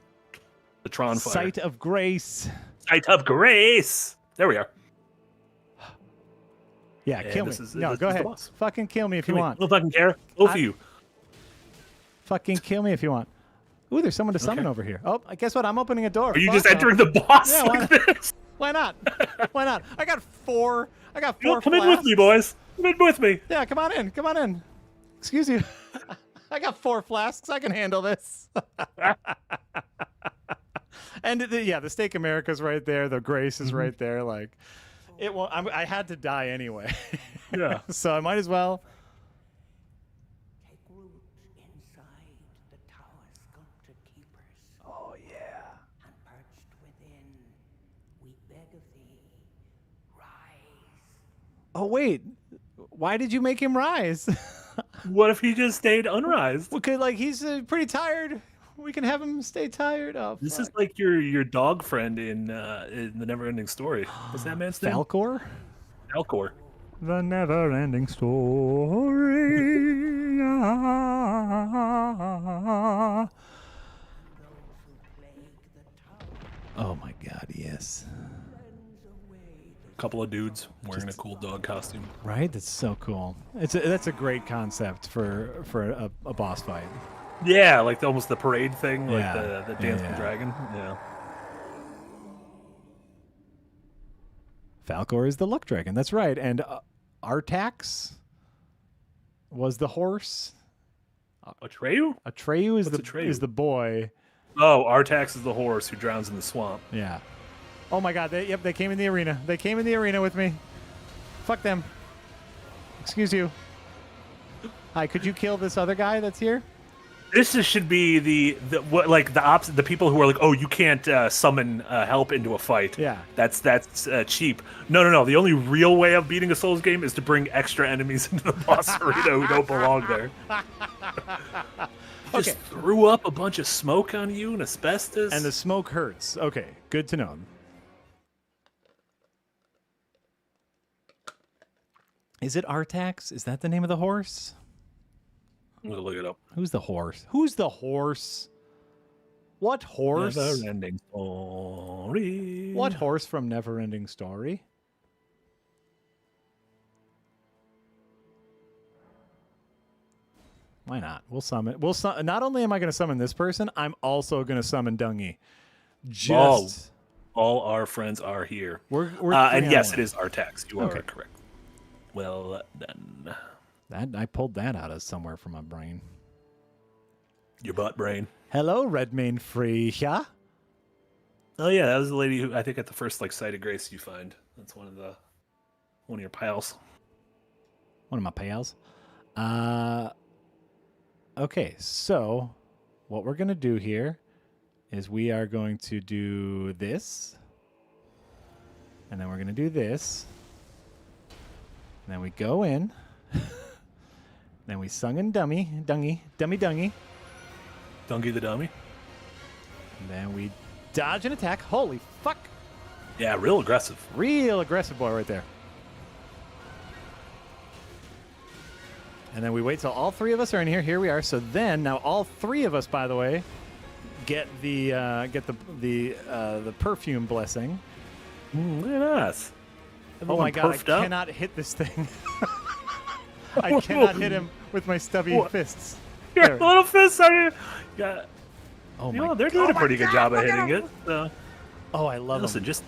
The Tron fire. Sight of grace. Sight of grace. There we are. Yeah, And kill me. this is- No, this go is the ahead. boss. Fucking kill me if you I want. don't fucking care. Both of you. Fucking kill me if you want. Ooh, there's someone to summon over here. Oh, guess what? I'm opening a door. Are you Fuck just off. entering the boss Yeah, like this? Why not? Why not? I got four. Come in with me, boys. Come in with me. Yeah, come on in. Come on in. Excuse you. I got 4 flasks. I can handle this. And the Steak America's right there. The Grace is right there. Like, it won't. I had to die anyway. Yeah. So I might as well. Take root inside the tower sculpted keepers. Oh yeah. And perched within, we beg of thee, rise. Oh wait. Why did you make him rise? What if he just stayed unrised? Well, like he's pretty tired. We can have him stay tired. Oh, This fuck. is like your dog friend in the Never-Ending Story. What's that man's name? Falcor. Falcor. The never-ending story. Oh my God! Yes. Couple of dudes wearing a cool dog costume. Right? That's so cool. That's a great concept for a boss fight. Yeah, like almost the parade thing, like Yeah. the Dance Yeah. with the Dragon. Yeah. Falcor is the luck dragon. That's right. And Artax was the horse. Atreyu? Atreyu is What's Atreyu? is the boy. Oh, Artax is the horse who drowns in the swamp. Yeah. Oh my God! They came in the arena. They came in the arena with me. Fuck them. Excuse you. Hi, could you kill this other guy that's here? Should be the opposite. The people who are like, oh, you can't summon help into a fight. Yeah. That's cheap. No. The only real way of beating a Souls game is to bring extra enemies into the boss arena who don't belong there. Just threw up a bunch of smoke on you and asbestos. And the smoke hurts. Okay, good to know. Is it Artax? Is that the name of the horse? I'm gonna look it up. Who's the horse? Who's the horse? What horse? Never-ending story. What horse from Neverending Story? Why not? We'll summon. Not only am I going to summon this person, I'm also going to summon Dungy. Just All our friends are here. we're And three yes, on it one. is Artax. You are correct. Well done. That I pulled that out of somewhere from my brain. Your butt brain. Hello, Redmayne Freya. Oh yeah, that was the lady who I think at the first sight of grace you find. That's one of your pals. One of my pals. Okay, so what we're going to do here is we are going to do this. And then we're going to do this. And then we go in. Then we sung in dummy. And Dungy the dummy. then we dodge and attack. Holy fuck. Yeah, real aggressive. Real aggressive boy right there. And then we wait till all three of us are in here. Here we are. So then now all three of us, by the way, get the perfume blessing. Look at us. Oh my god! I up. cannot hit this thing. I cannot hit him with my stubby fists. Your There. little fists are you? Yeah. Oh You my! know, they're doing a pretty good job of hitting it. Oh, I love Listen, him. just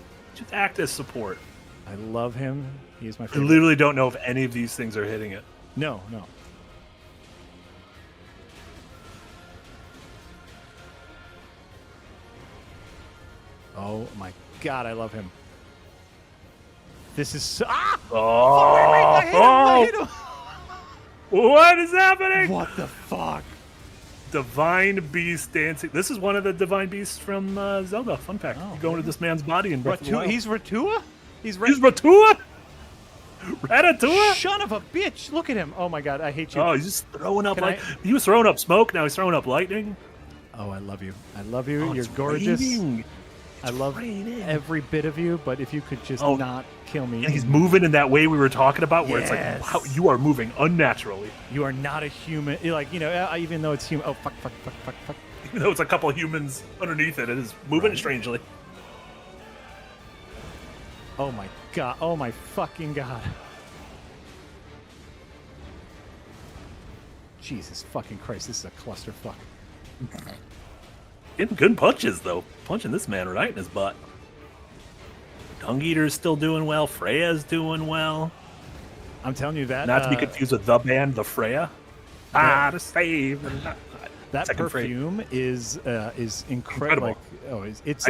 act as support. I love him. He's my I favorite. literally don't know if any of these things are hitting it. No. Oh my god! I love him. This is so. Ah! I hit him! What is happening? What the fuck? Divine beast dancing. This is one of the divine beasts from Zelda. Fun fact. Oh, you go into this man's body and He's Ratua? He's Ratua? Ratatouille? Son of a bitch! Look at him! Oh my god, I hate you. Oh, he's just throwing up Can like he was throwing up smoke. Now he's throwing up lightning. Oh, I love you. I love you. Oh, You're it's gorgeous. raining. I love every bit of you, but if you could just not kill me. And he's moving in that way we were talking about, where it's Yes. like, wow, you are moving unnaturally. You are not a human. Like, even though it's human. Oh, fuck. Even though it's a couple of humans underneath it, it is moving strangely. Oh my god. Oh my fucking god. Jesus fucking Christ, this is a clusterfuck. Getting good punches, though. Punching this man right in his butt. Dung Eater's still doing well. Freya's doing well. I'm telling you that. Not to be confused with the band, the Freya. To save. That Second perfume is incredible. Incredible. It's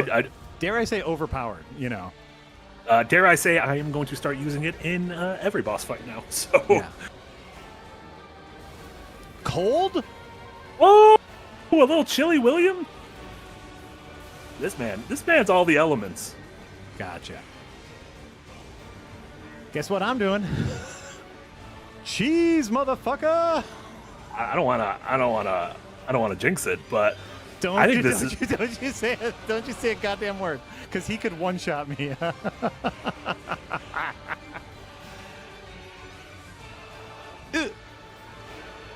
dare I say overpowered, Dare I say, I am going to start using it in every boss fight now. So. Yeah. Cold? Oh, a little chilly, William. This man's all the elements. Gotcha. Guess what I'm doing? Cheese, motherfucker! I don't wanna jinx it, but Don't I think you say it? Don't you say a goddamn word? Because he could one-shot me.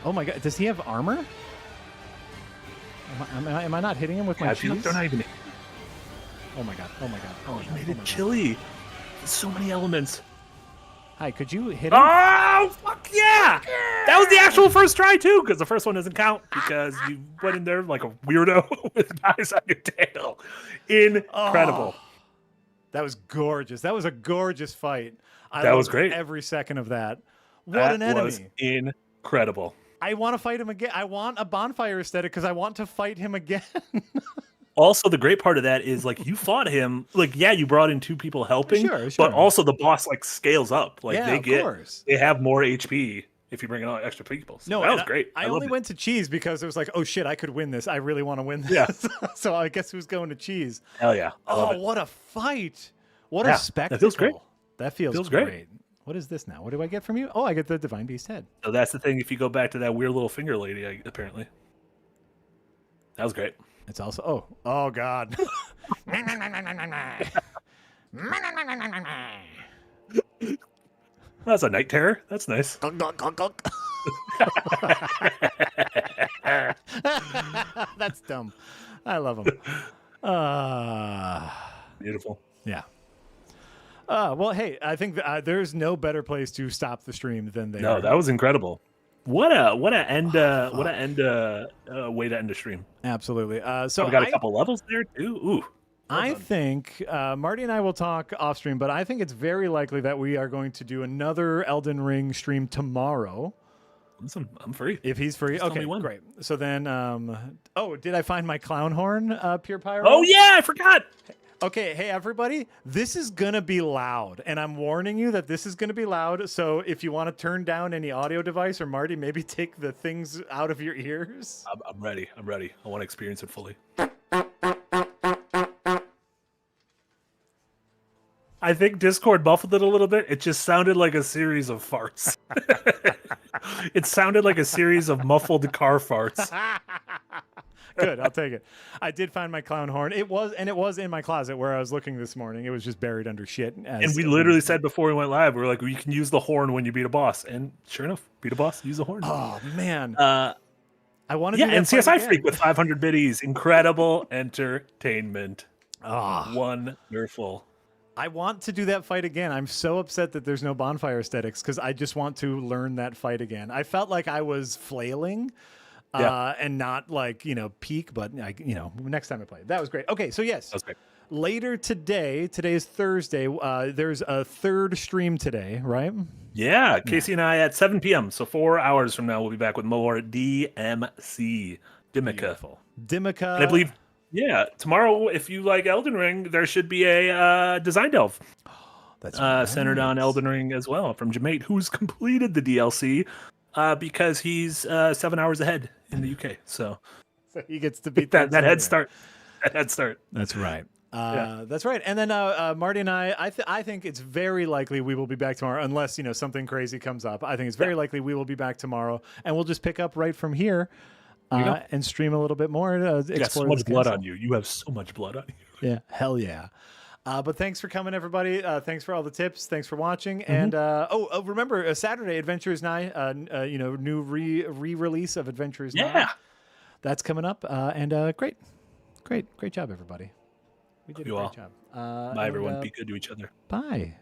Oh my god! Does he have armor? Am I not hitting him with my cheese? They're not even. Oh my god! Oh my god! Oh my god! Made it chilly. So many elements. Hi, could you hit him? Oh, fuck yeah! That was the actual first try, too, because the first one doesn't count because you went in there like a weirdo with guys on your tail. Incredible. Oh, that was gorgeous. That was a gorgeous fight. That was loved great. Every second of that. What an enemy. Was incredible. I want to fight him again. I want a bonfire aesthetic because I want to fight him again. Also, the great part of that is, like, you fought him. Like, yeah, you brought in two people helping, Sure. but also the boss, like, scales up. Like, Yeah, of course. they have more HP if you bring in extra people. So that was great. I only went to cheese because it was like, oh shit, I could win this. I really want to win this. Yeah. So I guess who's going to cheese? Hell yeah. Oh, what a fight. What a spectacle. That feels great. That feels great. What is this now? What do I get from you? Oh, I get the Divine Beast head. So that's the thing. If you go back to that weird little finger lady, apparently. That was great. It's also, oh God. That's a night terror. That's nice. That's dumb. I love him. Beautiful. Yeah. Well, hey, I think there's no better place to stop the stream than there. No, that was incredible. What a way to end a stream. Absolutely. So we got a couple levels there too. Ooh. I think Marty and I will talk off stream, but I think it's very likely that we are going to do another Elden Ring stream tomorrow. Listen, I'm free. If he's free. Just tell Okay, me when. great. So then, did I find my clown horn, Pure Pyro? Oh yeah, I forgot. Okay, hey everybody, this is gonna be loud, and I'm warning you that this is gonna be loud. So if you want to turn down any audio device, or Marty, maybe take the things out of your ears. I'm ready. I want to experience it fully. I think Discord muffled it a little bit. It just sounded like a series of farts. It sounded like a series of muffled car farts. Good, I'll take it. I did find my clown horn. It was in my closet where I was looking this morning. It was just buried under shit. And we literally said before we went live, we were like, you can use the horn when you beat a boss. And sure enough, beat a boss, use the horn. Oh man. I want to. Yeah, and CSI Freak with 500 biddies. Incredible entertainment. Ah, wonderful. I want to do that fight again. I'm so upset that there's no bonfire aesthetics because I just want to learn that fight again. I felt like I was flailing. And not like, peak, but next time I play. That was great. Okay, so yes. That was great. Later today is Thursday. There's a third stream today, right? Yeah, Casey and I at 7 p.m. So 4 hours from now, we'll be back with more DMC. Beautiful. Dimica. And I believe, tomorrow, if you like Elden Ring, there should be a design delve. That's centered on Elden Ring as well from Jamate, who's completed the DLC because he's 7 hours ahead in the UK. So he gets to beat that head start. That head start. That's right. That's right. And then Marty and I think it's very likely we will be back tomorrow unless, something crazy comes up. I think it's very likely we will be back tomorrow and we'll just pick up right from here and stream a little bit more. You got so much blood on you. You have so much blood on you. Yeah. Hell yeah. But thanks for coming, everybody. Thanks for all the tips. Thanks for watching. And remember, Saturday, Adventures Nigh, new re-release of Adventures Nigh. Yeah. That's coming up. And great job, everybody. We did a great job. Bye, everyone. Be good to each other. Bye.